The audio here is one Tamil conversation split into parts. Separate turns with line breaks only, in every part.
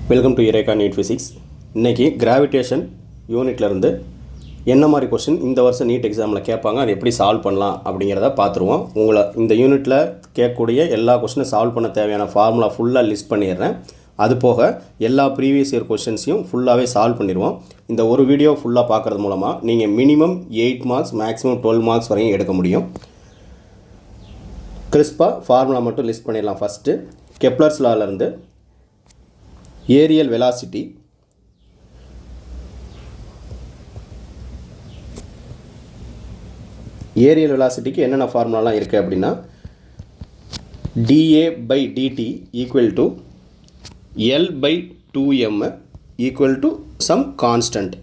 வெல்கம் டு இரேகா நீட் ஃபிசிக்ஸ். இன்றைக்கி கிராவிடேஷன் யூனிட்லேருந்து என்ன மாதிரி கொஸ்டின் இந்த வருஷம் நீட் எக்ஸாமில் கேட்பாங்க, அது எப்படி சால்வ் பண்ணலாம் அப்படிங்கிறத பார்த்துருவோம். உங்களை இந்த யூனிட்டில் கேட்கக்கூடிய எல்லா கொஸ்டினும் சால்வ் பண்ண தேவையான ஃபார்முலா ஃபுல்லாக லிஸ்ட் பண்ணிடுறேன். அது போக எல்லா ப்ரீவியஸ் இயர் கொஸ்டின்ஸையும் ஃபுல்லாகவே சால்வ் பண்ணிடுவோம். இந்த ஒரு வீடியோ ஃபுல்லாக பார்க்குறது மூலமாக நீங்கள் மினிமம் 8 மார்க்ஸ் மேக்ஸிமம் 12 மார்க்ஸ் வரையும் எடுக்க முடியும். கிறிஸ்பாக ஃபார்முலா மட்டும் லிஸ்ட் பண்ணிடலாம். ஃபஸ்ட்டு கெப்லர்ஸ் லாவிலேருந்து ஏரியல் வெலாசிட்டி ஏரியல் வெலாசிட்டிக்கு என்னென்ன ஃபார்முலாலாம் இருக்குது அப்படின்னா dA/dt equal to L/2m equal to some constant.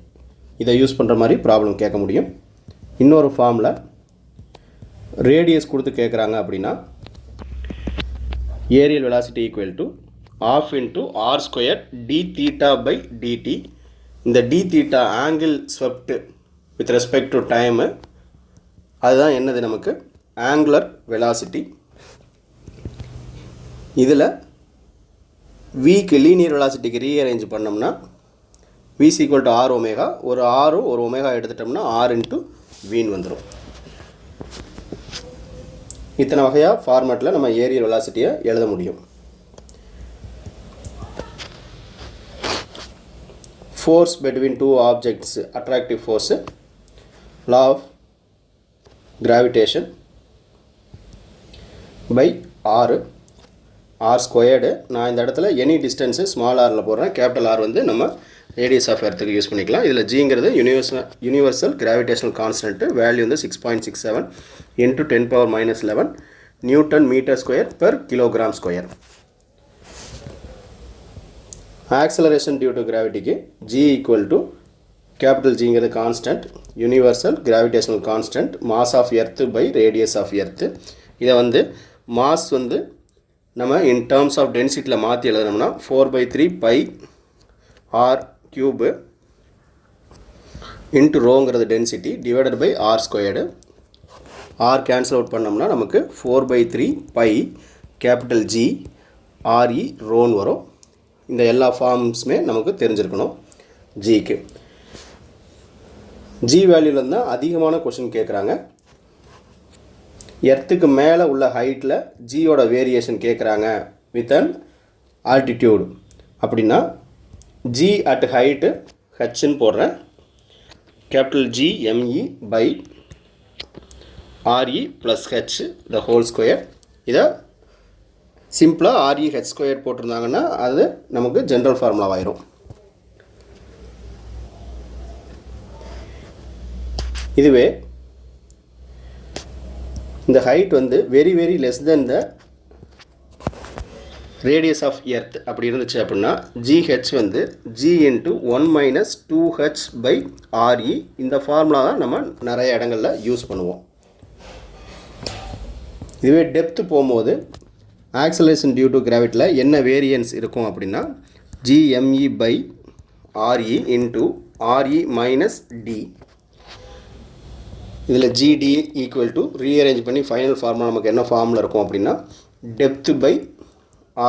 இதை யூஸ் பண்ணுற மாதிரி ப்ராப்ளம் கேட்க முடியும். இன்னொரு ஃபார்மில் ரேடியஸ் கொடுத்து கேட்குறாங்க அப்படின்னா areal velocity equal to ½ into r² dθ/dt. இந்த dθ angle swept with respect to time, அதுதான் என்னது நமக்கு ஆங்குலர் வெலாசிட்டி. இதில் விக்கு லீனியர் வெலாசிட்டிக்கு ரீஅரேஞ்ச் பண்ணோம்னா v = r ஒமேகா, ஒரு ஆரும் ஒரு ஒமேகா எடுத்துட்டோம்னா r into vன்னு வந்துடும். இத்தனை வகையாக ஃபார்மேட்டில் நம்ம ஏரியல் வெலாசிட்டியை எழுத முடியும். Force between two objects, attractive force, law of gravitation by r squared. நான் இந்த இடத்துல எனி டிஸ்டன்ஸு ஸ்மால் ஆரில் போடுறேன். கேபிட்டல் ஆர் வந்து நம்ம ரேடியஸ் ஆஃப் எர்த்துக்கு யூஸ் பண்ணிக்கலாம். இதில் ஜிங்கிறது யூனிவர்சல் கிராவிடேஷனல் கான்ஸ்டன்ட்டு, வேல்யூ வந்து 6.67 into 10⁻⁻11 newton metre square per kilogram square. Acceleration due to கிராவிட்டிக்கு G ஈக்குவல் டு கேபிட்டல் ஜிங்கிறது constant, universal gravitational constant, mass of earth by radius of earth. இதை வந்து மாஸ் வந்து நம்ம இன் டேர்ம்ஸ் ஆஃப் டென்சிட்டியில் மாற்றி எழுதணும்னா 4/3 பை ஆர் கியூபு இன்ட்டு ரோங்கிறது density divided by R squared. R cancel out பண்ணோம்னா நமக்கு 4/3 பை கேபிட்டல் ஜி ஆர்இ ரோன் வரும். இந்த எல்லா ஃபார்ம்ஸுமே நமக்கு தெரிஞ்சிருக்கணும். ஜிக்கு ஜி வேல்யூலேருந்து தான் அதிகமான கொஷின் கேட்குறாங்க. எர்த்துக்கு மேலே உள்ள ஹைட்டில் ஜியோட வேரியேஷன் கேட்குறாங்க வித் அன் ஆல்டிடியூடு அப்படின்னா ஜி அட் ஹைட்டு ஹெச்ன்னு போடுறேன். Capital G ME by RE plus H the whole square. இதை சிம்பிளாக REH² போட்டிருந்தாங்கன்னா அது நமக்கு ஜென்ரல் ஃபார்முலாவாயிரும். இதுவே இந்த ஹைட் வந்து very very less than the radius of earth அப்படி இருந்துச்சு அப்படின்னா GH வந்து G into 1 - 2h/RE. இந்த ஃபார்முலா தான் நம்ம நிறைய இடங்களில் யூஸ் பண்ணுவோம். இதுவே டெப்த்து போகும்போது ஆக்சலரேஷன் டியூ டு கிராவிட்டியில் என்ன வேரியன்ஸ் இருக்கும் அப்படின்னா GME/RE into RE - D. இதில் GD ஈக்குவல் டு ரீஅரேஞ்ச் பண்ணி ஃபைனல் ஃபார்முலா நமக்கு என்ன ஃபார்முலா இருக்கும் அப்படின்னா டெப்த்து பை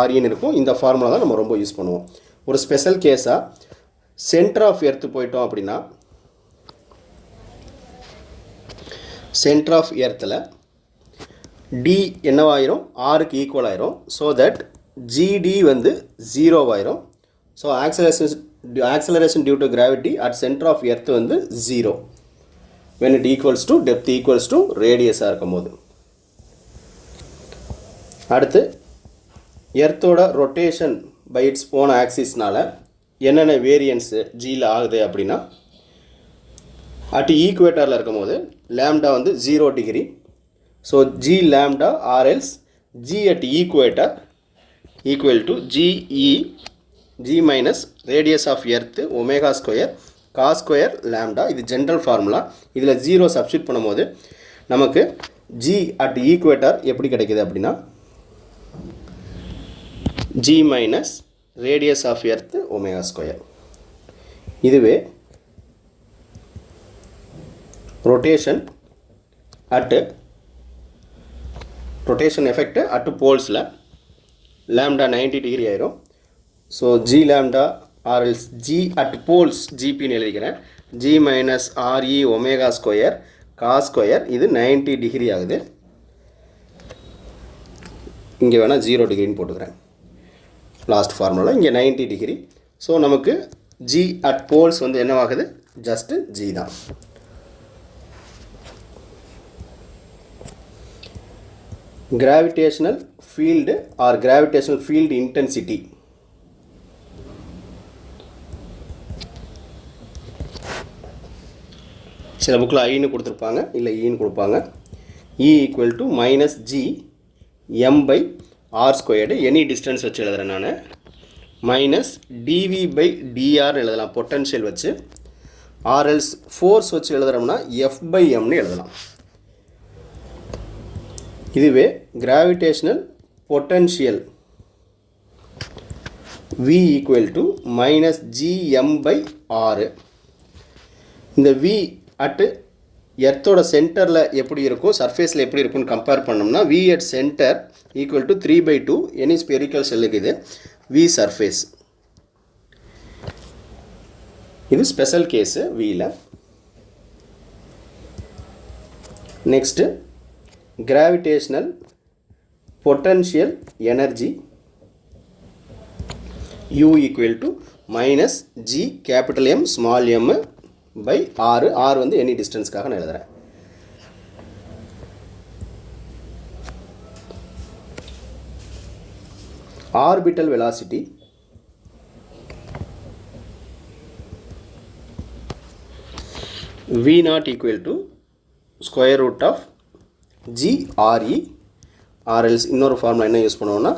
REன்னு இருக்கும். இந்த ஃபார்முலா தான் நம்ம ரொம்ப யூஸ் பண்ணுவோம். ஒரு ஸ்பெஷல் கேஸாக சென்டர் ஆஃப் எர்த்து போயிட்டோம் அப்படின்னா சென்டர் ஆஃப் எர்த்தில் டி என்னவாயிரும், ஆருக்கு ஈக்குவல் ஆயிரும். ஸோ தட் ஜிடி வந்து 0 ஆயிரும். So acceleration due to gravity at centre of earth வந்து 0 when it equals to depth equals to ரேடியஸாக இருக்கும் போது. அடுத்து எர்த்தோட ரொட்டேஷன் பை இட்ஸ் ஓன் ஆக்சிஸ்னால் என்னென்ன வேரியன்ஸு ஜியில் ஆகுது அப்படின்னா அட் ஈக்குவேட்டரில் இருக்கும் போது லேம்டா வந்து 0 degree. So G lambda or else G at equator equal to G minus radius of earth omega square cos square lambda. இது ஜென்ரல் ஃபார்முலா. இதில் 0 சப்ஸ்டியூட் பண்ணும்போது நமக்கு G at equator எப்படி கிடைக்குது அப்படின்னா G minus radius of earth omega square. இதுவே rotation எஃபெக்ட் அட் போல்ஸில் லேம்டா 90 டிகிரி ஆயிரும். So G lambda or else G at poles ஜிபின்னு எழுதிக்கிறேன். G minus RE omega square cos square, இது 90 டிகிரி ஆகுது. இங்கே வேணால் 0 டிகிரின்னு போட்டுக்கிறேன் லாஸ்ட் ஃபார்முலா. இங்கே 90 டிகிரி. ஸோ நமக்கு ஜி அட் போல்ஸ் வந்து என்னவாகுது, ஜஸ்ட்டு ஜி தான். Gravitational field or gravitational field intensity. சில புக்கில் ஐன்னு கொடுத்துருப்பாங்க, இல்லை ஈன்னு கொடுப்பாங்க. E equal to minus G M by R squared, any distance வச்சு எழுதுகிறேன் நான். மைனஸ் டிவி பை டிஆர் எழுதலாம் பொட்டன்ஷியல் வச்சு. ஆர்எல்ஸ் ஃபோர்ஸ் வச்சு எழுதுகிறோம்னா எஃப் பை எம்னு எழுதலாம். இதுவே gravitational potential V equal to minus GM by R. இந்த V அட்டு எர்த்தோட சென்டரில் எப்படி இருக்கும், சர்ஃபேஸில் எப்படி இருக்கும்னு கம்பேர் பண்ணோம்னா V at centre equal to 3/2 any spherical செல்லுக்கு இது V சர்ஃபேஸ். இது ஸ்பெஷல் கேஸு Vயில். Next gravitational potential energy U equal to minus G capital M small m by R. R வந்து எனி டிஸ்டன்ஸ்க்காக நான் எழுதுகிறேன். Orbital velocity V naught equal to square root of GRE. Or else இன்னொரு ஃபார்முலா என்ன யூஸ் பண்ணுவோம்னா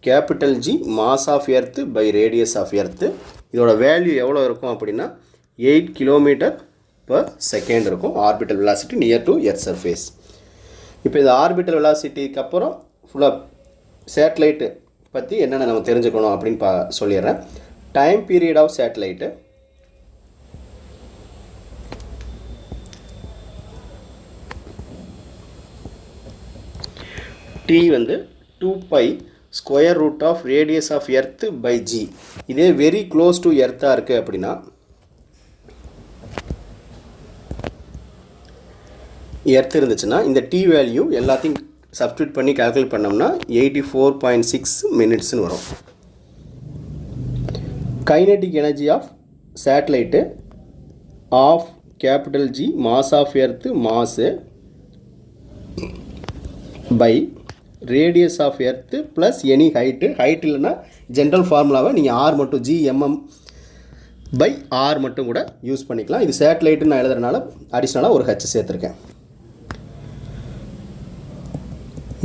capital G mass of earth by radius of earth. இதோட வேல்யூ எவ்வளோ இருக்கும் அப்படின்னா 8 km/s இருக்கும். Orbital velocity near to earth surface. இப்போ இந்த ஆர்பிட்டல் வெலாசிட்டிக்கு அப்புறம் ஃபுல்லாக சேட்டலைட்டு பற்றி என்னென்ன நம்ம தெரிஞ்சுக்கணும் அப்படின்னு சொல்லிடுறேன். Time period of satellite T வந்து 2π square root of radius of earth by G. இதே வெரி க்ளோஸ் டு எர்த்தாக இருக்குது அப்படின்னா எர்த் இருந்துச்சுன்னா இந்த T வேல்யூ எல்லாத்தையும் சப்ஸ்டியூட் பண்ணி கால்குலேட் பண்ணோம்னா 84.6 மினிட்ஸ்னு வரும். Kinetic energy of satellite of capital G mass of earth mass by radius of earth plus any height. Height இல்லைன்னா ஜென்ரல் ஃபார்முலாவை நீங்கள் ஆர் மட்டும் GMM பை ஆர் மட்டும் கூட யூஸ் பண்ணிக்கலாம். இது சேட்டலைட்டு நான் எழுதுறதுனால அடிஷ்னலாக ஒரு ஹச் சேர்த்துருக்கேன்.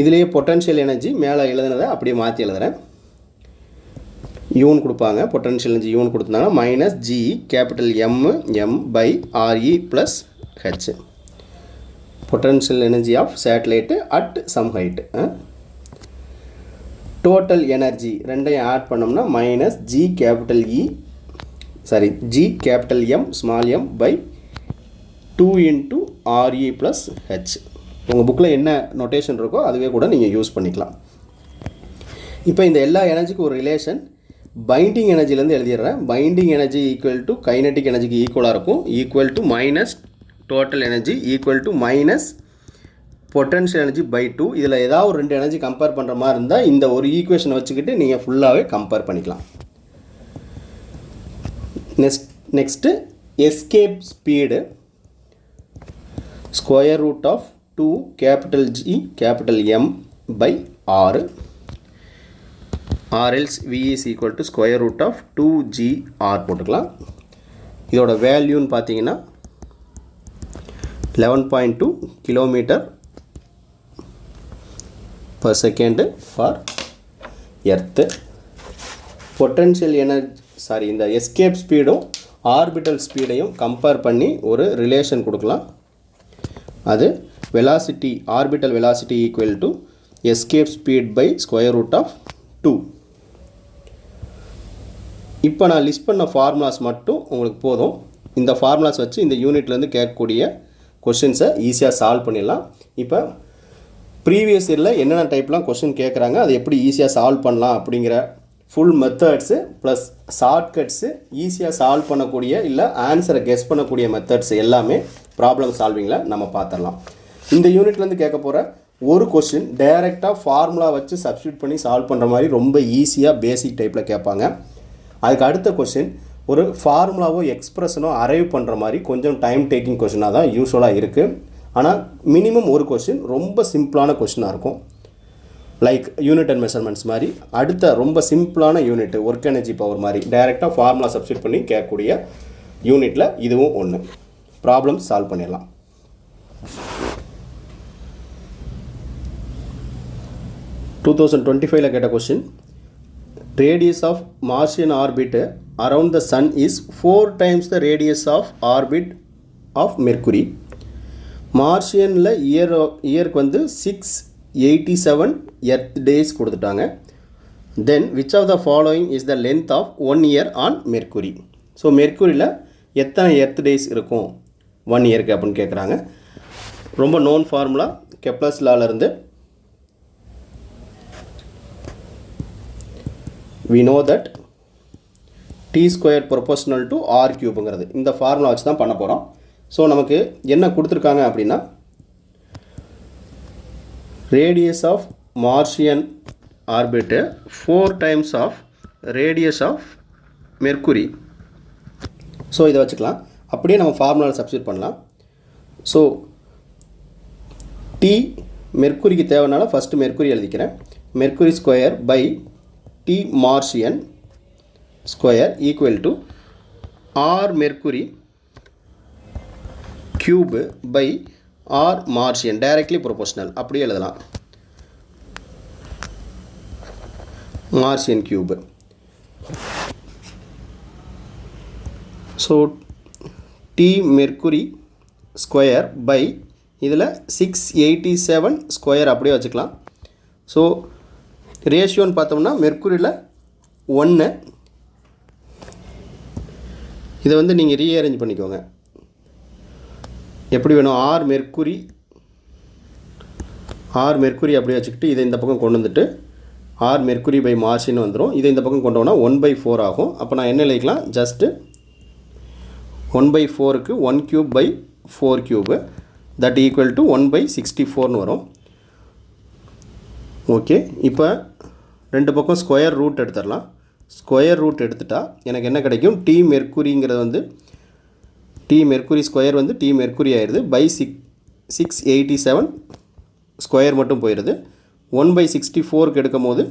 இதுலேயே பொட்டன்ஷியல் எனர்ஜி மேலே எழுதுனதை அப்படியே மாற்றி எழுதுகிறேன். யூன்னு கொடுப்பாங்க, பொட்டன்ஷியல் எனர்ஜி யூன்னு கொடுத்தாங்கன்னா minus G capital M by RE plus H. Potential energy of satellite at some height. Total energy ரெண்டையும் ஆட் பண்ணோம்னா minus G capital G capital M small M by 2 × RE plus H. உங்கள் புக்கில் என்ன நோட்டேஷன் இருக்கோ அதுவே கூட நீங்கள் யூஸ் பண்ணிக்கலாம். இப்போ இந்த எல்லா எனர்ஜிக்கும் ஒரு ரிலேஷன் பைண்டிங் எனர்ஜிலேருந்து எழுதிடுறேன். Binding energy equal to kinetic எனர்ஜிக்கு ஈக்குவலாக இருக்கும். Equal to minus total energy equal to minus potential energy by 2. இதில் ஏதாவது ஒரு 2 எனர்ஜி கம்பேர் பண்ணுற மாதிரி இருந்தால் இந்த ஒரு ஈக்குவேஷனை வச்சுக்கிட்டு நீங்கள் ஃபுல்லாகவே கம்பேர் பண்ணிக்கலாம். Next escape speed square root of 2 capital G capital M by R. Or else V is equal to square root of 2GR போட்டுக்கலாம். இதோட வேல்யூன்னு பார்த்தீங்கன்னா 11.2 km/s for earth. Potential energy இந்த எஸ்கேப் ஸ்பீடும் ஆர்பிட்டல் ஸ்பீடையும் கம்பேர் பண்ணி ஒரு ரிலேஷன் கொடுக்கலாம். அது velocity orbital velocity equal to escape speed by square root of 2. இப்போ நான் லிஸ்ட் பண்ண ஃபார்முலாஸ் மட்டும் உங்களுக்கு போதும். இந்த ஃபார்முலாஸ் வச்சு இந்த யூனிட்லேருந்து கேட்கக்கூடிய கொஷின்ஸை ஈஸியாக சால்வ் பண்ணிடலாம். இப்போ ப்ரீவியஸ் இயரில் என்னென்ன டைப்லாம் கொஷின் கேட்குறாங்க, அதை எப்படி ஈஸியாக சால்வ் பண்ணலாம் அப்படிங்கிற ஃபுல் மெத்தட்ஸு ப்ளஸ் ஷார்ட்கட்ஸு, ஈஸியாக சால்வ் பண்ணக்கூடிய இல்லை ஆன்சரை கெஸ் பண்ணக்கூடிய மெத்தட்ஸ் எல்லாமே ப்ராப்ளம் சால்விங்கில் நம்ம பார்த்துடலாம். இந்த யூனிட்லேருந்து கேட்க போகிற ஒரு கொஸ்டின் டைரெக்டாக ஃபார்முலா வச்சு சப்ஸ்டியூட் பண்ணி சால்வ் பண்ணுற மாதிரி ரொம்ப ஈஸியாக பேசிக் டைப்பில் கேட்பாங்க. அதுக்கு அடுத்த கொஸ்டின் ஒரு ஃபார்முலாவோ எக்ஸ்பிரஷனோ அரைவ் பண்ணுற மாதிரி கொஞ்சம் டைம் டேக்கிங் கொஸ்டினாக தான் யூஸ்வலாக இருக்குது. ஆனால் மினிமம் ஒரு கொஸ்டின் ரொம்ப சிம்பிளான கொஸ்டினாக இருக்கும். லைக் யூனிட் அண்ட் மெஷர்மெண்ட்ஸ் மாதிரி அடுத்த ரொம்ப சிம்பிளான யூனிட் ஒர்க் எனர்ஜி பவர் மாதிரி டைரெக்டாக ஃபார்முலா சப்ஸ்டியூட் பண்ணி கேட்கக்கூடிய யூனிட்டில் இதுவும் ஒன்று. ப்ராப்ளம் சால்வ் பண்ணிடலாம். டூ 2025 கேட்ட question, radius of Martian orbit around the sun is 4 times the radius of orbit of Mercury. மார்ஷியனில் இயருக்கு வந்து 687 எர்த் டேஸ் கொடுத்துட்டாங்க. Then which of the following is the length of 1 year on Mercury. So மெர்க்குரியில் எத்தனை எர்த் டேஸ் இருக்கும் 1 yearக்கு அப்படின்னு கேட்குறாங்க. ரொம்ப நோன் ஃபார்முலா கெப்லர்ஸ் லாலேருந்து we know that t square proportional to r cubeங்கிறது இந்த ஃபார்முலா வச்சு தான் பண்ண போகிறோம். ஸோ நமக்கு என்ன கொடுத்துருக்காங்க அப்படின்னா radius of Martian orbit 4 times of radius of Mercury. So இதை வச்சுக்கலாம். அப்படியே நம்ம ஃபார்முலாவில் சப்ஸ்டியூட் பண்ணலாம். ஸோ t மெர்க்குரிக்கு தேவைனால ஃபஸ்ட்டு மெர்க்குரி எழுதிக்கிறேன். Mercury square by T Martian square equal to R Mercury cube by R Martian directly proportional. அப்படியே எழுதலாம். Martian cube. So T Mercury square by இதில் 687 ஸ்கொயர் அப்படியே வச்சுக்கலாம். ஸோ ரேஷியோன்னு பார்த்தோம்னா மெர்க்குரியில் 1. இதை வந்து நீங்கள் ரீஅரேஞ்ச் பண்ணிக்கோங்க எப்படி வேணும். ஆர் மெர்க்குரி அப்படியே வச்சுக்கிட்டு இதை இந்த பக்கம் கொண்டு வந்துட்டு ஆர் மெர்க்குரி பை மார்ஷின்னு வந்துடும். இதை இந்த பக்கம் கொண்டு வந்தால் 1/4 ஆகும். அப்போ நான் என்ன எழுதிக்கலாம், ஜஸ்ட்டு 1/4க்கு 1 cube by 4 cube that equal to 1/64ன்னு வரும். ஓகே, இப்போ ரெண்டு பக்கம் ஸ்கொயர் ரூட் எடுத்துடலாம். ஸ்கொயர் ரூட் எடுத்துட்டா எனக்கு என்ன கிடைக்கும், டி மெர்க்குரிங்கிறது வந்து டி மெர்க்குரி ஸ்கொயர் வந்து டி மெர்க்குரி ஆயிடுது. பை 687 ஸ்கொயர் மட்டும் போயிடுது. 1/64க்கு எடுக்கும் போது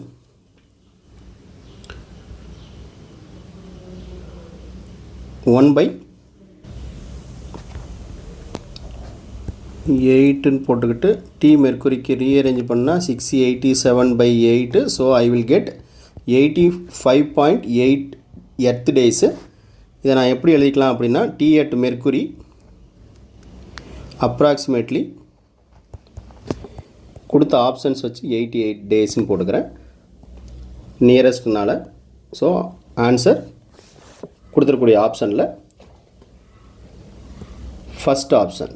1/8ன்னு போட்டுக்கிட்டு டி மெர்க்குரிக்கு ரீஅரேஞ்ச் பண்ணால் 687/8. So I will get 85.8 earth days. இதை நான் எப்படி எழுதிக்கலாம் அப்படின்னா டி அட் மெர்க்குரி அப்ராக்சிமேட்லி கொடுத்த ஆப்ஷன்ஸ் வச்சு 88 டேஸ்ன்னு போட்டுக்கிறேன் நியரஸ்ட்னால. ஸோ ஆன்சர் கொடுத்துருக்கூடிய ஆப்ஷனில் first option.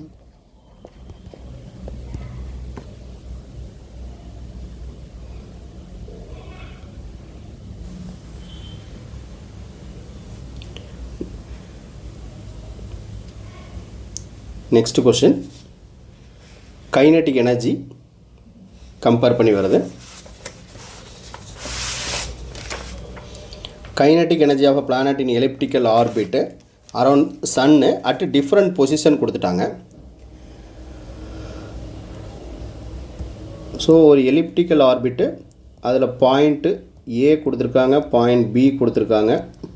Next question, kinetic energy compare பண்ணி வருது. Kinetic energy of a planet in elliptical orbit around sun at different position கொடுத்துட்டாங்க. ஸோ ஒரு எலிப்டிக்கல் ஆர்பிட்டு அதில் பாயிண்ட்டு ஏ கொடுத்துருக்காங்க, பாயிண்ட் பி கொடுத்துருக்காங்க,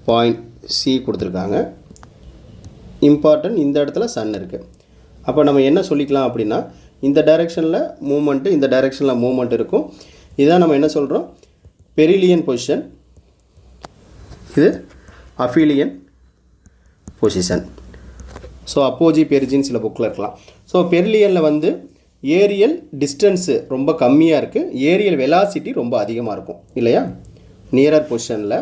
பாயிண்ட் சி கொடுத்துருக்காங்க. இம்பார்ட்டன்ட் இந்த இடத்துல சன் இருக்குது. அப்போ நம்ம என்ன சொல்லிக்கலாம் அப்படின்னா இந்த டைரெக்ஷனில் மூமெண்ட்டு, இந்த டைரெக்ஷனில் மூமெண்ட் இருக்கும். இதுதான் நம்ம என்ன சொல்கிறோம், பெரிலியன் பொசிஷன், இது அஃபீலியன் பொசிஷன். ஸோ அப்போஜி பெரிஜின்னு சில புக்கில் இருக்கலாம். ஸோ பெரிலியனில் வந்து ஏரியல் டிஸ்டன்ஸு ரொம்ப கம்மியாக இருக்குது, ஏரியல் வெலாசிட்டி ரொம்ப அதிகமாக இருக்கும் இல்லையா. நியரர் பொசிஷனில்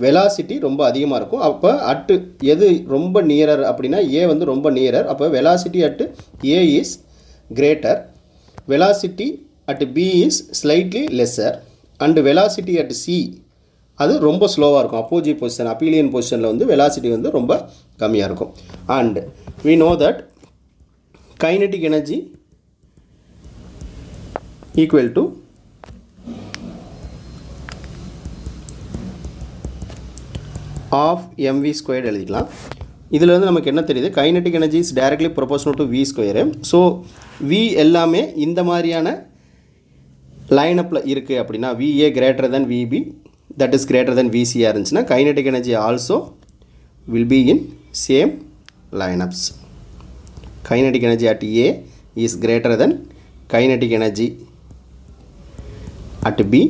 வெலாசிட்டி ரொம்ப அதிகமாக இருக்கும். அப்போ அட்டு எது ரொம்ப நியரர் அப்படின்னா ஏ வந்து ரொம்ப நியரர். அப்போ velocity at A is greater, velocity at B is slightly lesser, and velocity at C அது ரொம்ப ஸ்லோவாக இருக்கும். அப்போஜி பொசிஷன் அப்பீலியன் பொசிஷனில் வந்து வெலாசிட்டி வந்து ரொம்ப கம்மியாக இருக்கும். And we know that kinetic energy equal to half mv squared எழுதிக்கலாம். இதில் வந்து நமக்கு என்ன தெரியுது, kinetic energy is directly proportional to V square. So V எல்லாமே இந்த மாதிரியான லைனப்பில் இருக்குது அப்படின்னா VA greater than VB that is greater than விசியாக இருந்துச்சுன்னா kinetic energy also will be in same lineups. Kinetic energy at A is greater than kinetic energy at B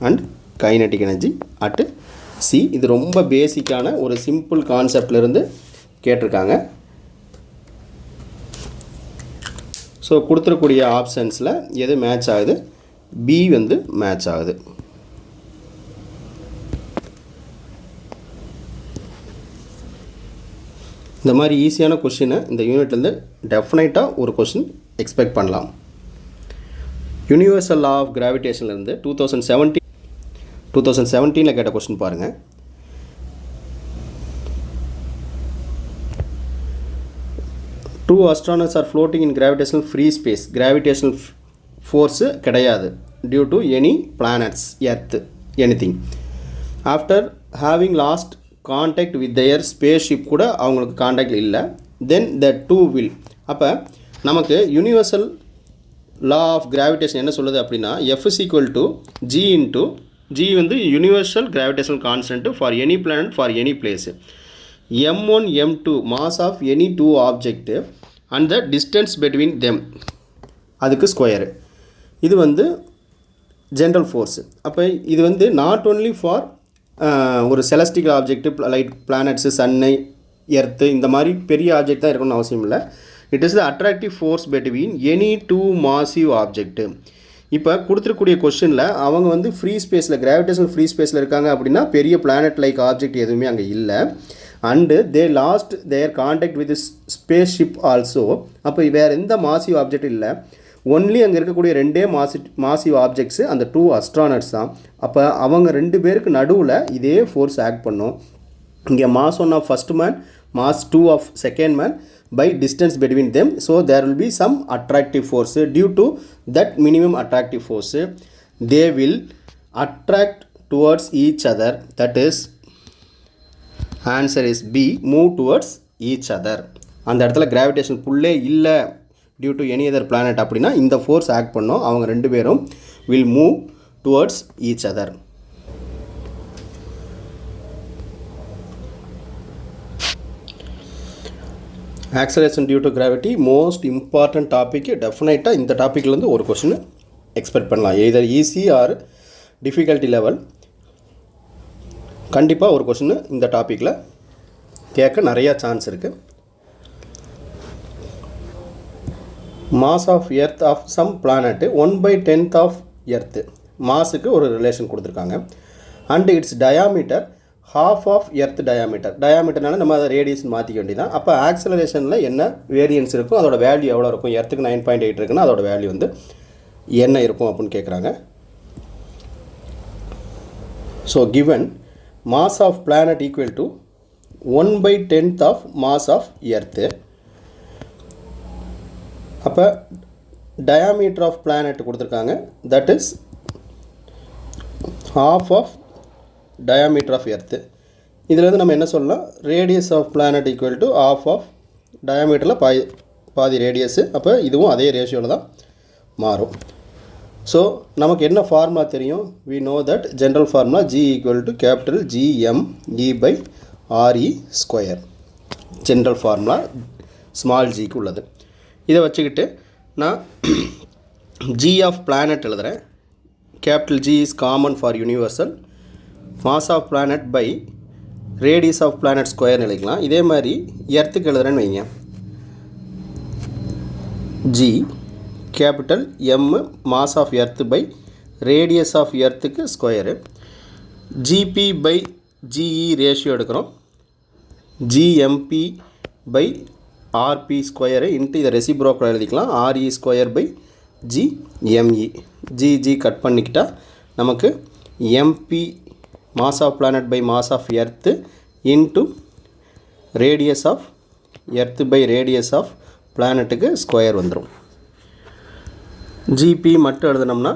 and kinetic energy at C. இது ரொம்ப பேசிக்கான ஒரு சிம்பிள் கான்செப்ட்லேருந்து கேட்டிருக்காங்க. ஸோ கொடுத்துருக்கூடிய ஆப்ஷன்ஸில் எது மேட்ச் ஆகுது, பி வந்து மேட்ச் ஆகுது. இந்த மாதிரி ஈஸியான கொஷினை இந்த யூனிட்லேருந்து டெஃபினட்டாக ஒரு கொஷின் எக்ஸ்பெக்ட் பண்ணலாம். யூனிவர்சல் லா ஆஃப் கிராவிடேஷன்லேருந்து 2017 கேட்ட கொஸ்டின் பாருங்கள். Two astronauts are floating in gravitational free space. Gravitational force கிடையாது due to any planets earth anything. After having lost contact with their space ship கூட அவங்களுக்கு கான்டாக்ட் இல்லை. Then the two will. அப்போ நமக்கு யூனிவர்சல் லா ஆஃப் கிராவிடேஷன் என்ன சொல்லுது அப்படின்னா F is equal to G into G வந்து universal gravitational constant for any planet for any place. M1 M2 mass of any two object and the distance between them அதுக்கு ஸ்கொயரு. இது வந்து ஜென்ரல் ஃபோர்ஸு. அப்போ இது வந்து நாட் ஓன்லி ஃபார் ஒரு celestial object like planets sun earth இந்த மாதிரி பெரிய ஆப்ஜெக்ட் தான் இருக்கணும்னு அவசியம் இல்லை. It is the attractive force between any two massive object. இப்போ கொடுத்துருக்கூடிய கொஸ்டினில் அவங்க வந்து ஃப்ரீ ஸ்பேஸில் கிராவிடேஷனல் ஃப்ரீ ஸ்பேஸில் இருக்காங்க அப்படின்னா பெரிய பிளானட் லைக் ஆப்ஜெக்ட் எதுவுமே அங்கே இல்லை. And they lost their contact with space ship also. அப்போ வேறு எந்த மாசிவ் ஆப்ஜெக்ட் இல்லை, ஒன்லி அங்கே இருக்கக்கூடிய ரெண்டே மாசிவ் ஆப்ஜெக்ட்ஸு அந்த டூ அஸ்ட்ரானட்ஸ் தான். அப்போ அவங்க ரெண்டு பேருக்கு நடுவில் இதே ஃபோர்ஸ் ஆக்ட் பண்ணும். இங்கே mass 1 of first man, mass 2 of second man by distance between them. So there will be some attractive force. Due to that minimum attractive force they will attract towards each other. That is answer is B, move towards each other. அந்த இடத்துல கிராவிடேஷன் புல்லே இல்லை due to any other planet அப்படின்னா இந்த ஃபோர்ஸ் ஆக்ட் பண்ணோம். அவங்க ரெண்டு பேரும் will move towards each other. Acceleration due to gravity most important topic. டெஃபினட்டாக இந்த டாப்பிக்லேருந்து ஒரு கொஸ்டின் எக்ஸ்பெக்ட் பண்ணலாம். Either easy or difficulty level. கண்டிப்பாக ஒரு கொஸ்டின் இந்த டாப்பிக்கில் கேட்க நிறையா சான்ஸ் இருக்குது. Mass of earth of some planet 1/10 of earth மாஸுக்கு ஒரு ரிலேஷன் கொடுத்துருக்காங்க. And its diameter half of earth diameter. டயாமீட்டர்னால நம்ம அதை ரேடியேஷன் மாற்றிக்க வேண்டியதான். அப்போ ஆக்சலரேஷனில் என்ன வேரியன்ஸ் இருக்கும், அதோட வேல்யூ எவ்வளோ இருக்கும். எர்த்துக்கு 9.8 இருக்குன்னா அதோட வேல்யூ வந்து என்ன இருக்கும் அப்படின்னு கேட்குறாங்க. So given mass of planet equal to 1/10 of mass of earth. அப்போ டயாமீட்டர் ஆஃப் பிளானட் கொடுத்துருக்காங்க, that is half of diameter of earth. இதில் வந்து நம்ம என்ன சொல்லலாம், radius of planet equal to half of டயாமீட்டரில் பாதி ரேடியஸு. அப்போ இதுவும் அதே ரேஷியோவில் தான் மாறும். ஸோ நமக்கு என்ன ஃபார்முலா தெரியும், we know that general formula G equal to capital GME/RE square. General formula small ஜிக்கு உள்ளது. இதை வச்சுக்கிட்டு நான் G ஆஃப் பிளானட் எழுதுகிறேன். Capital G is common for universal. Mass of planet by radius of planet ஸ்கொயர்னு எழுதிக்கலாம். இதே மாதிரி எர்த்துக்கு எழுதுறேன்னு வைங்க, G capital M mass of earth by radius of எர்த்துக்கு square. GP by GE ratio எடுக்கிறோம். GMP by RP square into இதை ரெசிப்ரோக்கல் எழுதிக்கலாம். RE square by GME. GG cut பண்ணிக்கிட்டால் நமக்கு MP mass of planet by mass of earth into radius of earth by radius of planetக்கு ஸ்கொயர் வந்துடும். ஜிபி மட்டும் எழுதுனோம்னா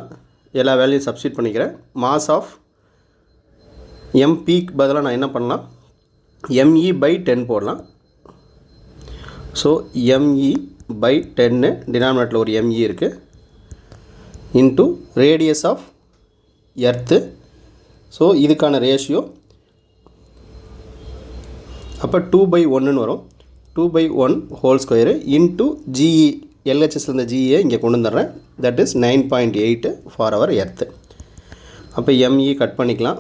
எல்லா வேல்யூயும் சப்ஸ்டிட் பண்ணிக்கிறேன். மாஸ் ஆஃப் எம்பிக்கு பதிலாக நான் என்ன பண்ணலாம், எம்இ பை 10 போடலாம். ஸோ எம்இ பை 10 டினாமினேட்டரில் ஒரு எம்இ இருக்குது into radius of earth. So இதுக்கான ரேஷியோ அப்போ 2/1 வரும். 2/1 ஹோல் ஸ்கொயரு இன்ட்டு ஜிஇ, எல்ஹெச்எஸ்ல இருந்த ஜிஇயை இங்கே கொண்டு வந்துடுறேன். That is 9.8 for our earth. அப்போ எம்இ கட் பண்ணிக்கலாம்.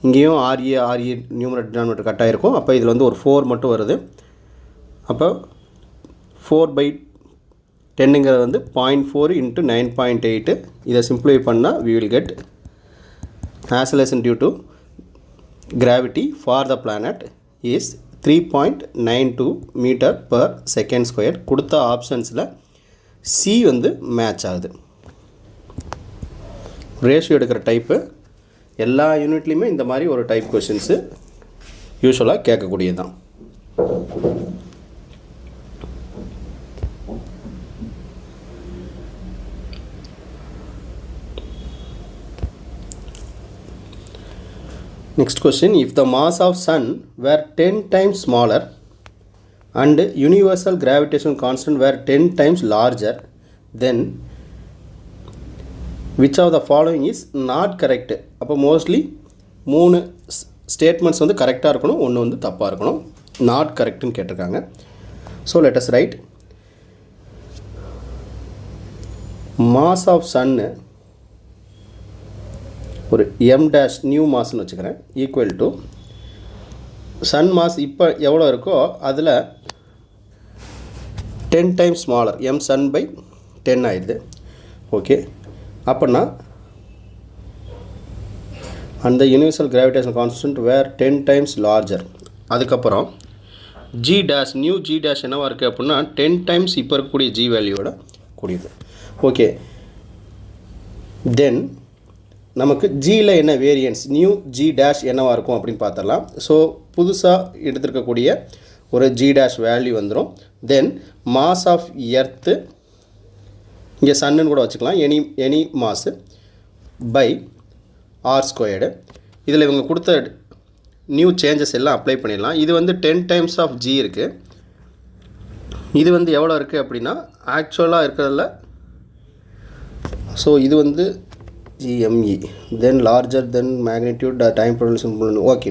இங்கேயும் ஆர்இ நியூமரேட்டர் டினாமினேட்டர் கட் ஆகிருக்கும். அப்போ இதில் வந்து ஒரு 4 மட்டும் வருது. அப்போ 4/10ங்கிறது வந்து 0.4 × 9.8. இதை சிம்பிளை பண்ணால் we will get acceleration due to gravity for the planet is 3.92 meter per second square. கொடுத்த ஆப்ஷன்ஸில் சி வந்து மேட்ச் ஆகுது. ரேஷியோ எடுக்கிற டைப்பு எல்லா யூனிட்லேயுமே இந்த மாதிரி ஒரு டைப் கொஷின்ஸு யூஸ்வலாக கேட்கக்கூடியது தான். Next question, if the mass of sun were 10 times smaller and universal gravitational constant were 10 times larger, then which of the following is not correct? அப்போ மோஸ்ட்லி 3 ஸ்டேட்மெண்ட்ஸ் வந்து கரெக்டாக இருக்கணும், ஒன்று வந்து தப்பாக இருக்கணும். நாட் கரெக்டுன்னு கேட்டிருக்காங்க. So let us write mass of sun ஒரு m டேஷ் நியூ மாஸ்ன்னு வச்சுக்கிறேன், ஈக்குவல் டு சன் மாஸ் இப்போ எவ்வளோ இருக்கோ அதில் 10 times smaller, m sun by 10 ஆயிடுது. ஓகே, அப்படின்னா அந்த யூனிவர்சல் கிராவிடேஷனல் கான்ஸ்டன்ட் வேர் 10 டைம்ஸ் லார்ஜர். அதுக்கப்புறம் G dash new G dash என்னவாக இருக்குது அப்படின்னா 10 டைம்ஸ் இப்போ இருக்கக்கூடிய ஜி வேல்யூவோட கூடியது. ஓகே, தென் நமக்கு ஜியில் என்ன வேரியன்ஸ், நியூ ஜி டேஷ் என்னவாக இருக்கும் அப்படின்னு பார்த்துடலாம். ஸோ புதுசாக எடுத்துருக்கக்கூடிய ஒரு ஜி டேஷ் வேல்யூ வந்துடும். தென் மாஸ் ஆஃப் எர்த்து, இங்கே சன்னுன்னு கூட வச்சுக்கலாம், any mass by R squared. இதில் இவங்க கொடுத்த நியூ சேஞ்சஸ் எல்லாம் அப்ளை பண்ணிடலாம். இது வந்து 10 டைம்ஸ் ஆஃப் ஜி இருக்குது. இது வந்து எவ்வளோ இருக்குது அப்படின்னா ஆக்சுவலாக இருக்கிறதுல, ஸோ இது வந்து GME, then larger than magnitude time production. Okay,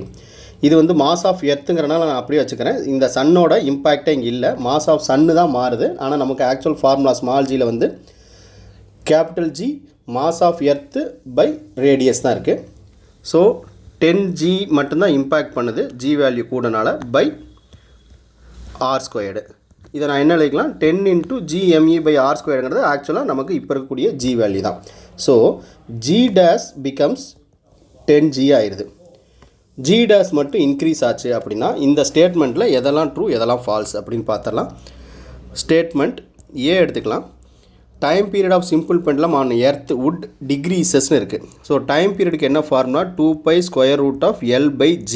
இது வந்து மாஸ் ஆஃப் எர்த்துங்கிறனால நான் அப்படியே வச்சுக்கிறேன். இந்த சன்னோட இம்பேக்டே இங்கே இல்லை, மாஸ் ஆஃப் சன்னு தான் மாறுது. ஆனால் நமக்கு ஆக்சுவல் ஃபார்முலா ஸ்மால் ஜியில் வந்து capital G mass of earth by radius தான் இருக்குது. ஸோ 10G மட்டும்தான் இம்பேக்ட் பண்ணுது, ஜி வேல்யூ கூடனால பை ஆர் ஸ்கொயர்டு. இதை நான் என்ன எழுதிக்கலாம், 10 × GME by R ஸ்கொயர்ங்கிறது ஆக்சுவலாக நமக்கு இப்போ இருக்கக்கூடிய ஜி வேல்யூ தான். So G dash becomes 10G ஆயிடுது. ஜி டேஷ் மட்டும் இன்க்ரீஸ் ஆச்சு அப்படின்னா இந்த ஸ்டேட்மெண்ட்டில் எதெல்லாம் ட்ரூ எதெல்லாம் ஃபால்ஸ் அப்படின்னு பார்த்துடலாம். ஸ்டேட்மெண்ட் ஏ எடுத்துக்கலாம். Time period of simple pendulum on earth would டிக்ரீசஸ்னு இருக்குது. ஸோ டைம் பீரியடுக்கு என்ன ஃபார்முலா, 2π√L/g.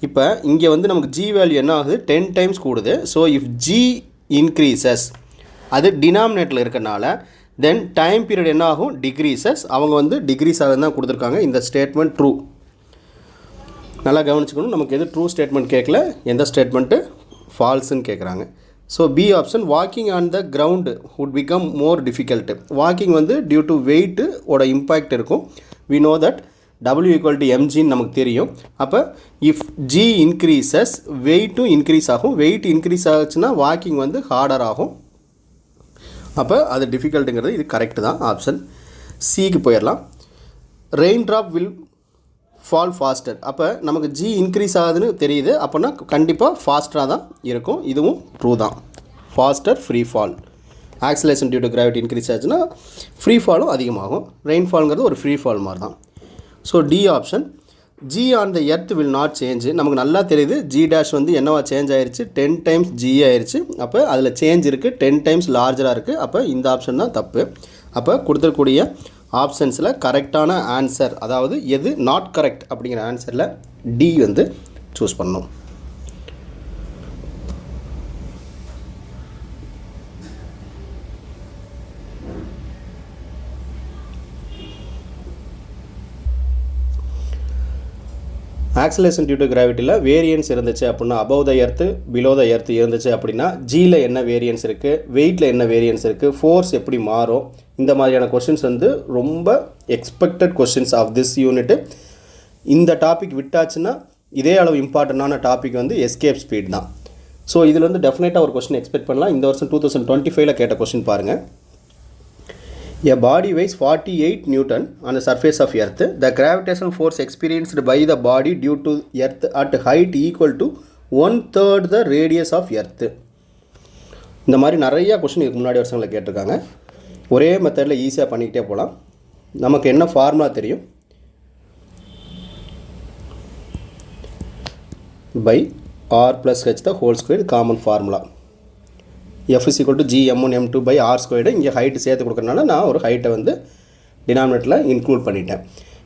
இப்போ இங்கே வந்து நமக்கு ஜி வேல்யூ என்ன ஆகுது, 10 டைம்ஸ் கூடுது. ஸோ இஃப் ஜி இன்க்ரீசஸ், அது டினாமினேட்டில் இருக்கனால தென் டைம் பீரியட் என்ன ஆகும், டிக்ரீசஸ். அவங்க வந்து டிக்ரீஸ் ஆகுதுன்னு தான் கொடுத்துருக்காங்க. இந்த ஸ்டேட்மெண்ட் ட்ரூ. நல்லா கவனிச்சுக்கணும், நமக்கு எது ட்ரூ ஸ்டேட்மெண்ட் கேட்கல, எந்த ஸ்டேட்மெண்ட்டு ஃபால்ஸுன்னு கேட்குறாங்க. So B option, walking on the ground would become more difficult. Walking வந்து டியூ டு வெயிட்டு ஓட இம்பேக்ட் இருக்கும். We know that W = mg நமக்கு தெரியும். அப்போ இஃப் ஜி இன்க்ரீசஸ் வெயிட்டும் இன்க்ரீஸ் ஆகும். வெயிட் இன்க்ரீஸ் ஆச்சுன்னா வாக்கிங் வந்து ஹார்டர் ஆகும். அப்போ அது டிஃபிகல்ட்டுங்கிறது இது கரெக்டு தான். ஆப்ஷன் சிக்கு போயிடலாம். Rain drop will fall faster. அப்போ நமக்கு ஜி இன்க்ரீஸ் ஆகுதுன்னு தெரியுது, அப்போனா கண்டிப்பாக ஃபாஸ்டராக தான் இருக்கும். இதுவும் ட்ரூ தான். Faster free fall. Acceleration due to gravity increase ஆச்சுன்னா ஃப்ரீ ஃபாலும் அதிகமாகும். ரெயின்ஃபால்ங்கிறது ஒரு ஃப்ரீ ஃபால் மாதிரி தான். So D option, G on the earth will not change. நமக்கு நல்லா தெரியுது ஜி டேஷ் வந்து என்னவா சேஞ்ச் ஆயிடுச்சு, 10 டைம்ஸ் ஜி ஆயிடுச்சு. அப்போ அதில் சேஞ்ச் இருக்குது, 10 டைம்ஸ் லார்ஜராக இருக்குது. அப்போ இந்த ஆப்ஷன் தான் தப்பு. அப்போ கொடுத்துருக்கூடிய ஆப்ஷன்ஸில் கரெக்டான ஆன்சர், அதாவது எது நாட் கரெக்ட் அப்படிங்கிற ஆன்சரில் டி வந்து சூஸ் பண்ணணும். ஆக்சலேஷன் டியூ டு கிராவிட்டியில் வேரியன்ஸ் இருந்துச்சு அப்படின்னா above the earth below the earth இருந்துச்சு அப்படின்னா ஜியில் என்ன வேரியன்ஸ் இருக்குது, வெயிட்டில் என்ன வேரியன்ஸ் இருக்குது, ஃபோர்ஸ் எப்படி மாறும், இந்த மாதிரியான கொஷின்ஸ் வந்து ரொம்ப expected questions of this unit. இந்த டாபிக் விட்டாச்சுன்னா இதே அளவு இம்பார்ட்டண்டான டாபிக் வந்து எஸ்கேப் ஸ்பீட் தான். ஸோ இதில் வந்து டெஃபினட்டாக ஒரு கொஷின் எக்ஸ்பெக்ட் பண்ணலாம். இந்த வருஷம் 2025 கேட்ட கொஷின் பாருங்கள். A body weighs 48 Newton on the surface of Earth. The gravitational force experienced by the body due to Earth at height equal to 1/3 the radius of Earth. இந்த மாதிரி நிறையா கொஷின் இதுக்கு முன்னாடி வருஷங்களில் கேட்டிருக்காங்க. ஒரே மெத்தடில் ஈஸியாக பண்ணிக்கிட்டே போகலாம். நமக்கு என்ன ஃபார்முலா தெரியும், by r plus h the whole square common formula. F is equal to g m1 m2 by r squared. இங்கே ஹைட்டு சேர்த்து கொடுக்கறனால நான் ஒரு ஹைட்டை வந்து டினாமினேட்டரில் இன்க்ளூட் பண்ணிட்டேன்.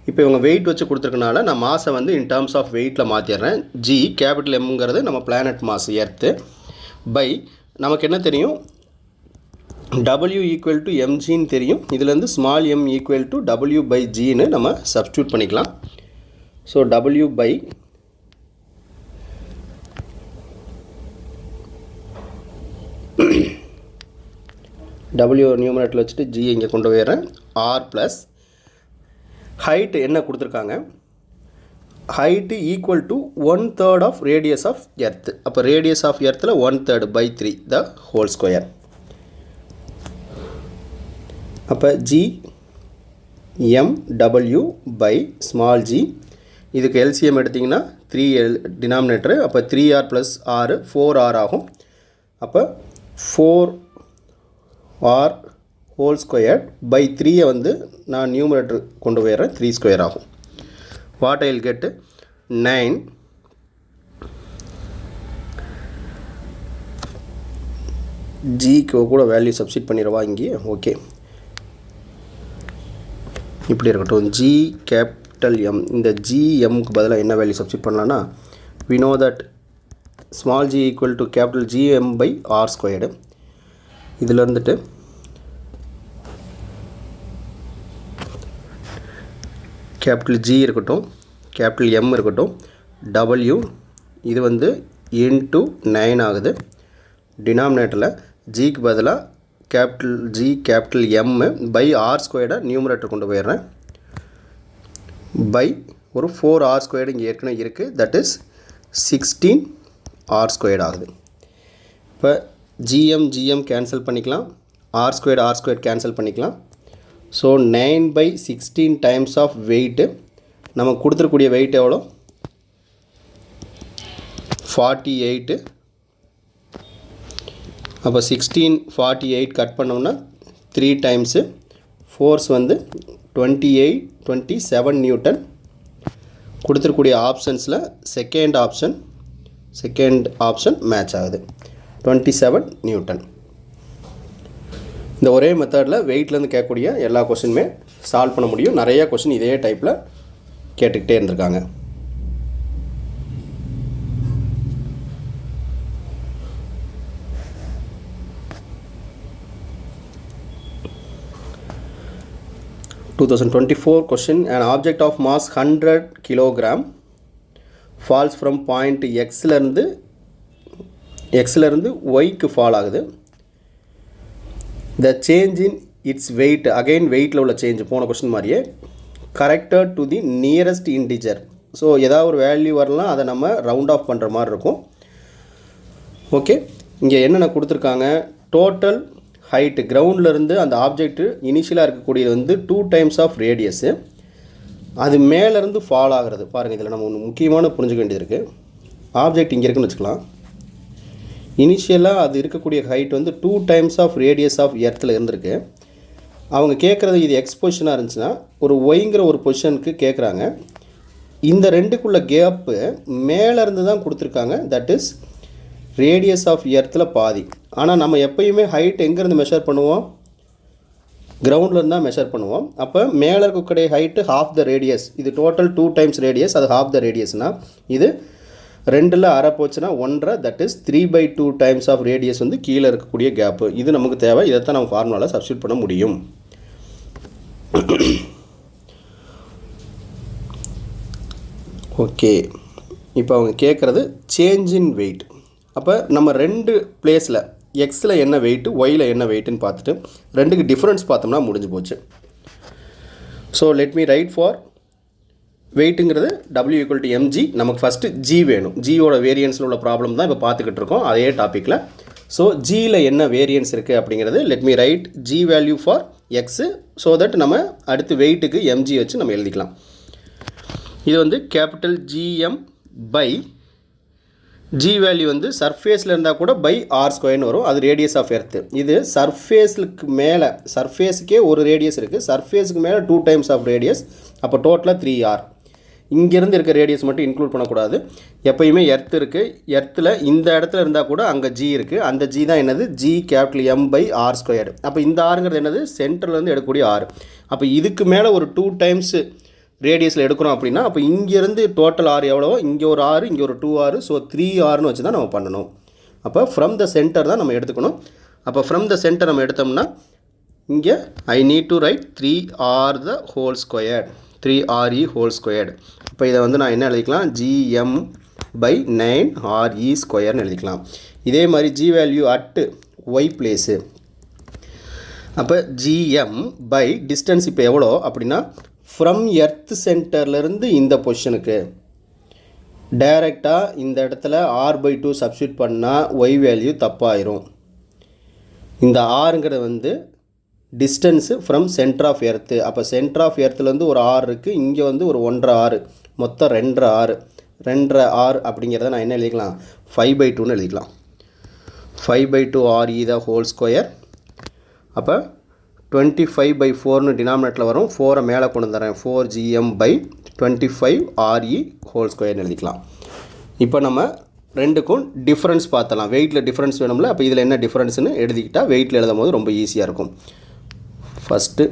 இப்போ இவங்க வெயிட் வச்சு கொடுத்துருக்கனால நான் மாஸை வந்து இன் டேர்ம்ஸ் ஆஃப் வெயிட்டில் மாற்றிடுறேன். ஜி கேபிட்டல் எம்ங்கிறது நம்ம பிளானட் மாஸ் எர்த்து பை நமக்கு என்ன தெரியும், W ஈக்குவல் டு எம்ஜின்னு தெரியும். இதுலேருந்து small m equal to W by ஜின்னு நம்ம சப்ஸ்டியூட் பண்ணிக்கலாம். ஸோ W பை W நியூமரேட்டரில் வச்சுட்டு G இங்கே கொண்டு போயிடுறேன். R ப்ளஸ் ஹைட்டு என்ன கொடுத்துருக்காங்க, height equal to 1/3 of radius of earth. அப்போ ரேடியஸ் ஆஃப் எர்த்தில் 1/3 by 3 த ஹோல் ஸ்கொயர். அப்போ G MW by small g. இதுக்கு LCM எடுத்திங்கன்னா 3 டினாமினேட்டரு. அப்போ 3R ப்ளஸ் R 4R ஆகும். அப்போ 4R ஹோல் ஸ்கொயர் பை 3 வந்து நான் நியூமரேட்டர் கொண்டு போயிடுறேன், 3 ஸ்கொயர் ஆகும். வாட் ஐ வில் கெட் 9 ஜிக்கு கூட வேல்யூ சப்ஸ்டிட் பண்ணிடுவா இங்கே. ஓகே, இப்படி இருக்கட்டும். ஜி கேபிட்டல் எம், இந்த ஜிஎம்க்கு பதிலாக என்ன வேல்யூ சப்ஸ்டிட் பண்ணலான்னா, we know that small g equal to capital GM by R squared. இதில் இருந்துட்டு கேபிட்டல் G இருக்கட்டும், கேபிட்டல் M இருக்கட்டும், W இது வந்து இன்ட்டு 9 ஆகுது. டினாமினேட்டரில் ஜிக்கு பதிலாக capital G capital M by R ஸ்கொயர்டை நியூமரேட்டர் கொண்டு போயிடுறேன். பை ஒரு 4R ஸ்கொயர்டு இங்கே ஏற்கனவே இருக்குது, தட் இஸ் 16R ஸ்கொயர்டு ஆகுது. இப்போ GM கேன்சல் பண்ணிக்கலாம், R ஸ்கொயர்டு கேன்சல் பண்ணிக்கலாம். ஸோ 9/16 டைம்ஸ் ஆஃப் வெயிட்டு, நமக்கு கொடுத்துருக்கூடிய வெயிட் எவ்வளோ 48. அப்போ 16 48 கட் பண்ணோம்னா 3 டைம்ஸு, ஃபோர்ஸ் வந்து 27 நியூட்டன். கொடுத்துருக்கூடிய ஆப்ஷன்ஸில் செகண்ட் ஆப்ஷன் மேட்ச் ஆகுது, 27 நியூட்டன். இந்த ஒரே மெத்தடில் வெயிட்லேருந்து கேட்கக்கூடிய எல்லா கொஷினுமே சால்வ் பண்ண முடியும். நிறைய கொஷின் இதே டைப்பில் கேட்டுக்கிட்டே இருந்திருக்காங்க. (2024) question: an object of mass 100 kg falls from point Xலேருந்து Yக்கு ஃபால் ஆகுது. The change in its weight, again வெயிட்டில் உள்ள சேஞ்ச் போன கொஸ்டின் மாதிரியே, corrected to the nearest integer. So ஏதாவது ஒரு வேல்யூ வரலாம், அதை நம்ம ரவுண்ட் ஆஃப் பண்ணுற மாதிரி இருக்கும். ஓகே, இங்கே என்னென்ன கொடுத்துருக்காங்க, டோட்டல் ஹைட்டு கிரவுண்ட்லேருந்து அந்த ஆப்ஜெக்ட்டு இனிஷியலாக இருக்கக்கூடியது வந்து 2 டைம்ஸ் ஆஃப் ரேடியஸு. அது மேலேருந்து ஃபால் ஆகிறது பாருங்கள். இதில் நம்ம ஒன்று முக்கியமான புரிஞ்சுக்க வேண்டியது இருக்குது. ஆப்ஜெக்ட் இங்கே இருக்குன்னு வச்சுக்கலாம். இனிஷியலாக அது இருக்கக்கூடிய ஹைட் வந்து 2 டைம்ஸ் ஆஃப் ரேடியஸ் ஆஃப் எர்த்தில் இருந்திருக்கு. அவங்க கேட்குறது இது எக்ஸ் பொசிஷனாக இருந்துச்சுன்னா ஒரு ஒய்ங்கிற ஒரு பொசிஷனுக்கு கேட்குறாங்க. இந்த ரெண்டுக்குள்ள கேப்பு மேலேருந்து தான் கொடுத்துருக்காங்க, தட் இஸ் ரேடியஸ் ஆஃப் எர்த்தில் பாதி. ஆனால் நம்ம எப்பயுமே ஹைட் எங்கேருந்து மெஷர் பண்ணுவோம், கிரவுண்டில் இருந்தால் மெஷர் பண்ணுவோம். அப்போ மேலே இருக்கக்கூடிய ஹைட்டு half the radius, இது டோட்டல் 2 times radius, அது half the radiusனால் இது 2ல் அரை போச்சுன்னா 1.5, that is 3/2 times of radius வந்து கீழே இருக்கக்கூடிய கேப்பு. இது நமக்கு தேவை. இதைத்தான் நம்ம ஃபார்முலாவில் சப்ஸ்டியூட் பண்ண முடியும். ஓகே, இப்போ அவங்க கேட்குறது சேஞ்ச் இன் வெயிட். அப்போ நம்ம 2 பிளேஸில் எக்ஸில் என்ன வெயிட்டு, ஒயில் என்ன வெயிட்டுன்னு பார்த்துட்டு ரெண்டுக்கு டிஃப்ரென்ஸ் பார்த்தோம்னா முடிஞ்சு போச்சு. So let me write for வெயிட்டுங்கிறது W = mg. நமக்கு ஃபஸ்ட்டு ஜி வேணும். ஜியோட வேரியன்ஸில் உள்ள ப்ராப்ளம் தான் இப்போ பார்த்துக்கிட்டு இருக்கோம் அதே டாப்பிக்கில். ஸோ ஜியில் என்ன வேரியன்ஸ் இருக்குது அப்படிங்கிறது let me write G value for X. So that நம்ம அடுத்து வெயிட்டுக்கு mg வச்சு நம்ம எழுதிக்கலாம். இது வந்து capital GM by G value வந்து சர்ஃபேஸில் இருந்தால் கூட பை r² வரும். அது ரேடியஸ் ஆஃப் எர்த்து. இது சர்ஃபேஸுக்கு மேலே, சர்ஃபேஸுக்கே ஒரு ரேடியஸ் இருக்குது, சர்ஃபேஸுக்கு மேலே 2 times ஆஃப் ரேடியஸ். அப்போ டோட்டலாக 3r. இங்கேருந்து இருக்க ரேடியஸ் மட்டும் இன்க்ளூட் பண்ணக்கூடாது. எப்போயுமே எர்த்து இருக்குது. எர்த்தில் இந்த இடத்துல இருந்தால் கூட அங்கே ஜி இருக்குது. அந்த ஜி தான் என்னது, G capital M by r². அப்போ இந்த ஆறுங்கிறது என்னது, சென்டர்லேருந்து எடுக்கக்கூடிய ஆறு. அப்போ இதுக்கு மேலே ஒரு 2 times ரேடியஸில் எடுக்கிறோம் அப்படின்னா அப்போ இங்கேருந்து டோட்டல் ஆர் எவ்வளவோ, இங்கே ஒரு ஆறு, இங்கே ஒரு 2r, ஸோ 3rன்னு வச்சு தான் நம்ம பண்ணணும். அப்போ ஃப்ரம் த சென்டர் தான் நம்ம எடுத்துக்கணும். அப்போ ஃப்ரம் த சென்டர் நம்ம எடுத்தோம்னா இங்கே I need to right 3r the whole squared, 3re². இப்போ இதை வந்து நான் என்ன எழுதிக்கலாம், GM பை 9re² எழுதிக்கலாம். இதே மாதிரி G value at Y place. அப்போ GM பை டிஸ்டன்ஸ் இப்போ எவ்வளோ அப்படின்னா ஃப்ரம் எர்த் சென்டர்லேருந்து இந்த பொசிஷனுக்கு டைரெக்டாக இந்த இடத்துல r/2 சப்ஸ்டியூட் பண்ணால் ஒய் வேல்யூ தப்பாயிரும். இந்த ஆறுங்கிறது வந்து distance from centre of earth. அப்போ சென்டர் ஆஃப் எர்த்துலேருந்து ஒரு ஆறு இருக்குது, இங்கே வந்து ஒரு 1.5r, மொத்தம் 2.5r. 2.5r அப்படிங்கிறத நான் என்ன எழுதிக்கலாம், 5/2ன்னு எழுதிக்கலாம். 5/2 re the whole square. அப்போ 25/4ன்னு டினாமினேட்டில் வரும். 4 மேலே கொண்டு வந்துடுறேன், 4GM பை 25re² எழுதிக்கலாம். இப்போ நம்ம ரெண்டுக்கும் டிஃப்ரென்ஸ் பார்த்தலாம். வெயிட்டில் டிஃப்ரென்ஸ் வேணும்ல, அப்போ இதில் என்ன டிஃப்ரென்ஸ்னு எழுதிக்கிட்டால் வெயிட்டில் எழுதும் போது ரொம்ப ஈஸியாக இருக்கும். ஃபஸ்ட்டு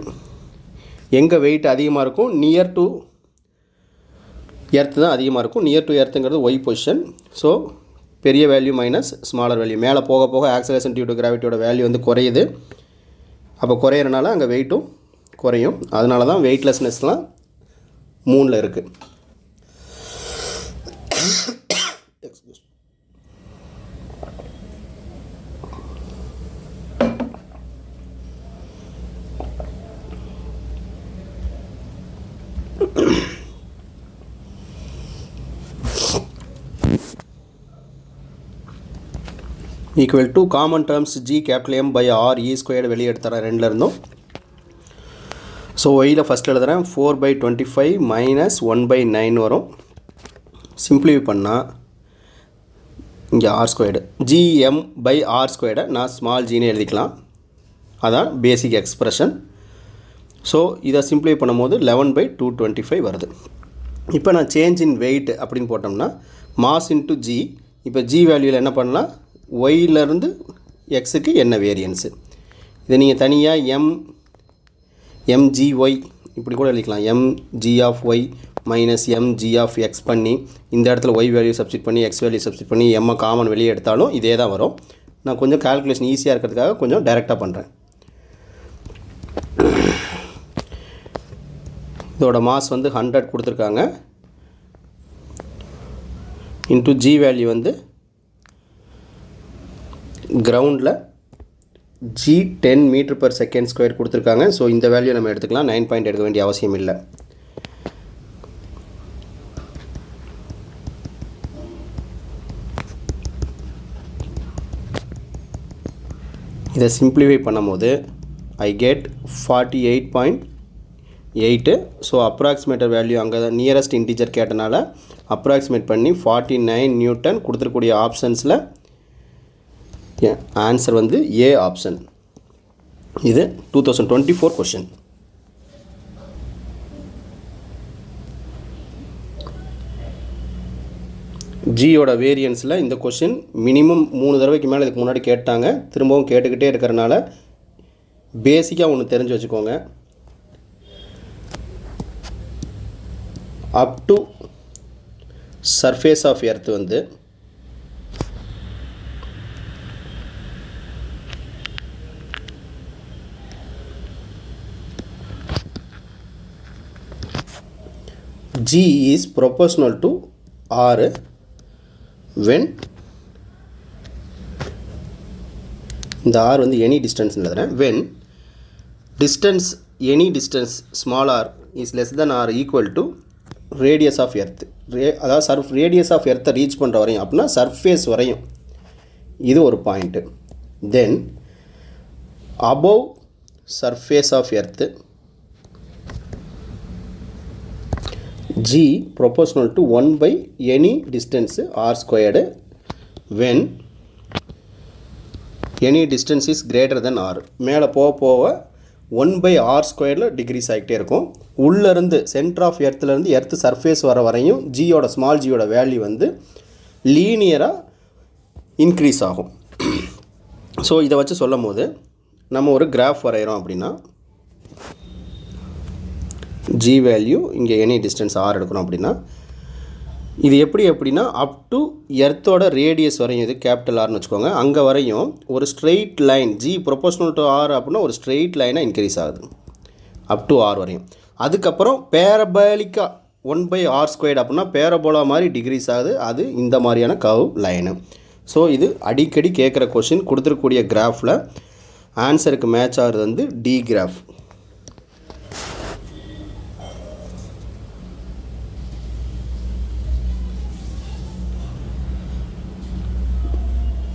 எங்கே வெயிட் அதிகமாக இருக்கும், நியர் டு எர்த்து தான் அதிகமாக இருக்கும். நியர் டு எர்த்துங்கிறது ஒய் பொசிஷன். ஸோ பெரிய வேல்யூ மைனஸ் ஸ்மாலர் வேல்யூ. மேலே போக போக ஆக்சலேஷன் டியூ டு கிராவிட்டியோட வேல்யூ வந்து குறையுது. அப்போ குறையிறனால அங்கே வெயிட்டும் குறையும். அதனால தான் வெயிட்லெஸ்னஸ்லாம் 3ல் இருக்குது. Equal to common terms G capital M by re² வெளியே எடுத்துறேன் ரெண்டில் இருந்தும். ஸோ ஒயில் ஃபஸ்ட் எழுதுகிறேன், 4/25 மைனஸ் 1/9 வரும். சிம்பிளிஃபை பண்ணால் இங்கே r², GM பை r² நான் ஸ்மால் ஜின்னு எழுதிக்கலாம். அதான் பேசிக் எக்ஸ்ப்ரெஷன். ஸோ இதை சிம்பிளிஃபை பண்ணும்போது 11/225 வருது. இப்போ நான் சேஞ்ச் இன் வெயிட் அப்படின்னு போட்டோம்னா மாஸ் இன்ட்டு ஜி. இப்போ ஜி வேல்யூவில் என்ன பண்ணலாம், ஒயிலேருந்து எக்ஸுக்கு என்ன வேரியன்ஸு. இதை நீங்கள் தனியாக mgy இப்படி கூட எழுதிக்கலாம். mg of Y minus mg of X பண்ணி இந்த இடத்துல ஒய் வேல்யூ சப்ஸ்டிட் பண்ணி எக்ஸ் வேல்யூ சப்ஸ்டிட் பண்ணி எம்மை காமன் வெளியே எடுத்தாலும் இதே தான் வரும். நான் கொஞ்சம் கால்குலேஷன் ஈஸியாக இருக்கிறதுக்காக கொஞ்சம் டைரெக்டாக பண்ணுறேன். இதோட மாஸ் வந்து 100 கொடுத்துருக்காங்க. இன்ட்டு ஜி வேல்யூ வந்து கிரவுண்டில் ஜி 10 m/s² கொடுத்துருக்காங்க. ஸோ இந்த வேல்யூ நம்ம எடுத்துக்கலாம். 9 பாயிண்ட் எடுக்க வேண்டிய அவசியம் இல்லை. இதை சிம்பிளிஃபை பண்ணும்போது ஐ கெட் 48.8. ஸோ அப்ராக்சிமேட்டர் வேல்யூ அங்கே தான் நியரஸ்ட் இன்டிஜர் கேட்டனால அப்ராக்சிமேட் பண்ணி 49 நியூட்டன் கொடுத்துருக்கூடிய ஆப்ஷன்ஸில் ஆன்சர் வந்து ஏ ஆப்ஷன். இது 2024 கொஷின். ஜியோட வேரியன்ஸில் இந்த கொஷின் மினிமம் 3 தடவைக்கு மேலே இதுக்கு முன்னாடி கேட்டாங்க. திரும்பவும் கேட்டுக்கிட்டே இருக்கிறனால பேசிக்காக ஒன்று தெரிஞ்சு வச்சுக்கோங்க. Up to surface of earth வந்து G is proportional to R when இந்த R வந்து எனி டிஸ்டன்ஸ் எழுதுறேன். when distance any distance small r is less than or equal to radius of earth. அதாவது radius of earth ரீச் பண்ணுற வரையும் அப்படின்னா சர்ஃபேஸ் வரையும் இது ஒரு point. Then above surface of earth G proportional to 1 by any distance r squared when any distance is greater than r. மேலே போக 1 by r ஸ்கொயரில் டிக்ரீஸ் ஆகிட்டே இருக்கும். உள்ளேருந்து சென்டர் ஆஃப் எர்த்துலேருந்து எர்த்து சர்ஃபேஸ் வர வரையும் ஜியோட ஸ்மால் ஜியோட வேல்யூ வந்து லீனியராக இன்க்ரீஸ் ஆகும். ஸோ இதை வச்சு சொல்லும் போது நம்ம ஒரு கிராஃப் வரைகிறோம் அப்படின்னா ஜி வேல்யூ இங்கே எனி டிஸ்டன்ஸ் ஆர் எடுக்கணும் அப்படின்னா இது எப்படின்னா அப் டு எர்த்தோட ரேடியஸ் வரையும், இது கேபிட்டல் ஆர்னு வச்சுக்கோங்க, அங்கே வரையும் ஒரு straight line G proportional to R அப்படின்னா ஒரு ஸ்ட்ரெயிட் லைனாக இன்க்ரீஸ் ஆகுது அப் டு ஆர் வரையும். அதுக்கப்புறம் பேரபாலிக்காக 1 by r ஸ்கொயர்டு அப்படின்னா பேரபோலா மாதிரி டிக்ரீஸ் ஆகுது, அது இந்த மாதிரியான கர்வ் லைனு. ஸோ இது அடிக்கடி கேட்குற கொஷின். கொடுத்துருக்கூடிய கிராஃபில் ஆன்சருக்கு மேட்ச் ஆகிறது வந்து டி கிராஃப்.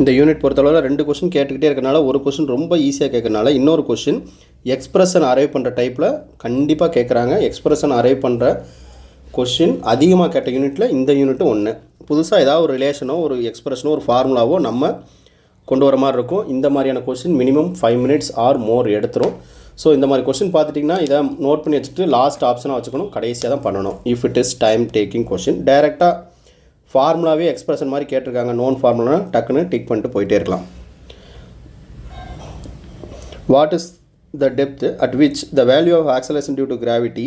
இந்த யூனிட் பொறுத்தளவில் 2 கொஷின் கேட்டுக்கிட்டே இருக்கனால ஒரு கொஷின் ரொம்ப ஈஸியாக கேட்கறனால இன்னொரு கொஷின் எக்ஸ்பிரஷன் அரைவ் பண்ணுற டைப்பில் கண்டிப்பாக கேட்குறாங்க. எக்ஸ்பிரஷன் அரைவ் பண்ணுற கொஷின் அதிகமாக கேட்ட யூனிட்டில் இந்த யூனிட்டும் ஒன்று. புதுசாக ஏதாவது ஒரு ரிலேஷனோ ஒரு எக்ஸ்பிரஷனோ ஒரு ஃபார்முலாவோ நம்ம கொண்டு வர மாதிரி இருக்கும். இந்த மாதிரியான கொஷின் மினிமம் 5 minutes ஆர் மோர் எடுத்துரும். ஸோ இந்த மாதிரி கொஷின் பார்த்துட்டிங்கன்னா இதை நோட் பண்ணி வச்சுட்டு லாஸ்ட் ஆப்ஷனாக வச்சுக்கணும், கடைசியாக தான் பண்ணணும். If it is time taking question. டைரெக்டாக ஃபார்முலாவே எக்ஸ்பிரஷன் மாதிரி கேட்டிருக்காங்க, நோன் ஃபார்முலா டக்குன்னு டிக் பண்ணிட்டு போயிட்டே இருக்கலாம். What is the depth at which the value of acceleration due to gravity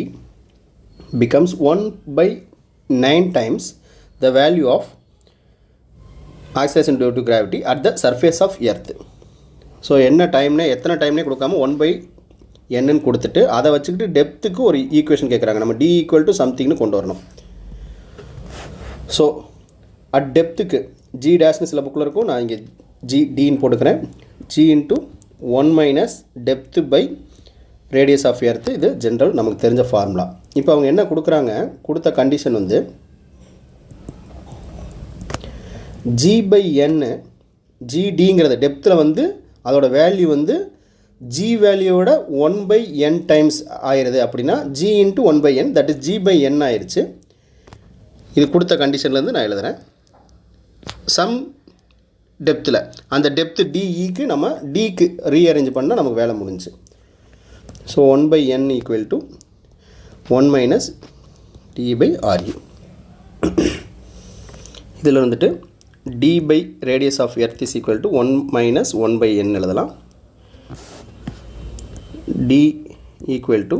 becomes 1 by 9 times the value of acceleration due to gravity at the surface of earth. So என்ன டைம்னே எத்தனை டைம்னே கொடுக்காம 1 by n கொடுத்துட்டு அதை வச்சுக்கிட்டு டெப்த்துக்கு ஒரு ஈக்குவேஷன் கேட்குறாங்க. நம்ம d ஈக்குவல் டு சம்திங்னு கொண்டு வரணும். ஸோ அட் டெப்த்துக்கு ஜி டேஷ்னு சில புக்கில் இருக்கும், நான் இங்கே ஜி டின்னு போட்டுக்கிறேன். G into 1 minus depth by radius of earth, இது ஜென்ரல் நமக்கு தெரிஞ்ச ஃபார்முலா. இப்போ அவங்க என்ன கொடுக்குறாங்க, கொடுத்த கண்டிஷன் வந்து ஜி பை என்னு, ஜிடிங்கிறத டெப்த்தில் வந்து அதோட வேல்யூ வந்து ஜி வேல்யூவோட 1 by n டைம்ஸ் ஆயிடுது. அப்படின்னா G into 1 by n that is G by n ஆயிடுச்சு. இது கொடுத்த கண்டிஷன்லேருந்து நான் எழுதுகிறேன். சம் டெப்த்தில் அந்த டெப்த்து டிஇக்கு நம்ம டிக்கு ரீஅரேஞ்ச் பண்ணால் நமக்கு வேலை முடிஞ்சு. So 1 by n equal to 1 minus D by RE. இதில் வந்துட்டு D by radius of earth is equal to 1 minus 1 by n எழுதலாம். D equal to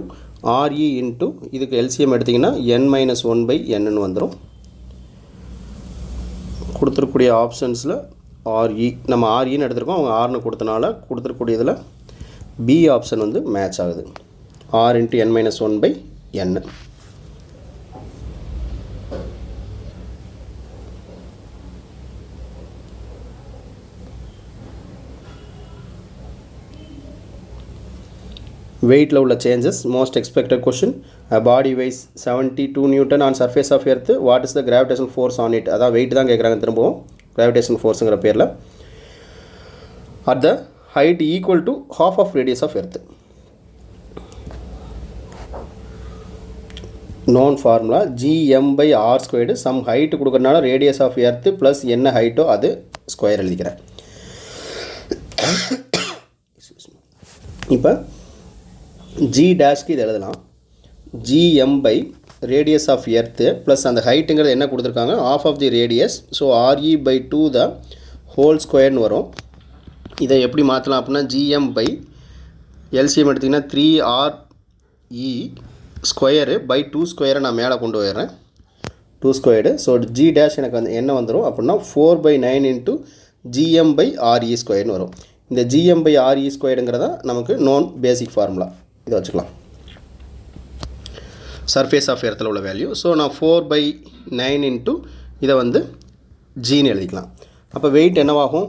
RE into இதுக்கு எல்சிஎம் எடுத்திங்கன்னா n மைனஸ் 1 by n வந்துடும். கொடுத்துருக்கூடிய ஆப்ஷன்ஸில் ஆர்இ நம்ம ஆர்இன்னு எடுத்துருக்கோம், அவங்க ஆர்னு கொடுத்தனால கொடுத்துருக்கூடியதில் பி ஆப்ஷன் வந்து மேட்ச் ஆகுது. R into n minus 1 by n. வெயிட்டில் உள்ள changes. Most expected question, body weighs 72 newton on surface of earth, what is the gravitation force on it. அதான் வெயிட் தான் கேட்குறாங்க திரும்பவும், கிராவிடேஷன் ஃபோர்ஸுங்கிற பேரில். At the height equal to half of radius of earth. Known formula GM by R squared. Some height கொடுக்குறதுனால ரேடியஸ் ஆஃப் எர்த்து ப்ளஸ் என்ன ஹைட்டோ அது ஸ்கொயர் எழுதிக்கிறேன். இப்போ ஜி டேஷ்க்கு இது எழுதலாம், GM by radius of earth plus அந்த ஹைட்டுங்கிறது என்ன கொடுத்துருக்காங்க, half of the radius. So RE by 2 the whole ஸ்கொயர்னு வரும். இதை எப்படி மாற்றலாம் அப்படின்னா ஜிஎம் பை எல்சிஎம் எடுத்திங்கன்னா 3RE ஸ்கொயரு பை 2 ஸ்கொயரை நான் மேலே கொண்டு போயிடுறேன், 2 ஸ்கொயர்டு. ஸோ ஜி டேஷ் எனக்கு வந்து என்ன வந்துடும் அப்படின்னா 4/9 இன்ட்டு GM/RE ஸ்கொயர்னு வரும். இந்த GM/RE ஸ்கொயர்டுங்கிறதா நமக்கு நோன் பேசிக் ஃபார்முலா. இதை வச்சுக்கலாம், சர்ஃபேஸ் ஆஃப் எர்த்தில் உள்ள வேல்யூ. ஸோ நான் 4/9 இன்ட்டு இதை வந்து ஜின்னு எழுதிக்கலாம். அப்போ வெயிட் என்னவாகும்,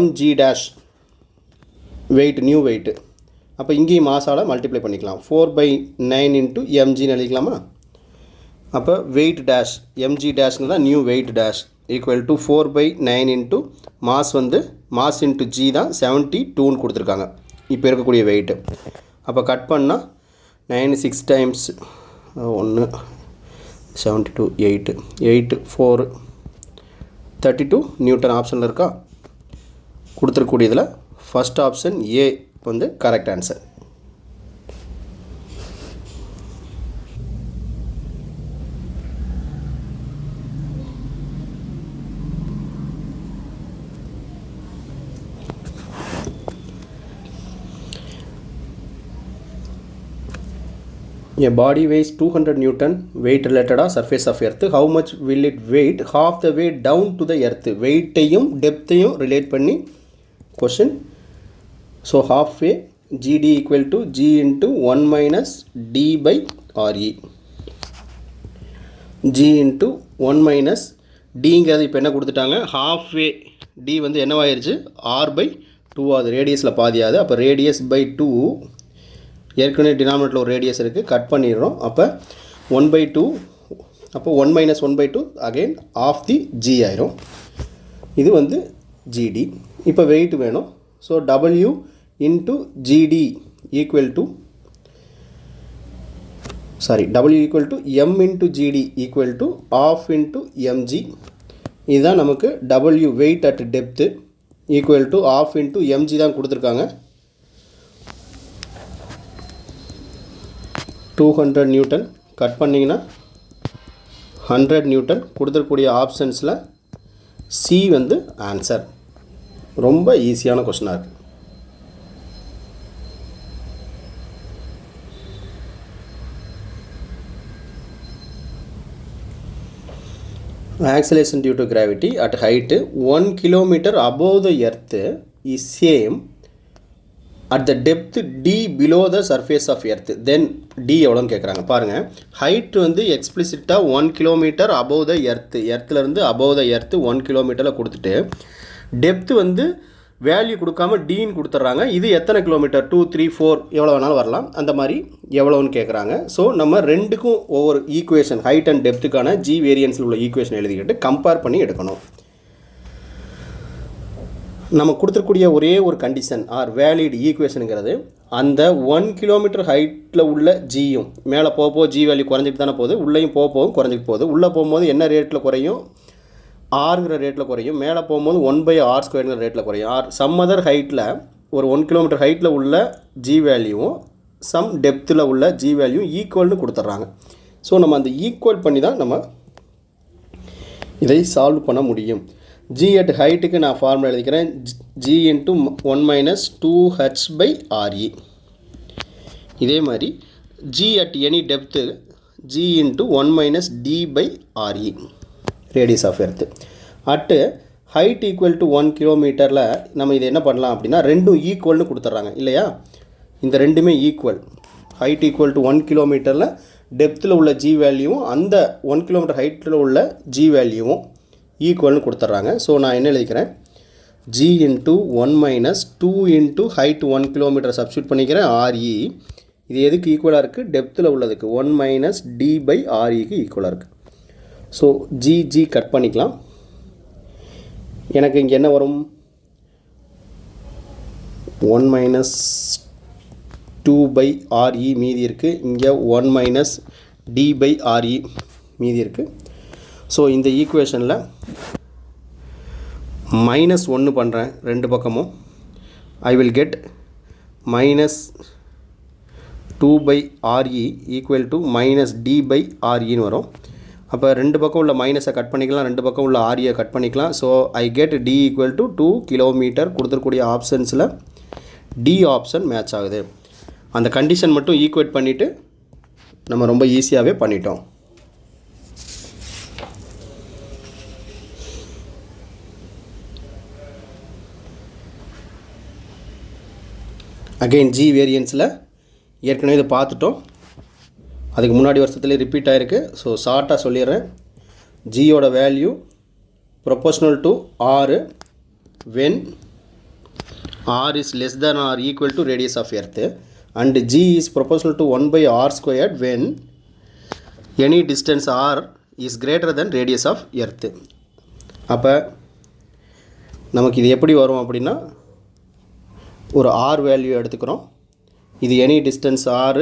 mg dash weight, new weight. அப்போ இங்கேயும் மாசால் மல்டிப்ளை பண்ணிக்கலாம், 4/9 இன்ட்டு mgன்னு எழுதிக்கலாமா. அப்போ வெயிட் டேஷ் mg டேஷ்னு தான் new weight dash equal to 4/9 into mass வந்து மாஸ் இன்ட்டு ஜி தான் 72ன்னு கொடுத்துருக்காங்க இப்போ இருக்கக்கூடிய வெயிட்டு. அப்போ கட் பண்ணால் 9 6 டைம்ஸ் 1 72 8 8 4 32 நியூட்டன் ஆப்ஷனில் இருக்கா. கொடுத்துருக்கூடியதில் ஃபஸ்ட் ஆப்ஷன் ஏ வந்து correct answer. A body weighs 200 Newton, weight related surface of earth. How much will it weight half the way down to the earth? Weight-ஐயும் depth-ஐயும் relate பண்ணி question. So half way GD equal to G into 1 minus D by RE. G into 1 minus Dங்கிறது இப்போ என்ன கொடுத்துட்டாங்க, half way D வந்து என்னவாயிருச்சு R/2 ஆகுது, ரேடியஸில் பாதியாது. அப்போ ரேடியஸ் பை 2, ஏற்கனவே டினாமினேட்டில் ஒரு ரேடியஸ் இருக்குது, கட் பண்ணிடுறோம். அப்போ 1/2, அப்போ 1 minus 1/2 again of the g ஆயிரும். இது வந்து ஜிடி. இப்போ வெயிட் வேணும். So W into g d equal to W equal to M into g d equal to half into mg. இதுதான் நமக்கு W weight at depth equal to half into mg தான் கொடுத்துருக்காங்க. 200 நியூட்டன் கட் பண்ணிங்கன்னா 100 நியூட்டன். கொடுத்துருக்கூடிய ஆப்ஷன்ஸில் சி வந்து ஆன்சர். ரொம்ப ஈஸியான கொஸ்டினாக இருக்குது. Acceleration due to gravity at height 1 kilometer above the earth is same at the depth D below the surface of earth. Then D எவ்வளோன்னு கேட்குறாங்க பாருங்கள். ஹைட் வந்து எக்ஸ்பிளிசிட்டாக 1 கிலோமீட்டர் அபவ் த எர்த்து, எர்த்துலேருந்து அபவ் த எர்த்து 1 கிலோமீட்டரில் கொடுத்துட்டு டெப்த்து வந்து வேல்யூ கொடுக்காம டீன்னு கொடுத்துட்றாங்க. இது எத்தனை கிலோமீட்டர், 2 3 4 எவ்வளோ வேணாலும் வரலாம், அந்த மாதிரி எவ்வளோன்னு கேட்குறாங்க. ஸோ நம்ம ரெண்டுக்கும் ஒவ்வொரு ஈக்குவேஷன், ஹைட் அண்ட் டெப்த்துக்கான ஜி வேரியன்ஸில் உள்ள ஈக்குவேஷன் எழுதிக்கிட்டு கம்பேர் பண்ணி எடுக்கணும். நம்ம கொடுத்துருக்கூடிய ஒரே ஒரு கண்டிஷன் ஆர் வேலிட் ஈக்குவேஷனுங்கிறது, அந்த 1 கிலோமீட்டர் ஹைட்டில் உள்ள ஜியும் மேலே போக ஜி வேல்யூ குறைஞ்சிட்டு தானே போகுது, உள்ளேயும் போகும் குறைஞ்சிட்டு போகுது. உள்ளே போகும்போது என்ன ரேட்டில் குறையும், ஆறுங்கிற ரேட்டில் குறையும். மேலே போகும்போது 1/r² ரேட்டில் குறையும். ஆர் சம் அதர் ஹைட்டில் ஒரு 1 கிலோமீட்டர் ஹைட்டில் உள்ள ஜி வேல்யூவும் சம் டெப்த்தில் உள்ள ஜி வேல்யூ ஈக்குவல்னு கொடுத்துட்றாங்க. ஸோ நம்ம அந்த ஈக்குவல் பண்ணி தான் நம்ம இதை சால்வ் பண்ண முடியும். ஜி அட் ஹைட்டுக்கு நான் ஃபார்முலா எழுதிக்கிறேன், ஜி இன்ட்டு 1 minus 2h/RE. இதே மாதிரி g at any depth g into 1 minus D/RE radius of earth. At height equal to 1 கிலோமீட்டரில் நம்ம இதை என்ன பண்ணலாம் அப்படின்னா ரெண்டும் ஈக்குவல்னு கொடுத்துட்றாங்க இல்லையா. இந்த ரெண்டுமே ஈக்குவல், ஹைட் ஈக்குவல் டு 1 கிலோமீட்டரில் டெப்த்தில் உள்ள ஜி வேல்யூவும் அந்த 1 கிலோமீட்டர் ஹைட்டில் உள்ள ஜி வேல்யூவும் ஈக்குவல்னு கொடுத்துட்றாங்க. ஸோ நான் என்ன எழுதிக்கிறேன், g into 1 minus 2 into height 1 kilometre substitute பண்ணிக்கிறேன் RE. இது எதுக்கு ஈக்குவலாக இருக்குது, டெப்த்தில் உள்ளதுக்கு 1 minus D/REக்கு ஈக்குவலாக இருக்குது. ஸோ ஜி கட் பண்ணிக்கலாம். எனக்கு இங்கே என்ன வரும், 1 minus 2/RE மீதி இருக்குது, இங்கே 1 minus D/RE மீதி இருக்குது. ஸோ இந்த ஈக்குவேஷனில் -1 பண்ணுறேன் ரெண்டு பக்கமும். I will get -2/RE equal to -D/REன்னு வரும். அப்போ ரெண்டு பக்கம் உள்ள மைனஸை கட் பண்ணிக்கலாம், ரெண்டு பக்கம் உள்ள ஆரியை கட் பண்ணிக்கலாம். So I get D equal to 2 kilometre. கொடுத்துருக்கூடிய ஆப்ஷன்ஸில் டி ஆப்ஷன் மேட்ச் ஆகுது. அந்த கண்டிஷன் மட்டும் ஈக்குவேட் பண்ணிவிட்டு நம்ம ரொம்ப ஈஸியாகவே பண்ணிட்டோம். அகெயின் ஜி வேரியன்ஸில் ஏற்கனவே இதை பார்த்துட்டோம், அதுக்கு முன்னாடி வருஷத்துலேயே ரிப்பீட் ஆகிருக்கு. ஸோ ஷார்ட்டாக சொல்லிடுறேன். ஜியோட value proportional to R when r is less than or equal to radius of earth, and g is proportional to 1 by r squared when any distance r is greater than radius of earth. அப்போ நமக்கு இது எப்படி வரும் அப்படின்னா, ஒரு r வேல்யூ எடுத்துக்கிறோம். இது எனி டிஸ்டன்ஸ் r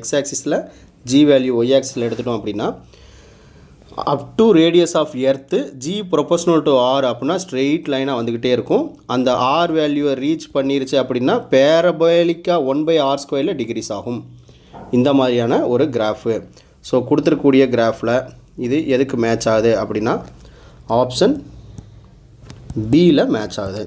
x ஆக்சிஸில், g வேல்யூ y ஆக்சிஸில் எடுத்துட்டோம் அப்படின்னா, up to radius of earth g proportional to R அப்படின்னா ஸ்ட்ரெயிட் லைனாக வந்துக்கிட்டே இருக்கும். அந்த ஆர் வேல்யூவை ரீச் பண்ணிருச்சு அப்படின்னா பேரபோலிக்காக 1 by r ஸ்கொயரில் டிக்ரீஸ் ஆகும். இந்த மாதிரியான ஒரு கிராஃபு. ஸோ கொடுத்துருக்கூடிய கிராஃபில் இது எதுக்கு மேட்ச் ஆகுது அப்படின்னா ஆப்ஷன் பியில் மேட்ச் ஆகுது.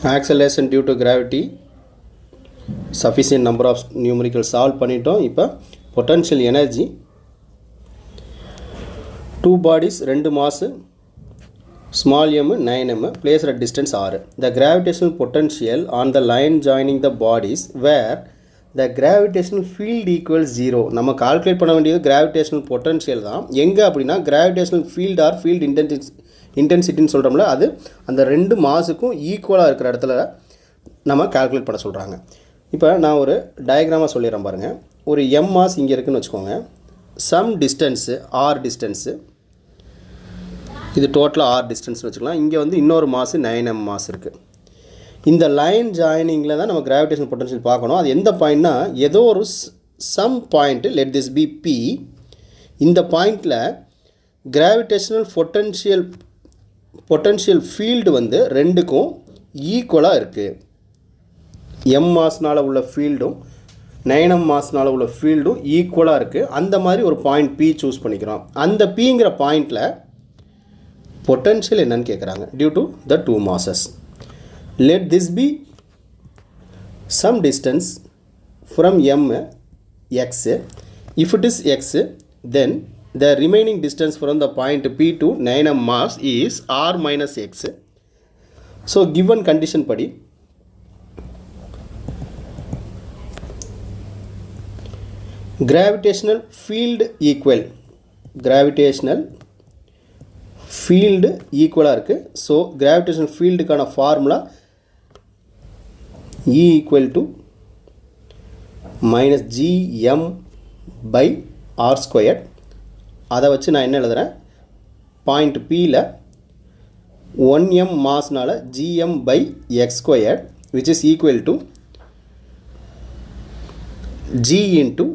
acceleration due to gravity sufficient number of numerical solve பண்ணிட்டோம். இப்போ potential energy, two bodies, 2 mass, small m 9m placed at distance r. The gravitational potential on the line joining the bodies where the gravitational field equals 0. நம்ம கால்குலேட் பண்ண வேண்டியது gravitational potential தான். எங்கே அப்படின்னா gravitational field or field இன்டென்சிட்டின்னு சொல்கிறோம்ல, அது அந்த 2 மாஸுக்கும் ஈக்குவலாக இருக்கிற இடத்துல நம்ம கால்குலேட் பண்ண சொல்கிறாங்க. இப்போ நான் ஒரு டயக்ராமாக சொல்லிடுறேன் பாருங்கள். ஒரு எம் மாஸ் இங்கே இருக்குதுன்னு வச்சுக்கோங்க. சம் டிஸ்டன்ஸு ஆர் டிஸ்டன்ஸு, இது டோட்டலாக ஆர் டிஸ்டன்ஸ்னு வச்சுக்கலாம். இங்கே வந்து இன்னொரு மாசு 9m மாஸ் இருக்குது. இந்த லைன் ஜாயினிங்கில் தான் நம்ம கிராவிடேஷன் பொட்டன்ஷியல் பார்க்கணும். அது எந்த பாயிண்ட்னா, ஏதோ ஒரு some point, let this be P. இந்த பாயிண்டில் கிராவிடேஷனல் பொட்டன்ஷியல் ஃபீல்டு வந்து ரெண்டுக்கும் ஈக்குவலாக இருக்குது. எம் மாஸ்னால் உள்ள ஃபீல்டும் 9m மாஸ்னால் உள்ள ஃபீல்டும் ஈக்குவலாக இருக்குது. அந்த மாதிரி ஒரு பாயிண்ட் பி சூஸ் பண்ணிக்கிறோம். அந்த பிங்கிற பாயிண்டில் பொட்டன்ஷியல் என்னன்னு கேட்குறாங்க. Due to the 2 masses. Let this be some distance from M x. If it is x, then the remaining distance from the point P to 9m mass is r minus x. So given condition படி gravitational field equal இருக்கு. ஸோ gravitational fieldக்கான formula E equal to minus gm by r squared. அதை வச்சு நான் என்ன எழுதுகிறேன், பாயிண்ட் பியில் 1m மாஸ்னால் gm by x squared which is equal to g into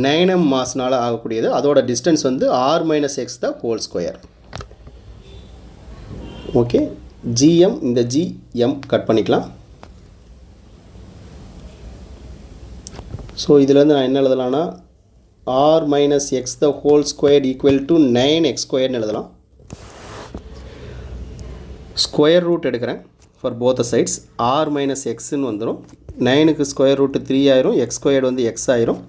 9m மாஸ்னால் ஆகக்கூடியது. அதோட டிஸ்டன்ஸ் வந்து r minus x the whole square. Okay, gm இந்த gm கட் பண்ணிக்கலாம். ஸோ இதிலேருந்து நான் என்ன எழுதலாம்னா r minus x the whole square equal to 9x squared எழுதலாம். ஸ்கொயர் ரூட் எடுக்கிறேன் for both sides. r minus xன்னு வந்துடும். 9க்கு ஸ்கொயர் ரூட் 3 ஆயிரும், x ஸ்கொயர்டு வந்து x ஆயிரும்.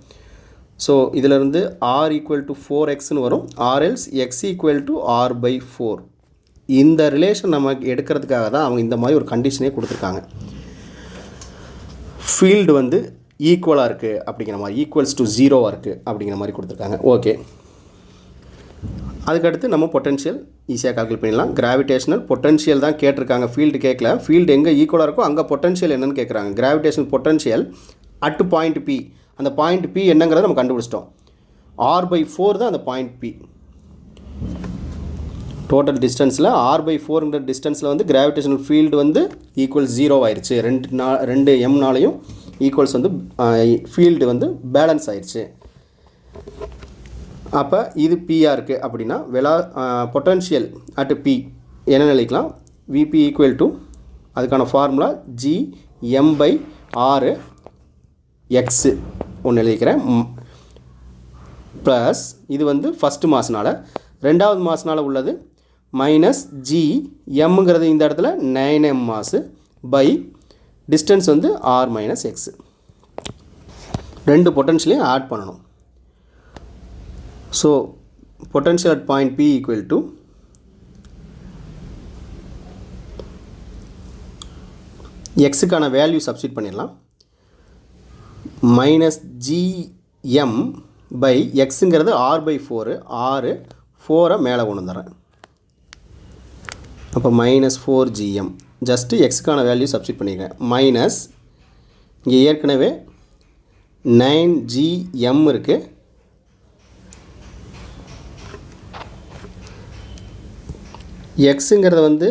ஸோ இதிலிருந்து r equal to 4xன்னு வரும். r else x equal to r by 4. இந்த ரிலேஷன் நம்ம எடுக்கிறதுக்காக தான் அவங்க இந்த மாதிரி ஒரு கண்டிஷனே கொடுத்துருக்காங்க. ஃபீல்டு வந்து ஈக்குவலாக இருக்குது அப்படிங்கிற மாதிரி, ஈக்குவல்ஸ் டு 0 இருக்குது அப்படிங்கிற மாதிரி கொடுத்துருக்காங்க. ஓகே, அதுக்கடுத்து நம்ம பொட்டன்ஷியல் ஈஸியாக கால்குலேட் பண்ணிடலாம். கிராவிடேஷனல் பொட்டன்ஷியல் தான் கேட்டிருக்காங்க, ஃபீல்டு கேட்கல. ஃபீல்டு எங்கே ஈக்குவலாக இருக்கோ அங்கே பொட்டன்ஷியல் என்னன்னு கேட்குறாங்க. Gravitational potential at point P. அந்த பாயிண்ட் பி என்னங்கிறத நம்ம கண்டுபிடிச்சிட்டோம். r by 4 தான் அந்த பாயிண்ட் பி. டோட்டல் டிஸ்டன்ஸில் r by 4ங்கிற டிஸ்டன்ஸில் வந்து கிராவிடேஷனல் ஃபீல்டு வந்து ஈக்குவல் 0 ஆயிடுச்சு. ரெண்டு எம்னாலையும் ஈக்குவல்ஸ் வந்து ஃபீல்டு வந்து பேலன்ஸ் ஆயிடுச்சு. அப்போ இது பியாக இருக்குது அப்படின்னா பொட்டன்ஷியல் அட் பி என்ன நினைக்கலாம், விபி ஈக்குவல் டு அதுக்கான ஃபார்முலா ஜி எம் பை ஆறு எக்ஸு ஒன்று எழுதிக்கிறேன் ப்ளஸ் இது வந்து ஃபஸ்ட்டு மாதனால, ரெண்டாவது மாதனால உள்ளது மைனஸ் ஜி எம்ங்கிறது இந்த இடத்துல 9m மாசு பை டிஸ்டன்ஸ் வந்து ஆர் மைனஸ் எக்ஸு. ரெண்டு பொட்டன்ஷியலையும் ஆட் பண்ணணும். So potential at point P equal to எக்ஸுக்கான வேல்யூ சப்ஸ்டிட் பண்ணிடலாம். மைனஸ் ஜிஎம் பை எக்ஸுங்கிறது R/4, ஆறு 4 மேலே கொண்டு வந்துடுறேன். அப்போ மைனஸ் 4gm ஜஸ்ட்டு எக்ஸுக்கான வேல்யூ சப்ஸ்டிட் பண்ணிக்கிறேன். மைனஸ் இங்கே ஏற்கனவே 9gm இருக்குது. எக்ஸுங்கிறது வந்து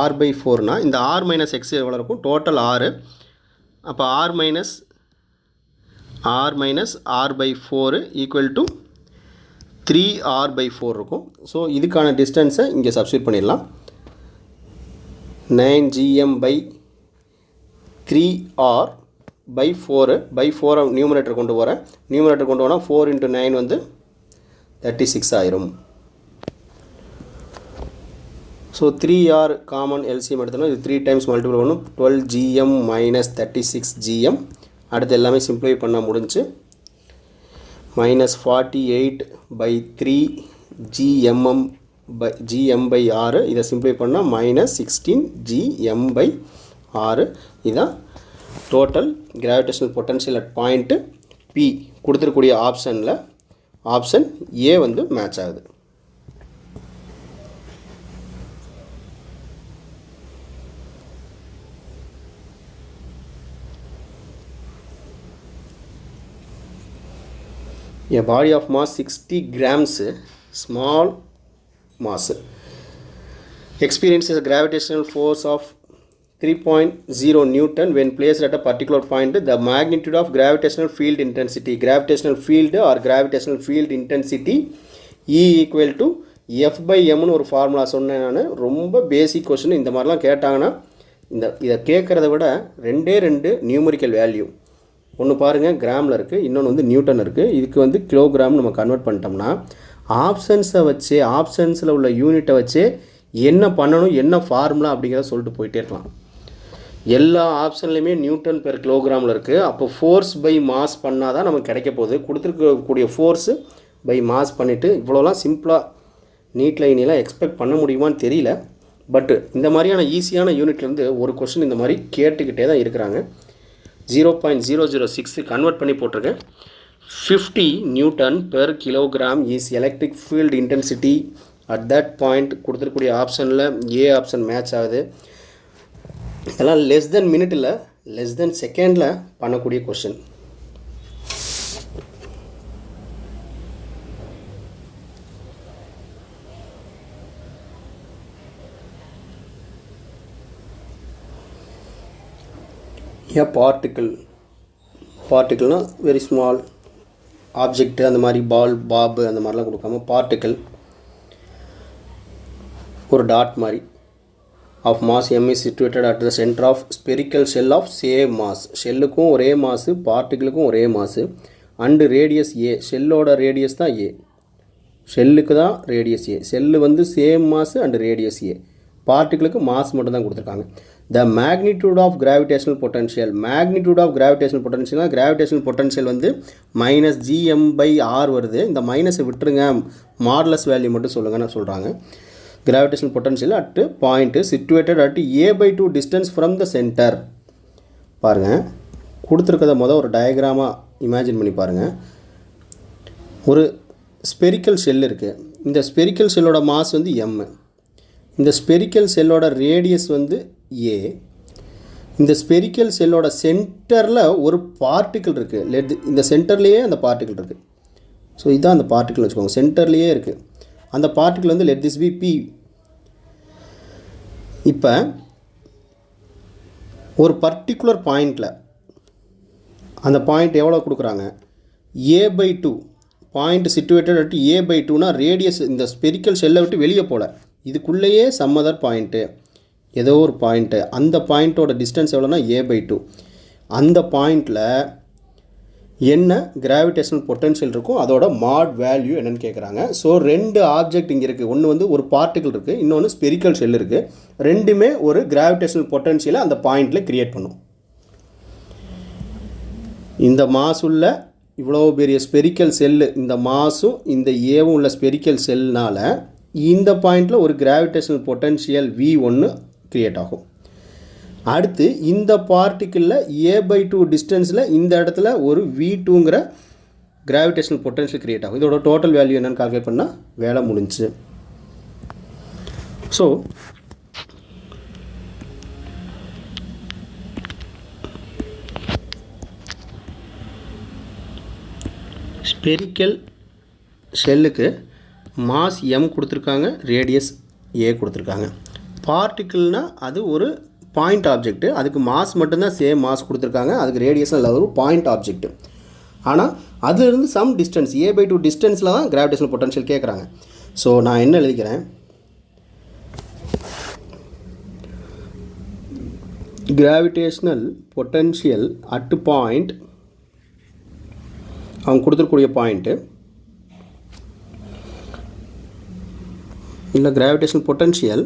R/4னா இந்த R மைனஸ் எக்ஸ் எவ்வளோ இருக்கும்? டோட்டல் 6. அப்போ R minus R/4 equal to 3R/4 இருக்கும். ஸோ இதுக்கான டிஸ்டன்ஸை இங்கே சப்ஸ்டிட் பண்ணிடலாம். 9gm பை 3R/4 நியூமரேட்டர் கொண்டு போகிறேன். நியூமரேட்டர் கொண்டு போனால் 4 × 9 வந்து 36 ஆயிரும். ஸோ 3R காமன் எல்சிஎம் எடுத்தோம்னா இது 3 டைம்ஸ் மல்டிபிள் பண்ணணும். 12gm minus 36gm. அடுத்து எல்லாமே சிம்ப்ளிஃபை பண்ண முடிஞ்சு மைனஸ் 48/3gm/6 இதை சிம்ப்ளிஃபை பண்ணால் மைனஸ் 16gm/6. இதுதான் total gravitational potential at point P. கொடுத்துருக்கூடிய ஆப்ஷனில் ஆப்ஷன் ஏ வந்து மேட்ச் ஆகுது. A body of mass 60 grams, small mass, experiences a gravitational force of 3.0 Newton when placed at a particular point. The magnitude of gravitational field intensity, gravitational field or gravitational field intensity E equal to F/m ஒரு ஃபார்முலா சொன்னேன் நான். ரொம்ப பேசிக் கொஸ்டின். இந்த மாதிரிலாம் கேட்டாங்கன்னா இதை கேட்குறத விட ரெண்டு நியூமரிக்கல் வேல்யூ, ஒன்று பாருங்கள் கிராமில் இருக்குது, இன்னொன்று வந்து நியூட்டன் இருக்குது. இதுக்கு வந்து கிலோகிராம் நம்ம கன்வெர்ட் பண்ணிட்டோம்னா ஆப்ஷன்ஸை வச்சு ஆப்ஷன்ஸில் உள்ள யூனிட்டை வச்சு என்ன பண்ணணும், என்ன ஃபார்முலா அப்படிங்கிறத சொல்லிட்டு போயிட்டே இருக்கலாம். எல்லா ஆப்ஷன்லையுமே நியூட்டன் பெர் கிலோகிராமில் இருக்குது. அப்போ ஃபோர்ஸ் பை மாஸ் பண்ணால் தான் நமக்கு கிடைக்க போகுது. கொடுத்துருக்கக்கூடிய ஃபோர்ஸு பை மாஸ் பண்ணிவிட்டு இவ்வளோலாம் சிம்பிளாக நீட் லைனெலாம் எக்ஸ்பெக்ட் பண்ண முடியுமான்னு தெரியல. பட்டு இந்த மாதிரியான ஈஸியான யூனிட்லேருந்து ஒரு கொஸ்டின் இந்த மாதிரி கேட்டுக்கிட்டே தான் இருக்கிறாங்க. 0.006 கன்வெர்ட் பண்ணி போட்டிருக்கேன். 50 newton per kilogram is electric field intensity at that point. கொடுத்துருக்கூடிய ஆப்ஷனில் ஏ ஆப்ஷன் மேட்ச் ஆகுது. இதெல்லாம் லெஸ் தென் மினிட்டில் லெஸ் தென் செகண்டில் பண்ணக்கூடிய கொஷின். பார்ட்டிக்கிள்னால் வெரி ஸ்மால் ஆப்ஜெக்ட், அந்த மாதிரி பால் பாபு அந்த மாதிரிலாம் கொடுக்காம பார்ட்டிக்கிள் ஒரு டாட் மாதிரி of mass m is situated at the center of spherical shell of same mass. ஷெல்லுக்கும் ஒரே மாசு, பார்ட்டிக்கிளுக்கும் ஒரே மாசு அண்டு ரேடியஸ் ஏ. ஷெல்லோட ரேடியஸ் தான் ஏ, ஷெல்லுக்கு தான் ரேடியஸ் ஏ. ஷெல்லு வந்து சேம் மாசு அண்டு ரேடியஸ் ஏ. பார்ட்டிக்கிளுக்கு மாஸ் மட்டும் தான் கொடுத்துருக்காங்க. The magnitude of gravitational potential, magnitude of gravitational potential, gravitational potential வந்து மைனஸ் gm/r வருது. இந்த மைனஸை விட்டுருங்க, மாடலஸ் வேல்யூ மட்டும் சொல்லுங்கன்னு சொல்கிறாங்க. gravitational potential at point situated at a/2 distance from the center. பாருங்கள், கொடுத்துருக்கத ஒரு டயக்ராமாக இமேஜின் பண்ணி பாருங்கள். ஒரு ஸ்பெரிக்கல் ஷெல் இருக்குது. இந்த ஸ்பெரிக்கல் ஷெல்லோட மாஸ் வந்து m. இந்த ஸ்பெரிக்கல் செல்லோட ரேடியஸ் வந்து ஏ. இந்த ஸ்பெரிக்கல் செல்லோட சென்டரில் ஒரு பார்ட்டிக்கிள் இருக்குது. இந்த சென்டர்லேயே அந்த பார்ட்டிக்கிள் இருக்குது. ஸோ இதுதான் அந்த பார்ட்டிக்கிள் வச்சுக்கோங்க, சென்டர்லேயே இருக்குது. அந்த பார்ட்டிக்கிள் வந்து லெட் திஸ் பி பி. இப்போ ஒரு பர்டிகுலர் பாயிண்டில் அந்த பாயிண்ட் எவ்வளோ கொடுக்குறாங்க? a/2. பாயிண்ட் சிட்டுவேட்டட் அட் a/2னா ரேடியஸ் இந்த ஸ்பெரிக்கல் ஷெல்லை விட்டு வெளியே போகல, இதுக்குள்ளேயே சம்மதர் பாயிண்ட்டு, ஏதோ ஒரு பாயிண்ட்டு, அந்த பாயிண்ட்டோட டிஸ்டன்ஸ் எவ்வளோனா a/2. அந்த பாயிண்டில் என்ன கிராவிடேஷனல் பொட்டன்ஷியல் இருக்கும், அதோட மாட் வேல்யூ என்னென்னு கேட்குறாங்க. ஸோ 2 ஆப்ஜெக்ட் இங்கே இருக்குது. ஒன்று வந்து ஒரு பார்ட்டிகிள் இருக்குது, இன்னொன்று ஸ்பெரிக்கல் ஷெல் இருக்குது. ரெண்டுமே ஒரு கிராவிடேஷனல் பொட்டன்ஷியலை அந்த பாயிண்டில் க்ரியேட் பண்ணும். இந்த மாஸ் உள்ள இவ்வளோ பெரிய ஸ்பெரிக்கல் செல்லு, இந்த மாஸும் இந்த ஏவும் உள்ள ஸ்பெரிக்கல் செல்னால் இந்த பாயிண்டில் ஒரு கிராவிடேஷனல் பொட்டன்ஷியல் V1 க்ரியேட் ஆகும். அடுத்து இந்த பார்ட்டிக்கிளில் A/2 டிஸ்டன்ஸில் இந்த இடத்துல ஒரு V2ங்கிற கிராவிடேஷனல் பொட்டன்ஷியல் க்ரியேட் ஆகும். இதோட டோட்டல் வேல்யூ என்னென்னு கால்குலேட் பண்ணால் வேலை முடிஞ்சு. ஸோ ஸ்பெரிக்கல் ஷெல்லுக்கு மாஸ் M கொடுத்துருக்காங்க, ரேடியஸ் A கொடுத்துருக்காங்க. பார்ட்டிக்கிள்னால் அது ஒரு பாயிண்ட் ஆப்ஜெக்ட்டு, அதுக்கு மாஸ் மட்டும்தான் சேம் மாஸ் கொடுத்துருக்காங்க, அதுக்கு ரேடியஸில் இல்லை, ஒரு பாயிண்ட் ஆப்ஜெக்ட்டு. ஆனால் அதுலேருந்து சம் டிஸ்டன்ஸ் A/2 டிஸ்டன்ஸில் தான் கிராவிடேஷனல் பொட்டன்ஷியல் கேட்குறாங்க. ஸோ நான் என்ன எழுதிக்கிறேன், கிராவிடேஷனல் பொட்டன்ஷியல் அட் பாயிண்ட், அவங்க கொடுத்துருக்கூடிய பாயிண்ட்டு இல்லை கிராவிடேஷனல் பொட்டன்ஷியல்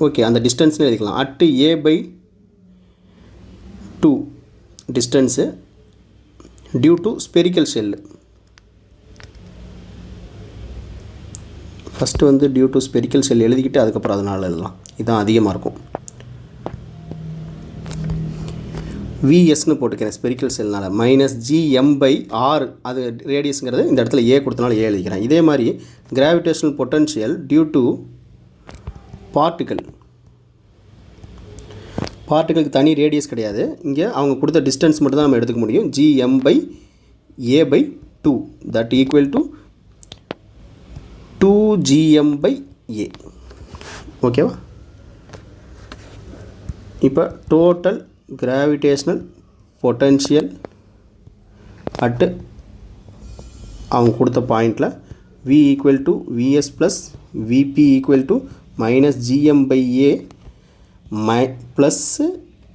ஓகே, அந்த டிஸ்டன்ஸ்னு எழுதிக்கலாம். At A/2 distance due to spherical shell. First வந்து டியூ டு ஸ்பெரிக்கல் ஷெல் எழுதிக்கிட்டு அதுக்கப்புறம் அதனால் எழுதலாம், இதுதான் அதிகமாக இருக்கும். VSன்னு போட்டுக்கிறேன் ஸ்பெரிக்கல் செல்னால், -GM/r அது ரேடியஸுங்கிறது இந்த இடத்துல A கொடுத்தனால A எழுதிக்கிறேன். இதே மாதிரி கிராவிடேஷனல் பொட்டன்ஷியல் டியூ டு பார்ட்டிகளுக்கு தனி ரேடியஸ் கிடையாது, இங்கே அவங்க கொடுத்த டிஸ்டன்ஸ் மட்டும் தான் நம்ம எடுத்துக்க முடியும். GM/A/2 that equal to 2GM/A. ஓகேவா? இப்போ டோட்டல் கிராவிடேஷனல் பொட்டன்ஷியல் அட் அவங்க கொடுத்த பாயிண்டில் V equal to VS plus VP equal to -GM/A plus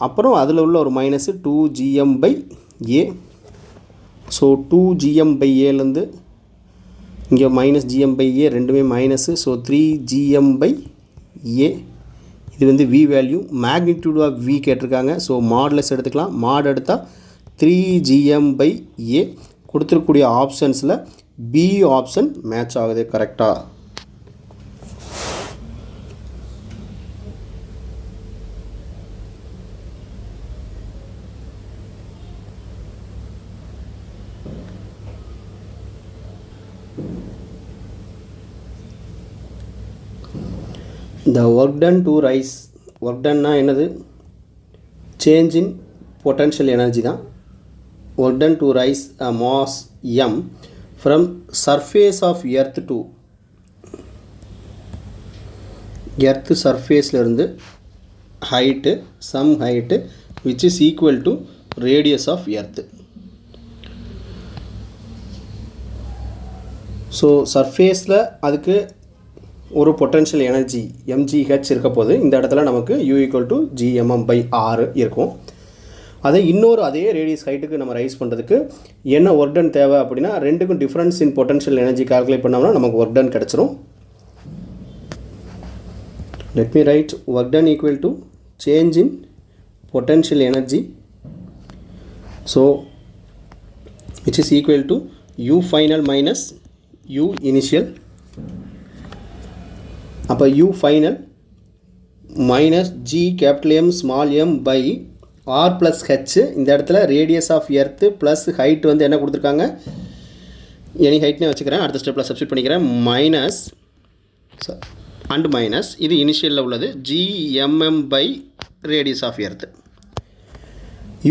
அப்புறம் அதில் உள்ள ஒரு மைனஸு 2GM/A. ஸோ 2GM/Aலேருந்து இங்கே -GM/A ரெண்டுமே மைனஸு, ஸோ 3GM/A. இது வந்து V value, magnitude of V கேட்டிருக்காங்க. ஸோ மாடுலஸ் எடுத்துக்கலாம், மாட் எடுத்தால் 3GM/A. கொடுத்துருக்கூடிய ஆப்ஷன்ஸில் B ஆப்ஷன் மேட்ச் ஆகுது கரெக்டாக. The work done to rise, work done என்னது, change in potential energy தான். Work done to rise a mass M from surface of earth to earth surfaceல இருந்து height, some height which is equal to radius of earth. So சர்ஃபேஸில் அதுக்கு ஒரு பொட்டன்ஷியல் எனர்ஜி mgh இருக்க போது, இந்த இடத்துல நமக்கு U = gmm/r இருக்கும். அதை இன்னொரு அதே ரேடியஸ் ஹைட்டுக்கு நம்ம ரைஸ் பண்ணுறதுக்கு என்ன ஒர்க் டன் தேவை அப்படின்னா, ரெண்டுக்கும் difference in potential energy calculate பண்ணோம்னா நமக்கு ஒர்க் டன் கிடச்சிரும். Let me write work done equal to change in potential energy, so which is equal to U final minus U initial. அப்போ U final minus GM r plus h, இந்த இடத்துல radius of earth plus height வந்து என்ன கொடுத்துருக்காங்க, எனி ஹைட்னே வச்சுக்கிறேன், அடுத்த ஸ்டெப்பில் சப்ஸ்டிட் பண்ணிக்கிறேன், மைனஸ் அண்ட் மைனஸ் இது இனிஷியலில் உள்ளது GMM/ ரேடியஸ் ஆஃப் எர்த்து.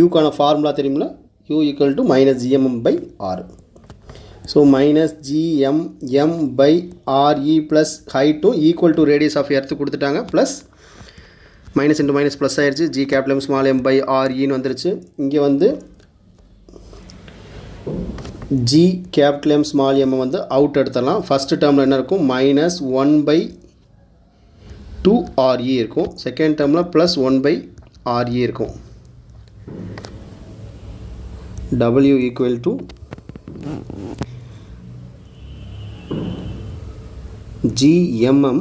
யூக்கான ஃபார்முலா தெரியுங்களா, U = -GMM/r. So -GMM/RE plus ஹைட்டும் equal to radius of earth கொடுத்துட்டாங்க, plus minus into minus plus ஆயிடுச்சு, GM/REன்னு வந்துருச்சு. இங்கே வந்து GM வந்து அவுட் எடுத்துடலாம். ஃபஸ்ட்டு டேர்மில் என்ன இருக்கும், -1/2 2RE இருக்கும். செகண்ட் டேர்மில் ப்ளஸ் 1/RE இருக்கும். W equal to GMM.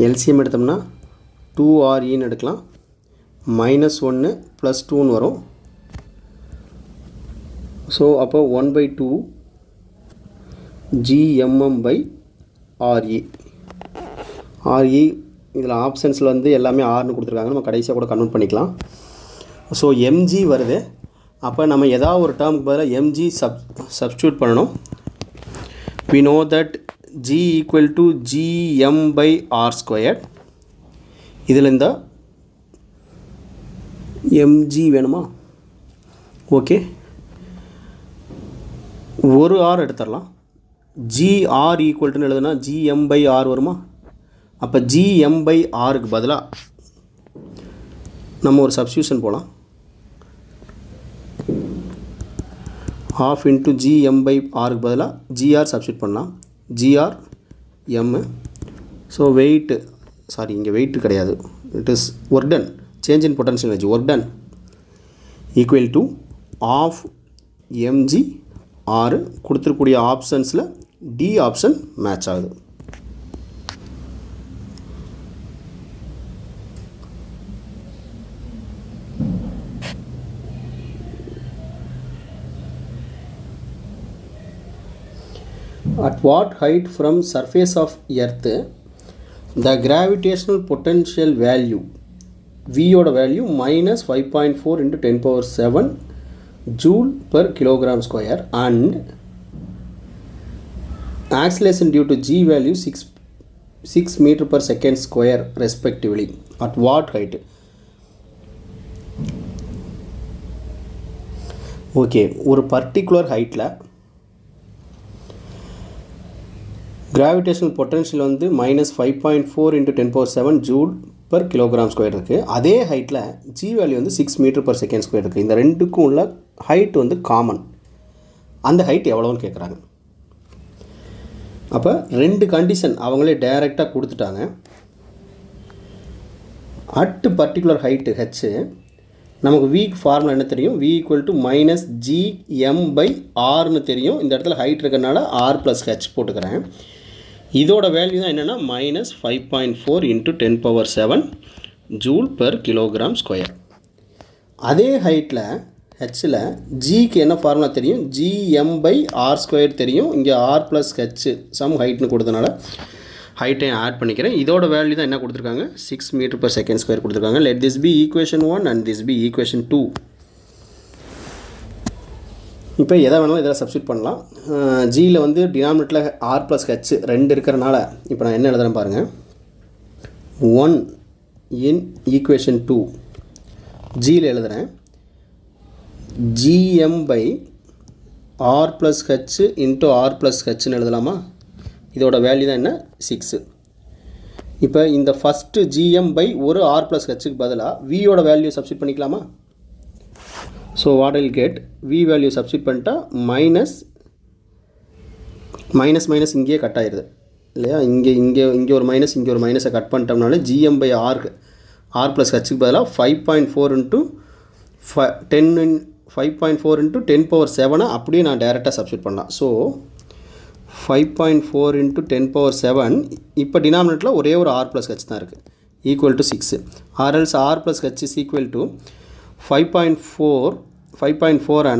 LCM எடுத்தோம்னா 2REன்னு எடுக்கலாம். -1 + 2ன்னு வரும். ஸோ அப்போ 1/2 GMM/RE. RE இதில் ஆப்ஷன்ஸில் வந்து எல்லாமே ஆர்னு கொடுத்துருக்காங்க. நம்ம கடைசியாக கூட கன்வெர்ட் பண்ணிக்கலாம். ஸோ mg வருது. அப்போ நம்ம ஏதாவது ஒரு டேர்முக்கு பதிலாக mg சப்ஸ்டியூட் பண்ணணும். we know that g equal to gm/r². இதில் இந்த mg வேணுமா? ஓகே, ஒரு ஆர் எடுத்துடலாம். gr ஈக்குவல்ட்டுன்னு எழுதுனா gm/r வருமா? அப்போ gm/rக்கு பதிலாக நம்ம ஒரு சப்ஸ்டியூஷன் போகலாம். 1/2 × gm/rக்கு பதிலாக gr சப்ஸ்டியூட் பண்ணலாம். gr m. So weight, sorry இங்கே வெயிட்டு கிடையாது, it is work done, change in potential energy, work done equal to 1/2 mg r. கொடுத்துருக்கூடிய ஆப்ஷன்ஸில் டி ஆப்ஷன் மேட்ச் ஆகுது. At what height from surface of earth the gravitational potential value V ஓட value -5.4 × 10⁻7 joule per kilogram square and acceleration due to g value 6 meter per second square respectively at what height? Okay, ஒரு பர்டிகுலர் ஹைட்டில் கிராவிடேஷனல் பொட்டன்ஷியல் வந்து -5.4 × 10⁻7 ஜூல் per கிலோகிராம் ஸ்கொயர் இருக்குது. அதே ஹைட்டில் ஜி வேல்யூ வந்து 6 மீட்டர் per செகண்ட் ஸ்கொயர் இருக்குது. இந்த ரெண்டுக்கும் உள்ள ஹைட் வந்து காமன். அந்த ஹைட் எவ்வளோன்னு கேட்குறாங்க. அப்போ ரெண்டு கண்டிஷன் அவங்களே டைரெக்டாக கொடுத்துட்டாங்க. அட் பர்டிகுலர் ஹைட்டு ஹெச், நமக்கு வீக் ஃபார்முலா என்ன தெரியும்? V ஈக்குவல் டு -GM/Rன்னு தெரியும். இந்த இடத்துல ஹைட் இருக்கிறனால R + H போட்டுக்கிறேன். இதோட வேல்யூ தான் என்னென்னா -5.4 × 10⁻7 ஜூல் per கிலோகிராம் ஸ்கொயர். அதே ஹைட்டில் ஹெச்சில் ஜிக்கு என்ன ஃபார்முலா தெரியும்? GM/R² தெரியும். இங்கே R + H சம் ஹைட்னு கொடுத்தனால ஹைட்டையும் ஆட் பண்ணிக்கிறேன். இதோட வேல்யூ தான் என்ன கொடுத்துருக்காங்க? 6 மீட்டர் per செகண்ட் ஸ்கொயர் கொடுத்துருக்காங்க. Let this be equation 1 and this be equation 2. இப்போ எதை வேணாலும் இதில் சப்ஸ்டியூட் பண்ணலாம். ஜியில் வந்து டினாமினேட்டரில் R + H 2 இருக்கிறனால இப்போ நான் என்ன எழுதுறேன் பாருங்கள். 1 இன் ஈக்குவேஷன் 2 ஜியில் எழுதுகிறேன். GM/R + H × R + Hன்னு எழுதலாமா? இதோட வேல்யூ தான் என்ன? 6. இப்போ இந்த ஃபஸ்ட்டு GM/ஒரு R + Hக்கு பதிலாக Vயோட வேல்யூ சப்ஸ்டியூட் பண்ணிக்கலாமா? So what Jal get? V value substitute பண்ணிட்டா மைனஸ் இங்கேயே கட் ஆயிடுது இல்லையா? இங்கே ஒரு மைனஸ், இங்கே ஒரு மைனஸை கட் பண்ணிட்டோம்னால GM/R + Hக்கு பதிலாக 5.4 × 10⁻7 அப்படியே நான் டைரெக்டாக சப்ஸ்டியூட் பண்ணலாம். ஸோ 5.4 × 10⁻7 இப்போ டினாமினேட்டரில் ஒரே ஒரு R + H தான் இருக்குது, equal to 6. ஆர்எல்ஸ் R + H is equal to 5.4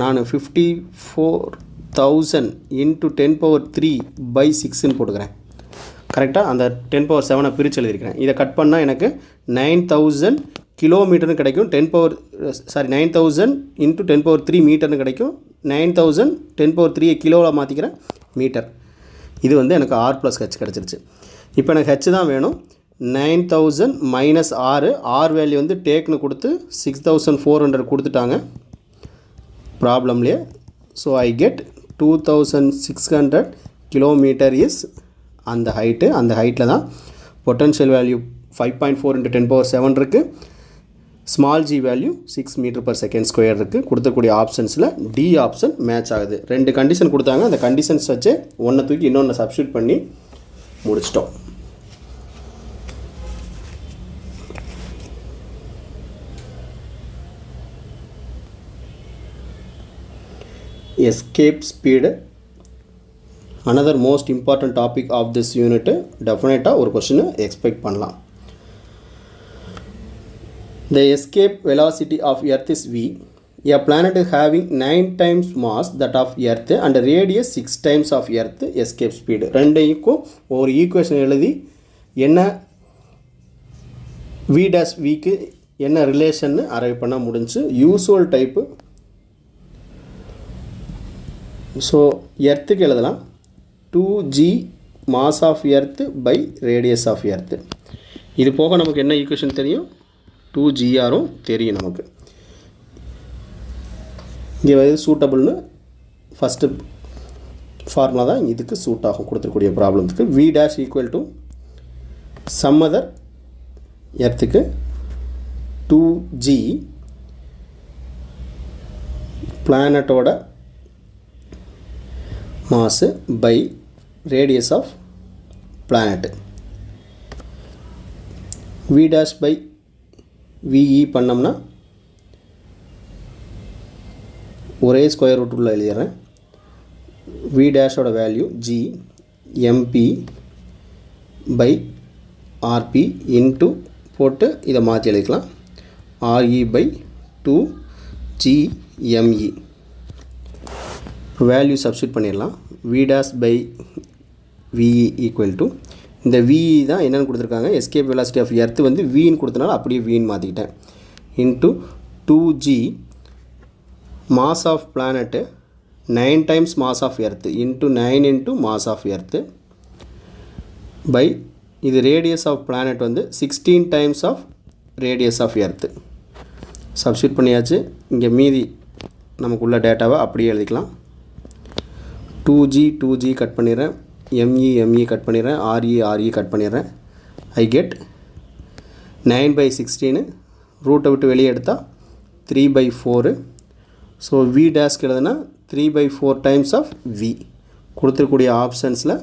நான் 54,000 × 10⁻3/6ன்னு போட்டுக்கிறேன். கரெக்டாக அந்த 10⁻7 பிரித்து எழுதியிருக்கிறேன். இதை கட் பண்ணால் எனக்கு 9,000 கிலோமீட்டர்னு கிடைக்கும். 9,000 × 10⁻3 மீட்டர்னு கிடைக்கும். 9,000 10⁻3 கிலோவில் மாற்றிக்கிறேன் மீட்டர். இது வந்து எனக்கு R + H கிடச்சிருச்சு. இப்போ எனக்கு H தான் வேணும். 9,000 - R வேல்யூ வந்து டேக்னு கொடுத்து 6,400 கொடுத்துட்டாங்க ப்ராப்ளம்லேயே. So I get 2,600 kilometre is அந்த ஹைட்டு. அந்த ஹைட்டில் தான் பொட்டன்ஷியல் வேல்யூ 5.4 × 10⁻7 இருக்குது. Small g value 6 metre per second square இருக்குது. கொடுத்தக்கூடிய ஆப்ஷன்ஸில் டி ஆப்ஷன் மேட்ச் ஆகுது. ரெண்டு கண்டிஷன் கொடுத்தாங்க. அந்த கண்டிஷன்ஸ் வச்சு ஒன்றை தூக்கி இன்னொன்று சப்ஸ்டியூட் பண்ணி முடிச்சிட்டோம். escape speed, another most important topic of this unit. Definitely ஒரு question expect பண்ணலாம். The escape velocity of earth is v. A planet having 9 times mass that of earth and radius 6 times of earth escape speed. ரெண்டையும் ஒரு ஈக்குவேஷன் எழுதி என்ன v dash v க்கு என்ன ரிலேஷன் அரைவ் பண்ண முடிஞ்சு. Usual type. ஸோ எர்த்துக்கு எழுதலாம் 2g mass of earth by radius of earth. இது போக நமக்கு என்ன ஈக்குவேஷன் தெரியும், 2gRும் தெரியும் நமக்கு. இங்கே வந்து சூட்டபுள்னு ஃபஸ்ட்டு ஃபார்முலா தான் இதுக்கு சூட் ஆகும் கொடுத்துருக்கூடிய ப்ராப்ளத்துக்கு. v dash equal to some other எர்த்துக்கு 2g பிளானட்டோட mass by radius of planet. v dash by ve பண்ணோம்னா ஒரே ஸ்கொயர் ரூட் உள்ள எழுதிடுறேன். v டேஷோட value g mp by rp into போட்டு இதை மாற்றி எழுதிக்கலாம் re by 2gme. Value substitute பண்ணிடலாம். v dash by ve equal to இந்த ve தான் என்னென்னு கொடுத்துருக்காங்க, எஸ்கேப் வெலாசிட்டி ஆஃப் எர்த்து வந்து vன்னு கொடுத்தனால அப்படியே vன்னு மாற்றிக்கிட்டேன். Into 2g mass of planet 9 times mass of earth into 9 into mass of earth by இது ரேடியஸ் ஆஃப் பிளானட் வந்து 16 times of radius of earth. Substitute பண்ணியாச்சு. இங்கே மீதி நமக்குள்ள டேட்டாவை அப்படியே எழுதிக்கலாம். 2g கட் பண்ணிடுறேன், me கட் பண்ணிடுறேன், re கட் பண்ணிடுறேன். ஐ கெட் 9/16 ரூட்டை விட்டு வெளியே எடுத்தால் 3/4. ஸோ v டேஸ்க்கு எழுதுனா 3/4 டைம்ஸ் ஆஃப் v. கொடுத்துருக்கூடிய ஆப்ஷன்ஸில்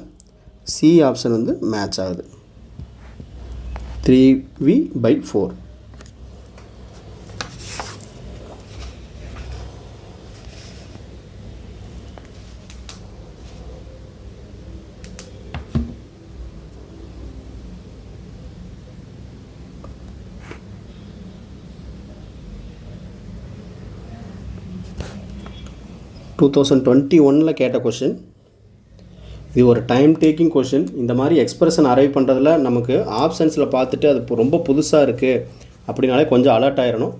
சி ஆப்ஷன் வந்து மேட்ச் ஆகுது. 3v/4. டூ 2021 கேட்ட கொஷின். இது ஒரு டைம் டேக்கிங் கொஷின். இந்த மாதிரி எக்ஸ்பிரஷன் அரைவ் பண்ணுறதுல நமக்கு ஆப்ஷன்ஸில் பார்த்துட்டு அது ரொம்ப புதுசாக இருக்குது அப்படின்னாலே கொஞ்சம் அலர்ட் ஆகிடணும்.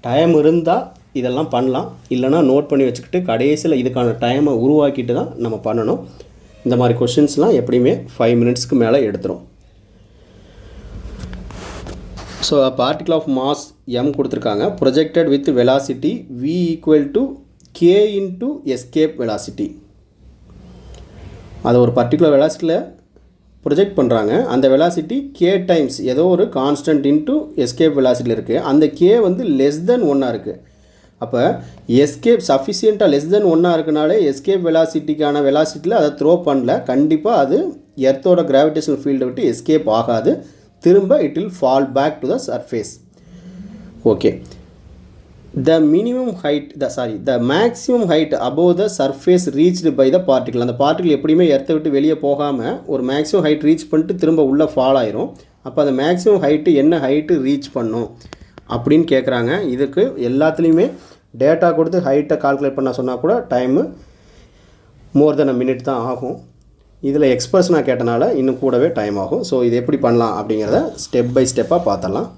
டைம் இருந்தால் இதெல்லாம் பண்ணலாம், இல்லைனா நோட் பண்ணி வச்சுக்கிட்டு கடைசியில் இதுக்கான டைமை உருவாக்கிட்டு தான் நம்ம பண்ணணும். இந்த மாதிரி கொஷின்ஸ்லாம் எப்படியுமே 5 மினிட்ஸ்க்கு மேலே எடுத்துரும். So particle of mass m கொடுத்துருக்காங்க. Projected with velocity v equal to k into escape velocity. அதை ஒரு பர்டிகுலர் வெலாசிட்டியில் ப்ரொஜெக்ட் பண்ணுறாங்க. அந்த வெலாசிட்டி k டைம்ஸ் ஏதோ ஒரு கான்ஸ்டன்ட் இன்ட்டு எஸ்கேப் வெலாசிட்டியில் இருக்குது. அந்த k வந்து லெஸ் தென் 1 இருக்குது. அப்போ எஸ்கேப் சஃபிஷியண்ட்டாக லெஸ் தென் 1 இருக்குனாலே எஸ்கேப் வெலாசிட்டிக்கான வெலாசிட்டியில் அதை த்ரோ பண்ணல, கண்டிப்பாக அது எர்த்தோட கிராவிடேஷனல் ஃபீல்டை விட்டு எஸ்கேப் ஆகாது. திரும்ப it will fall back to the surface. Okay. the maximum height above the surface reached by the particle. அந்த பார்ட்டிகிள் எப்படியுமே எர்த்தை விட்டு வெளியே போகாமல் ஒரு மேக்ஸிமம் ஹைட் ரீச் பண்ணிட்டு திரும்ப உள்ளே ஃபால் ஆயிரும். அப்போ அந்த மேக்ஸிமம் ஹைட்டு என்ன ஹைட்டு ரீச் பண்ணும் அப்படின்னு கேட்குறாங்க. இதுக்கு எல்லாத்துலேயுமே டேட்டா கொடுத்து ஹைட்டை கால்குலேட் பண்ண சொன்னால் கூட time more then a minute தான் ஆகும். இதில் எக்ஸ்பிரஷனாக கேட்டனால இன்னும் கூடவே டைம் ஆகும். ஸோ இது எப்படி பண்ணலாம் அப்படிங்கிறத ஸ்டெப் பை ஸ்டெப்பாக பார்த்தலாம்.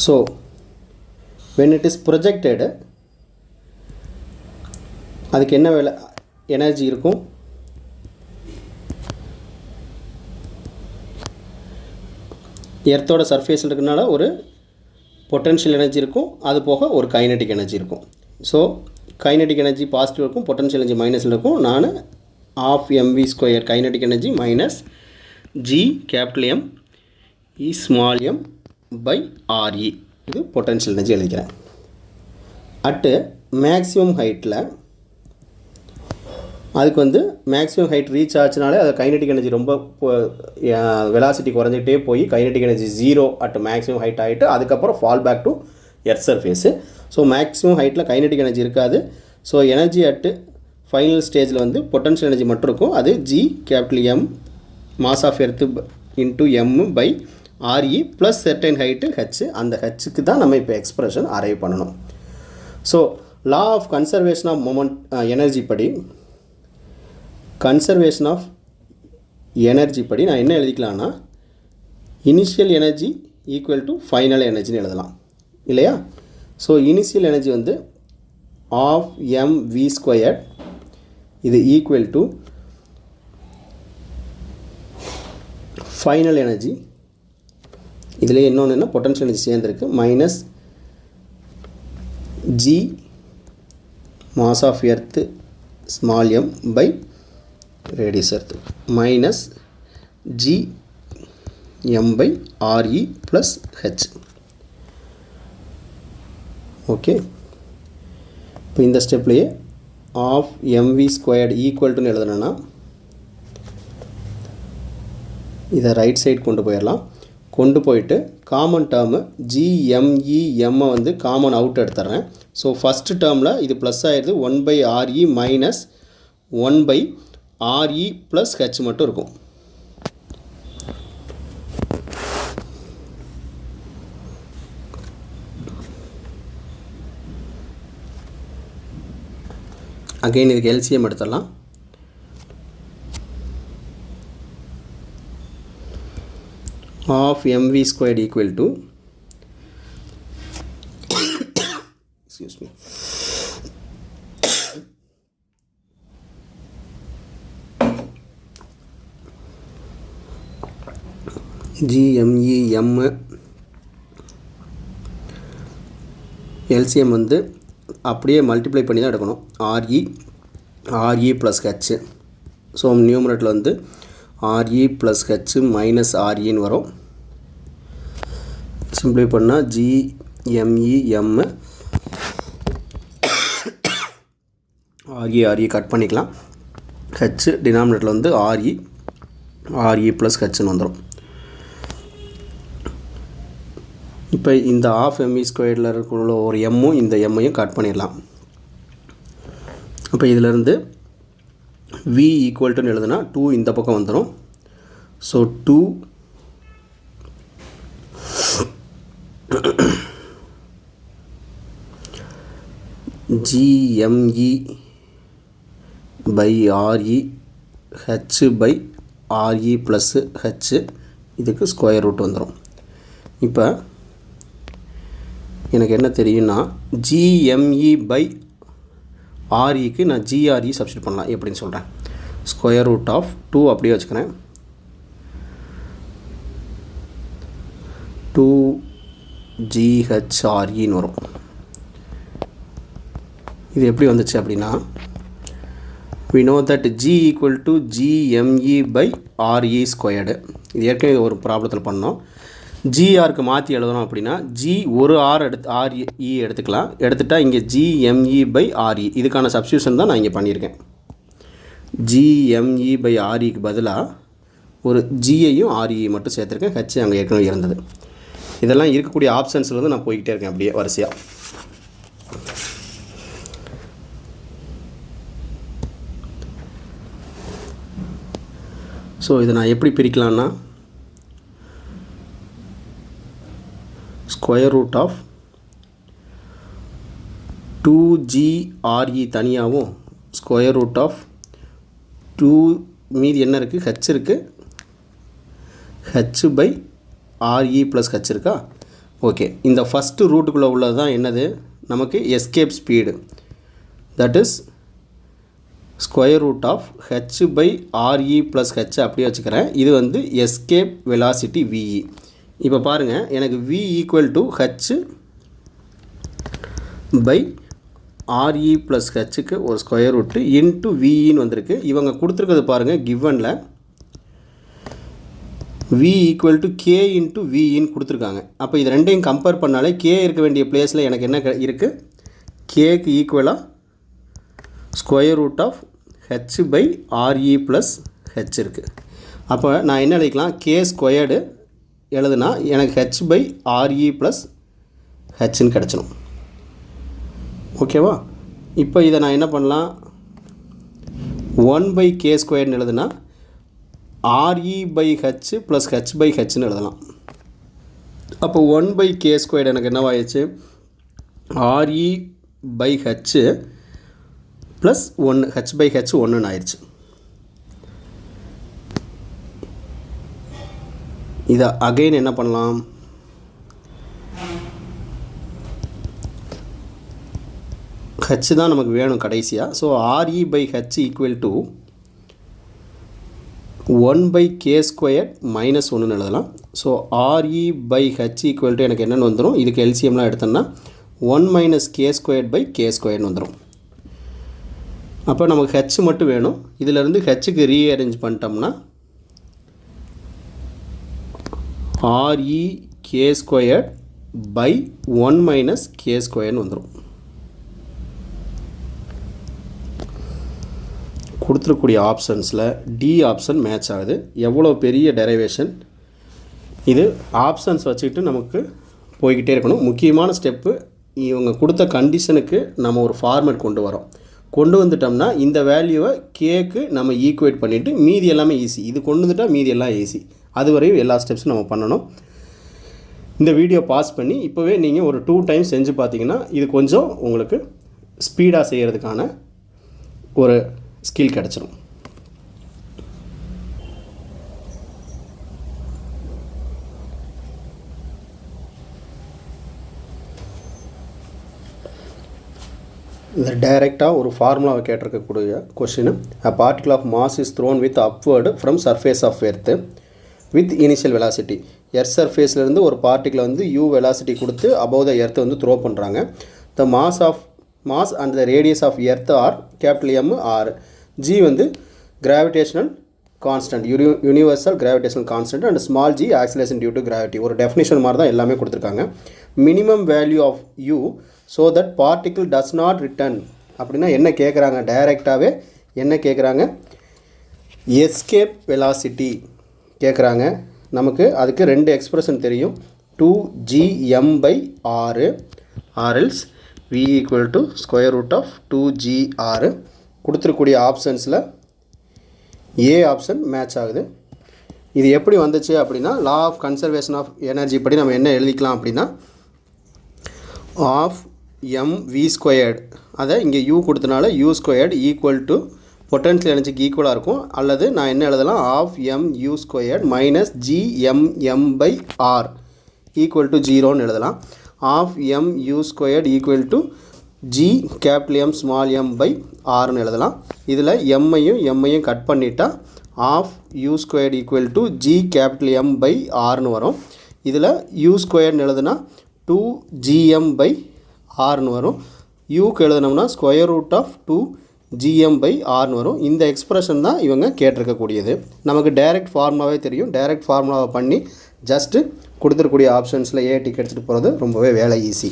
So when it is projected அதுக்கு என்ன எனர்ஜி இருக்கும், எர்த்தோட சர்ஃபேஸில் இருக்கிறனால ஒரு பொட்டன்ஷியல் எனர்ஜி இருக்கும், அது போக ஒரு கைனடிக் எனர்ஜி இருக்கும். ஸோ கைனடிக் எனர்ஜி பாசிட்டிவ் இருக்கும், பொட்டன்ஷியல் எனர்ஜி மைனஸில் இருக்கும். நான் ½ mv² kinetic energy minus g capital M E small m by RE இது பொட்டன்ஷியல் எனர்ஜி எழுதிக்கிறேன். அட்டு மேக்ஸிமம் ஹைட்டில் அதுக்கு வந்து மேக்ஸிமம் ஹைட் ரீச் ஆச்சுனாலே அது கைனடிக் எனர்ஜி ரொம்ப வெலாசிட்டி குறைஞ்சிட்டே போய் kinetic energy 0 at maximum height ஆகிட்டு அதுக்கப்புறம் fall back to earth surface. So maximum ஹைட்டில் கைனடிக் எனர்ஜி இருக்காது. ஸோ எனர்ஜி அட்டு ஃபைனல் ஸ்டேஜில் வந்து பொட்டன்ஷியல் எனர்ஜி மட்டும் இருக்கும். அது G capital M mass of earth into M by RE plus certain height H. அந்த ஹெச்சுக்கு தான் நம்ம இப்போ எக்ஸ்பிரஷன் அரைவ் பண்ணணும். So law of conservation of moment energy படி கன்சர்வேஷன் ஆஃப் எனர்ஜி படி நான் என்ன எழுதிக்கலாம்னா initial energy equal to final எனர்ஜின்னு எழுதலாம் இல்லையா. ஸோ இனிஷியல் எனர்ஜி வந்து ஆஃப் mv², இது ஈக்குவல் டு ஃபைனல் எனர்ஜி, இதில் இன்னொன்று என்ன பொட்டன்ஷியல் எனர்ஜி சேர்ந்துருக்கு, minus G mass of earth small m by radius earth minus G M by RE plus H. Okay, இப்போ இந்த ஸ்டெப்லேயே ஆஃப் mv² ஈக்குவல் டுன்னு எழுதணும்னா இதை ரைட் சைடு கொண்டு போயிடலாம். கொண்டு போயிட்டு காமன் டேர்மு GME வந்து காமன் அவுட் எடுத்துட்றேன். ஸோ ஃபஸ்ட்டு டேர்மில் இது ப்ளஸ் ஆகிடுது 1/RE minus 1/RE plus H மட்டும் இருக்கும். அகைன் இதுக்கு LCM எடுத்துடலாம். Half mv² equal to excuse me GMEM LCM வந்து அப்படியே மல்டிப்ளை பண்ணி தான் எடுக்கணும். RE plus H. ஸோ நியூமரேட்டில் வந்து RE ப்ளஸ் H மைனஸ் REன்னு வரும். சிம்பிளை பண்ணால் GMEM RE கட் பண்ணிக்கலாம். H டினாமினேட்டில் வந்து RE ப்ளஸ் Hன்னு வந்துடும். இப்போ இந்த ஆஃப் mv² இருக்கிற ஒரு எம்மும் இந்த எம்மையும் கட் பண்ணிடலாம். அப்போ இதிலேருந்து V ஈக்குவல் டுன்னு எழுதுனா 2 இந்த பக்கம் வந்துடும். So 2 GME by RE H by RE plus H, இதுக்கு ஸ்கொயர் ரூட் வந்துடும். இப்போ எனக்கு என்ன தெரியும்னா GME பை REக்கு நான் GRE சப்ஸ்டியூட் பண்ணலாம். எப்படின்னு சொல்கிறேன். ஸ்கொயர் ரூட் ஆஃப் 2 அப்படியே வச்சுக்கிறேன். 2GHREன்னு வரும். இது எப்படி வந்துச்சு அப்படின்னா we know that G equal to GME by RE squared. இது ஏற்கனவே ஒரு ப்ராப்ளத்தில் பண்ணோம். GRக்கு மாற்றி எழுதணும் அப்படின்னா G ஒரு R எடுத்து RE எடுத்துக்கலாம். எடுத்துட்டால் இங்கே GME by RE இதுக்கான சப்ஸ்டியூஷன் தான் நான் இங்கே பண்ணியிருக்கேன். GME by REக்கு பதிலாக ஒரு Gயையும் RE மட்டும் சேர்த்துருக்கேன். H அங்கே ஏற்கனவே இருந்தது. இதெல்லாம் இருக்கக்கூடிய ஆப்ஷன்ஸில் வந்து நான் போய்கிட்டே இருக்கேன் அப்படியே வரிசையாக. ஸோ இதை நான் எப்படி பிரிக்கலான்னா ஸ்கொயர் ரூட் ஆஃப் 2GRE தனியாகவும் ஸ்கொயர் ரூட் ஆஃப் 2 மீதி என்ன இருக்குது, H இருக்குது, H by RE plus H இருக்கா. ஓகே, இந்த ஃபஸ்ட்டு ரூட்டுக்குள்ளே உள்ளது தான் என்னது நமக்கு escape speed. That is square root of H by RE plus H அப்படியே வச்சுக்கிறேன். இது வந்து எஸ்கேப் வெலாசிட்டி VE. இப்போ பாருங்கள், எனக்கு V equal to H by RE plus Hக்கு ஒரு ஸ்கொயர் ரூட்டு இன்ட்டு VEன்னு வந்திருக்கு. இவங்க கொடுத்துருக்கிறது பாருங்கள் கிவனில் V equal to K into VEன்னு கொடுத்துருக்காங்க. அப்போ இது ரெண்டையும் கம்பேர் பண்ணாலே K இருக்க வேண்டிய பிளேஸில் எனக்கு என்ன இருக்குது, Kக்கு ஈக்குவலாக square root of H by RE plus H இருக்குது. அப்போ நான் என்ன எழுதிக்கலாம், கே ஸ்கொயர்டு எழுதுனா எனக்கு ஹெச் பை ஆர்இ ப்ளஸ் ஹெச்ன்னு கிடச்சிடும். ஓகேவா? இப்போ இதை நான் என்ன பண்ணலாம், 1 பை கே ஸ்கொயர்னு எழுதுனா R E by H plus H by ஹெச்னு எழுதலாம். அப்போ 1 பை கே ஸ்கொயர்டு எனக்கு என்னவாயிடுச்சு, R E by H plus 1 H by H 1ன்னு ஆயிடுச்சு. இதை அகைன் என்ன பண்ணலாம், ஹெச் தான் நமக்கு வேணும் கடைசியாக. So RE by H equal to 1 by K square minus 1ன்னு எழுதலாம். So RE by H equal to எனக்கு என்னென்னு வந்துடும், இதுக்கு எல்சிஎம்லாம் எடுத்தோம்னா 1 minus K square by K ஸ்கொயர்னு வந்துடும். அப்போ நமக்கு ஹெச் மட்டும் வேணும். இதிலேருந்து ஹெச்சுக்கு ரீஅரேஞ்ச் பண்ணிட்டோம்னா R E K square by 1 minus K ஸ்கொயர்னு வந்துடும். கொடுத்துருக்கூடிய ஆப்ஷன்ஸில் டி ஆப்ஷன் மேட்ச் ஆகுது. எவ்வளோ பெரிய டெரைவேஷன் இது. ஆப்ஷன்ஸ் வச்சுக்கிட்டு நமக்கு போய்கிட்டே இருக்கணும். முக்கியமான ஸ்டெப்பு, இவங்க கொடுத்த கண்டிஷனுக்கு நம்ம ஒரு ஃபார்மேட் கொண்டு வந்துட்டோம்னா இந்த வேல்யூவை கேக்கு நம்ம ஈக்குவேட் பண்ணிவிட்டு மீதி எல்லாமே ஈஸி. இது கொண்டு வந்துட்டால் மீதி எல்லாம் ஈஸி. அதுவரையும் எல்லா ஸ்டெப்ஸும் நம்ம பண்ணணும். இந்த வீடியோ பாஸ் பண்ணி இப்போவே நீங்கள் ஒரு 2 டைம்ஸ் செஞ்சு பார்த்தீங்கன்னா இது கொஞ்சம் உங்களுக்கு ஸ்பீடாக செய்கிறதுக்கான ஒரு ஸ்கில் கிடச்சிடும். இந்த டைரெக்டாக ஒரு ஃபார்முலாவை கேட்டிருக்கக்கூடிய question, a particle of mass is thrown with upward from surface of earth with initial velocity. Earth சர்ஃபேஸ்லேருந்து ஒரு பார்ட்டிக்கில் வந்து u வெலாசிட்டி கொடுத்து above the earth வந்து த்ரோ பண்ணுறாங்க. the mass and the radius of earth are capital M R. g வந்து gravitational constant, universal gravitational constant, and small g acceleration due to gravity. ஒரு டெஃபினிஷன் மாதிரி தான் எல்லாமே கொடுத்துருக்காங்க. minimum value of u so that particle does not return அப்படின்னா என்ன கேட்குறாங்க, டைரெக்டாகவே என்ன கேட்குறாங்க, எஸ்கேப் வெலாசிட்டி கேட்குறாங்க. நமக்கு அதுக்கு 2 எக்ஸ்பிரஷன் தெரியும், 2gm/r or else v equal to square root of 2gr. கொடுத்துருக்கூடிய ஆப்ஷன்ஸில் ஏ ஆப்ஷன் மேட்ச் ஆகுது. இது எப்படி வந்துச்சு அப்படின்னா, law of conservation of energy படி நம்ம என்ன எழுதிக்கலாம் அப்படின்னா, ஆஃப் mv ஸ்கொயர்டு, அதை இங்கே u கொடுத்தனால u squared equal to potential எனர்ஜிக்கு ஈக்குவலாக இருக்கும். அல்லது நான் என்ன எழுதலாம், half mu squared minus gmm/r equal to 0ன்னு எழுதலாம். Half mu squared equal to g capital M small m/rன்னு எழுதலாம். இதில் எம்மையும் கட் பண்ணிட்டா half u squared equal to g capital M/rன்னு வரும். இதில் u ஸ்கொயர்னு எழுதுனா 2gm/rன்னு வரும். யூக்கு எழுதுனோம்னா ஸ்கொயர் ரூட் ஆஃப் 2gm/rன்னு வரும். இந்த எக்ஸ்பிரஷன் தான் இவங்க கேட்டிருக்கக்கூடியது. நமக்கு டைரக்ட் ஃபார்முலாவே தெரியும். டைரக்ட் ஃபார்முலாவை பண்ணி ஜஸ்ட்டு கொடுத்துருக்கூடிய ஆப்ஷன்ஸில் ஏ டிக் எடுத்துகிட்டு போகிறது ரொம்பவே வேலை easy.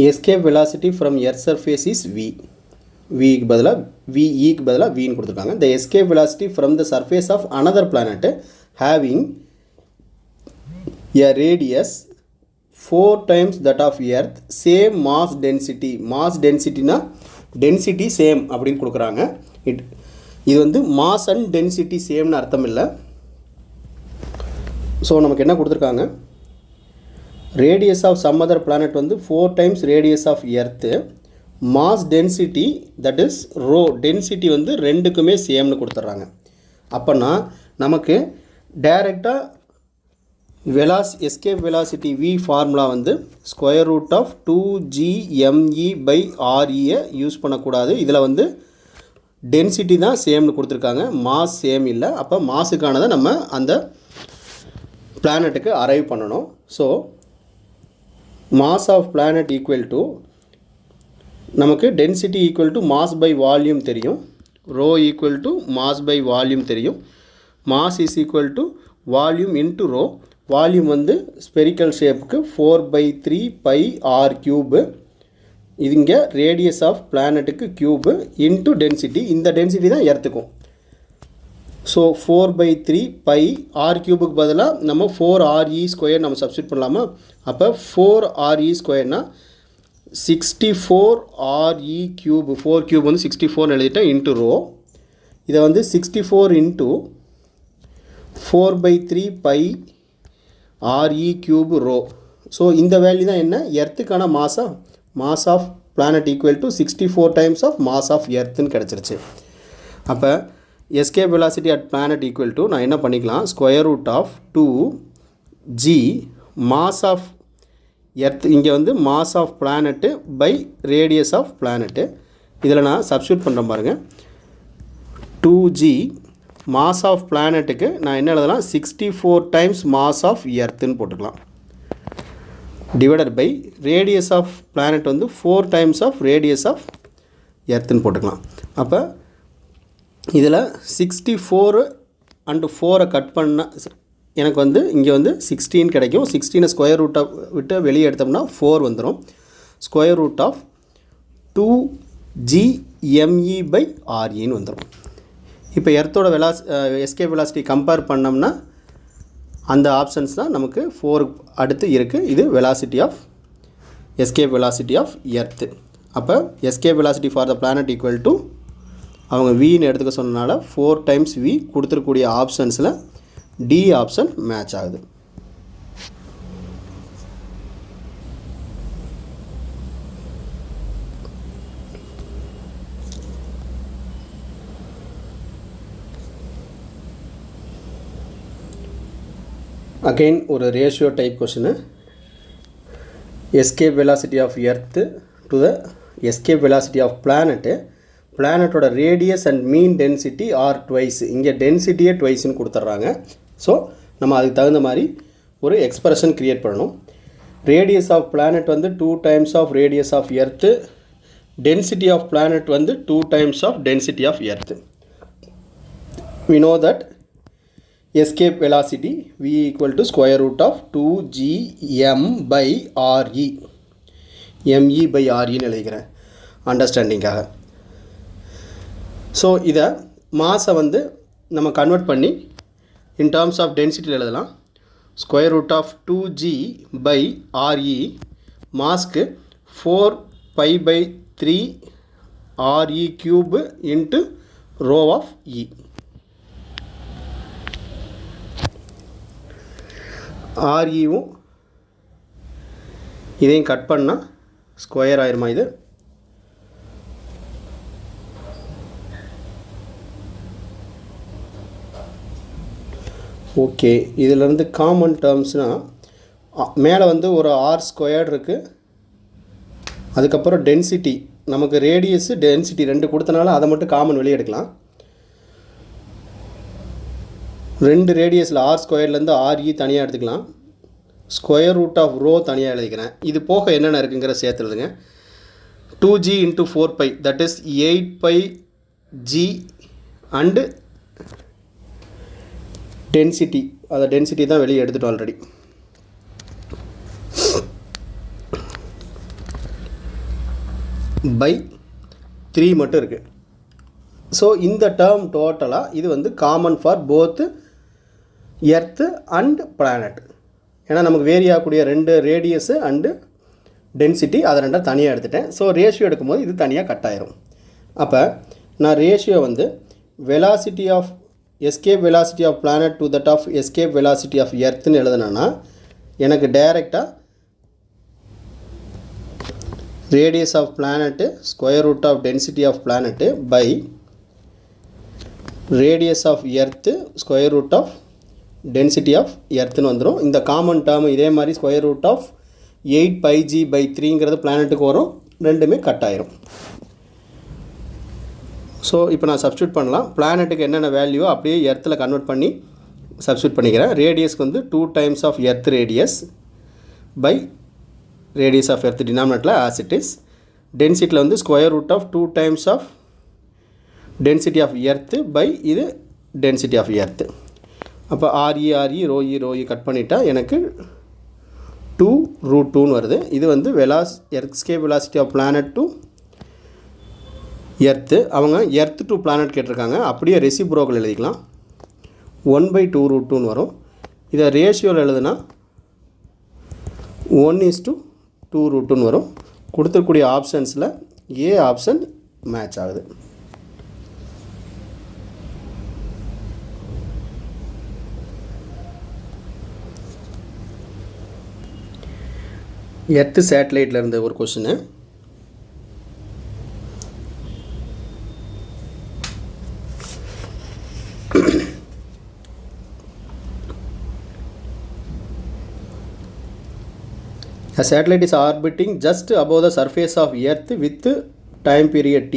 Escape velocity from earth surface is v. விக்கு பதிலாக விஇக்கு பதிலாக வின்னு கொடுத்துருக்காங்க. The escape velocity from the surface of another planet having a radius 4 times that of earth, same mass density. Mass டென்சிட்டினா டென்சிட்டி சேம் அப்படின்னு கொடுக்குறாங்க. இது வந்து மாஸ் அண்ட் டென்சிட்டி சேம்னு அர்த்தம் இல்லை. ஸோ நமக்கு என்ன கொடுத்துருக்காங்க, radius of some other planet வந்து 4 times radius of earth, mass density that is rho, density வந்து ரெண்டுக்குமே சேம்னு கொடுத்துட்றாங்க. அப்போனா நமக்கு டைரெக்டாக எஸ்கேப் வெலாசிட்டி v ஃபார்முலா வந்து square root of 2gme/re use பண்ணக்கூடாது. இதில் வந்து டென்சிட்டி தான் சேம்னு கொடுத்துருக்காங்க, மாஸ் சேம் இல்லை. அப்போ மாஸுக்கானதை நம்ம அந்த பிளானட்டுக்கு அரைவ் பண்ணணும். So mass of planet equal to, நமக்கு density equal to mass by volume தெரியும், rho equal to mass by volume தெரியும், mass is equal to volume into rho. Volume வந்து ஸ்பெரிக்கல் ஷேப்புக்கு 4/3 பை ஆர் கியூபு. இது இங்கே ரேடியஸ் ஆஃப் பிளானட்டுக்கு கியூபு இன்ட்டு டென்சிட்டி. இந்த டென்சிட்டி தான் எர்த்துக்கும். ஸோ 4/3 பை ஆர் கியூபுக்கு பதிலாக நம்ம 4RE ஸ்கொயர் நம்ம சப்ஸ்டியூட் பண்ணலாமா? அப்போ 4RE ஸ்கொயர்னால் 64RE கியூபு. 4 கியூப் வந்து 64 எழுதிட்டேன் இன்ட்டு ரோ. இதை வந்து 64 into 4/3 pi RE cube rho. So இந்த வேல்யூ தான் என்ன? எர்த்துக்கான மாஸா? Mass of planet equal to 64 times of mass of எர்த்துன்னு கிடச்சிருச்சு. அப்போ escape velocity at planet equal to நான் என்ன பண்ணிக்கலாம், square root of 2g mass of earth, இங்கே வந்து mass of planet by radius of planet. இதில் நான் சப்ஸ்டியூட் பண்ணுறேன் பாருங்கள். 2g மாஸ் ஆஃப் பிளானட்டுக்கு நான் என்ன எழுதலாம், 64 டைம்ஸ் மாஸ் ஆஃப் எர்த்துன்னு போட்டுக்கலாம். Divided by radius of planet வந்து 4 டைம்ஸ் ஆஃப் ரேடியஸ் ஆஃப் எர்த்துன்னு போட்டுக்கலாம். அப்போ இதில் 64 அண்டு 4 கட் பண்ணால் எனக்கு வந்து இங்கே வந்து 16 கிடைக்கும். 16 ஸ்கொயர் ரூட்டாக விட்டு வெளியே எடுத்தோம்னா 4 வந்துடும். ஸ்கொயர் ரூட் ஆஃப் 2gme/REன்னு வந்துடும். இப்போ எர்த்தோட எஸ்கேப் வெலாசிட்டி கம்பேர் பண்ணோம்னா அந்த ஆப்ஷன்ஸ் தான் நமக்கு 4 அடுத்து இருக்குது. இது velocity of escape velocity of earth. அப்போ escape velocity for the planet equal to அவங்க வின்னு எடுத்துக்க சொன்னனால 4 டைம்ஸ் வி. கொடுத்துருக்கூடிய ஆப்ஷன்ஸில் டி ஆப்ஷன் மேட்ச் ஆகுது. அகெயின் ஒரு ratio type question. Escape velocity of earth to the escape velocity of planet. பிளானட்டோட radius and mean density are twice. இங்கே டென்சிட்டியே ட்வைஸ்ன்னு கொடுத்துட்றாங்க. ஸோ நம்ம அதுக்கு தகுந்த மாதிரி ஒரு எக்ஸ்பிரஷன் க்ரியேட் பண்ணணும். ரேடியஸ் ஆஃப் பிளானட் வந்து 2 times of radius of earth. Density of planet வந்து 2 times of density of earth. we know that escape velocity v equal to square root of 2gm/re. me/re ன்னு எழுதிக்கிறேன் அண்டர்ஸ்டாண்டிங்காக. ஸோ இதை மாஸை வந்து நம்ம கன்வெர்ட் பண்ணி இன் டேர்ம்ஸ் ஆஃப் டென்சிட்டியில் எழுதலாம். ஸ்கொயர் ரூட் ஆஃப் 2g/re மாஸ்க்கு 4π/3 RE cube into rho of E. REவும் இதையும் கட் பண்ணால் ஸ்கொயர் ஆயிருமா இது? ஓகே. இதிலேருந்து காமன் டேர்ம்ஸ்னால் மேலே வந்து ஒரு ஆர் ஸ்கொயர் இருக்குது. அதுக்கப்புறம் டென்சிட்டி நமக்கு ரேடியஸு டென்சிட்டி 2 கொடுத்தனால அதை மட்டும் காமன் வெளியே எடுக்கலாம். 2 ரேடியஸில் ஆர் ஸ்கொயர்லேருந்து RE தனியாக எடுத்துக்கலாம். ஸ்கொயர் ரூட் ஆஃப் ரோ தனியாக எழுதிக்கிறேன். இது போக என்னென்ன இருக்குங்கிற சேர்த்துருதுங்க. 2g into 4π that is 8πg and density. அதை டென்சிட்டி தான் வெளியே எடுத்துட்டோம் ஆல்ரெடி. பை 3 மட்டும் இருக்குது. ஸோ இந்த டேர்ம் டோட்டலாக இது வந்து காமன் ஃபார் போத்து எர்த்து அண்ட் பிளானட். ஏன்னா நமக்கு வேரி ஆகக்கூடிய 2 ரேடியஸு அண்டு டென்சிட்டி அதை 2 தனியாக எடுத்துட்டேன். ஸோ ரேஷியோ எடுக்கும்போது இது தனியாக கட் ஆயிரும். அப்போ நான் ரேஷியோ வந்து velocity of escape velocity of planet to that of escape velocity of எர்த்துன்னு எழுதுனா எனக்கு டைரெக்டாக radius of planet square root of density of planet by radius of earth square root of density of எர்த்துன்னு வந்துடும். இந்த காமன் டேர்ம் இதே மாதிரி ஸ்கொயர் ரூட் ஆஃப் 8πg/3ங்கிறது பிளானட்டுக்கு வரும். ரெண்டுமே கட் ஆயிரும். ஸோ இப்போ நான் சப்ஸ்டியூட் பண்ணலாம். பிளானட்டுக்கு என்னென்ன வேல்யூவோ அப்படியே எர்த்தில் கன்வெர்ட் பண்ணி சப்ஸ்டியூட் பண்ணிக்கிறேன். ரேடியஸ்க்கு வந்து 2 times of earth radius by radius of earth டினாமினேட்டில் ஆஸ் இட் இஸ். டென்சிட்டியில் வந்து square root of 2 times of density of earth by இது டென்சிட்டி ஆஃப் எர்த்து. அப்போ RE ρe கட் பண்ணிட்டால் எனக்கு 2√2ன்னு வருது. இது வந்து escape velocity of planet to earth. அவங்க எர்த் டு பிளானட் கேட்டிருக்காங்க. அப்படியே ரெசிப்ரோக்கல் எழுதிக்கலாம். 1/2√2ன்னு வரும். இதை ரேஷியோவில் எழுதுனா 1:2√2ன்னு வரும். கொடுத்துருக்கூடிய ஆப்ஷன்ஸில் ஏ ஆப்ஷன் மேட்ச் ஆகுது. எர்த்து சேட்டலைட்டில் இருந்த ஒரு question. A satellite is orbiting just above the surface of Earth with time period t.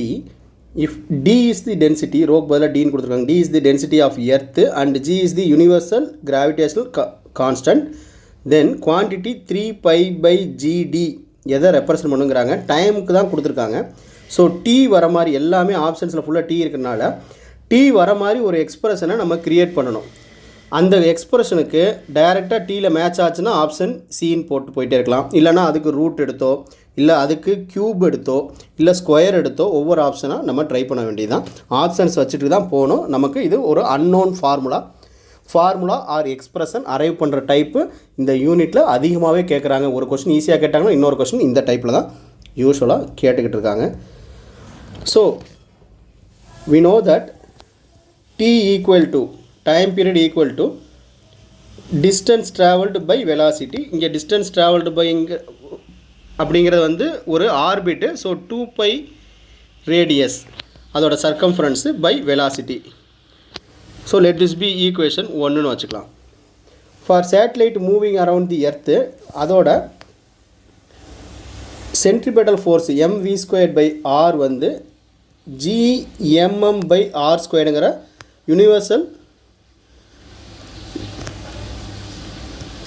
If d is the density, ரோக்கு பதிலாக d ன்னு கொடுத்துருக்காங்க. d is the density of Earth and g is the universal gravitational constant, then quantity 3π/gd எதை ரெப்ரசன்ட் பண்ணுங்கிறாங்க. டைமுக்கு தான் கொடுத்துருக்காங்க. ஸோ t வர மாதிரி எல்லாமே ஆப்ஷன்ஸில் ஃபுல்லாக t இருக்கிறனால t வர மாதிரி ஒரு எக்ஸ்பிரஷனை நம்ம க்ரியேட் பண்ணணும். அந்த எக்ஸ்பிரஷனுக்கு டைரெக்டாக டீயில் மேட்ச் ஆச்சுன்னா ஆப்ஷன் சின்னு போட்டு போயிட்டே இருக்கலாம். இல்லைனா அதுக்கு ரூட் எடுத்தோ, இல்லை அதுக்கு க்யூப் எடுத்தோ, இல்லை ஸ்கொயர் எடுத்தோ ஒவ்வொரு ஆப்ஷனாக நம்ம ட்ரை பண்ண வேண்டியதுதான். ஆப்ஷன்ஸ் வச்சுட்டு தான் போகணும். நமக்கு இது ஒரு unknown formula or expression arrive பண்ணுற டைப்பு இந்த யூனிட்டில் அதிகமாகவே கேட்குறாங்க. ஒரு கொஸ்டின் ஈஸியாக கேட்டாங்கன்னா இன்னொரு கொஸ்டின் இந்த டைப்பில் தான் யூஸ்வலாக கேட்டுக்கிட்டு இருக்காங்க. So we know that t equal to time period equal to distance traveled by velocity. இங்கே distance traveled by அப்படிங்கிறது வந்து ஒரு ஆர்பிட்டு. ஸோ 2π ரேடியஸ் அதோட circumference by velocity. So let this be equation 1ன்னு வச்சுக்கலாம். For satellite moving around the earth அதோட சென்ட்ரிபெட்டல் ஃபோர்ஸ் mv²/r வந்து gmm/r²ங்கிற யூனிவர்சல்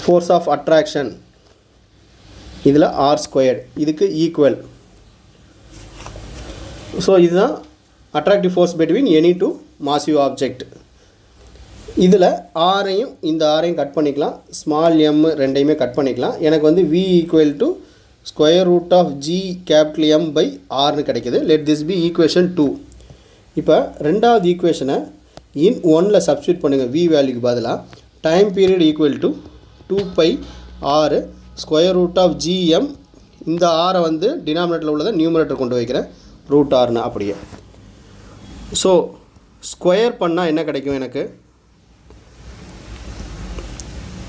ஃபோர்ஸ் ஆஃப் அட்ராக்ஷன் இதில் r², இதுக்கு ஈக்குவல். ஸோ இதுதான் attractive force between any two massive object. இதில் ஆரையும் இந்த ஆரையும் கட் பண்ணிக்கலாம். ஸ்மால் m ரெண்டையுமே கட் பண்ணிக்கலாம். எனக்கு வந்து v = g⁻m/r கிடைக்குது. Let this be equation 2. இப்போ ரெண்டாவது ஈக்குவேஷனை இன் 1ல் சப்ஸ்டியூட் பண்ணுங்கள். v வேல்யூக்கு பதிலாக time period equal to 2πr √gm. இந்த ஆரை வந்து டினாமினேட்டரில் உள்ளதை நியூமரேட்டர் கொண்டு வைக்கிறேன். √rன்னு அப்படியே. ஸோ ஸ்கொயர் பண்ணால் என்ன கிடைக்கும் எனக்கு?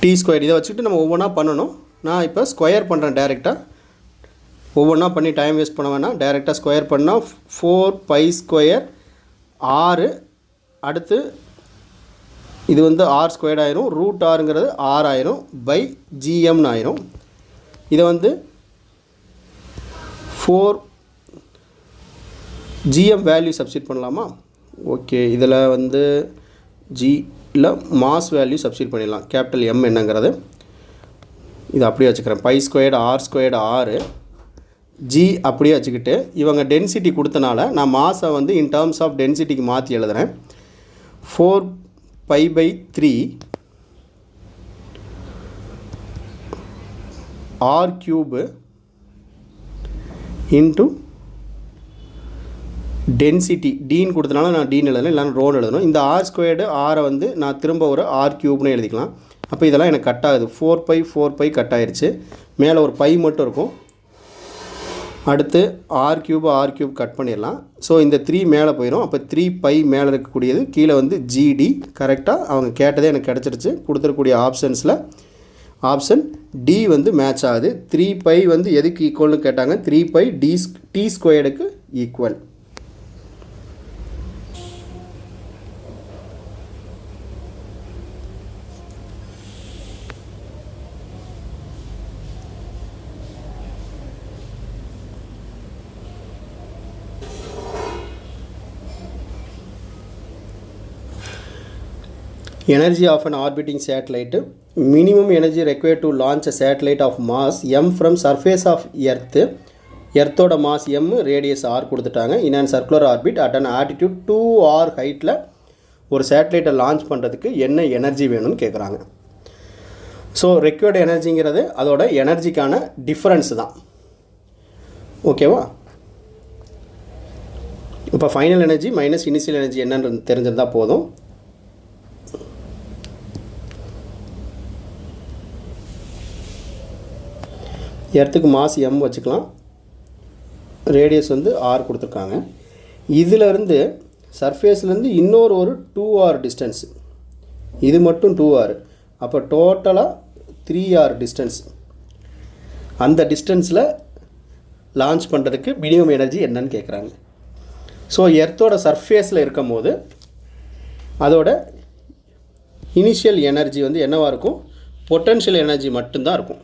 t². இதை வச்சுக்கிட்டு நம்ம ஒவ்வொன்றா பண்ணணும். நான் இப்போ ஸ்கொயர் பண்ணுறேன் டைரெக்டாக. ஒவ்வொன்றா பண்ணி டைம் வேஸ்ட் பண்ண வேணாம். டைரெக்டாக ஸ்கொயர் பண்ணால் 4π² r. அடுத்து இது வந்து r² ஆயிரும். √rங்கிறது r ஆயிரும் பை gmன்னு ஆயிரும். இதை வந்து 4gm வேல்யூ சப்ஸ்டியூட் பண்ணலாமா? ஓகே. இதில் வந்து ஜியில் மாஸ் வேல்யூ சப்ஸ்டியூட் பண்ணிடலாம். கேபிட்டல் M என்னங்கிறது இது அப்படியே வச்சுக்கிறேன். π² r g அப்படியே வச்சுக்கிட்டு இவங்க டென்சிட்டி கொடுத்தனால நான் மாஸை வந்து இன் டேர்ம்ஸ் ஆஃப் டென்சிட்டிக்கு மாற்றி எழுதுகிறேன். 4π/3 r³ இன்ட்டு டென்சிட்டி டீன்னு கொடுத்தனால நான் டீன்னு எழுதணும், இல்லைனா ரோன்னு எழுதணும். இந்த r² ஆரை வந்து நான் திரும்ப ஒரு r³ எழுதிக்கலாம். அப்போ இதெல்லாம் எனக்கு கட் ஆகுது. 4π கட் ஆயிடுச்சு. மேலே ஒரு பை மட்டும் இருக்கும். அடுத்து r³ கட் பண்ணிடலாம். ஸோ இந்த 3 மேலே போயிடும். அப்போ 3π மேலே இருக்கக்கூடியது கீழே வந்து gd. கரெக்டாக அவங்க கேட்டதே எனக்கு கிடச்சிருச்சு. கொடுத்துருக்கூடிய ஆப்ஷன்ஸில் ஆப்ஷன் டி வந்து மேட்ச் ஆகுது. 3π வந்து எதுக்கு ஈக்குவல்னு கேட்டாங்க. 3π t²க்கு equal. Energy of an orbiting satellite. Minimum energy required to launch a satellite of mass m from surface of earth. எர்த்தோட மாஸ் m, ரேடியஸ் r கொடுத்துட்டாங்க. in an circular orbit at an altitude 2r ஹைட்டில் ஒரு சேட்டலைட்டை லான்ச் பண்ணுறதுக்கு என்ன எனர்ஜி வேணும்னு கேட்குறாங்க. ஸோ ரெக்வயர்டு எனர்ஜிங்கிறது அதோட எனர்ஜிக்கான டிஃப்ரென்ஸ் தான். ஓகேவா? இப்போ final energy minus initial energy என்னன்னு தெரிஞ்சிருந்தால் போதும். எர்த்துக்கு மாஸ் எம் வச்சுக்கலாம், ரேடியஸ் வந்து ஆர் கொடுத்துருக்காங்க. இதிலேருந்து சர்ஃபேஸ்லேருந்து இன்னொரு ஒரு 2r டிஸ்டன்ஸ், இது மட்டும் 2r, அப்போ டோட்டலாக 3r டிஸ்டன்ஸ். அந்த டிஸ்டன்ஸில் லான்ச் பண்ணுறதுக்கு மினிமம் எனர்ஜி என்னன்னு கேட்குறாங்க. ஸோ எர்த்தோட சர்ஃபேஸில் இருக்கும் போது அதோட இனிஷியல் எனர்ஜி வந்து என்னவாக இருக்கும்? பொட்டன்ஷியல் எனர்ஜி மட்டும்தான் இருக்கும்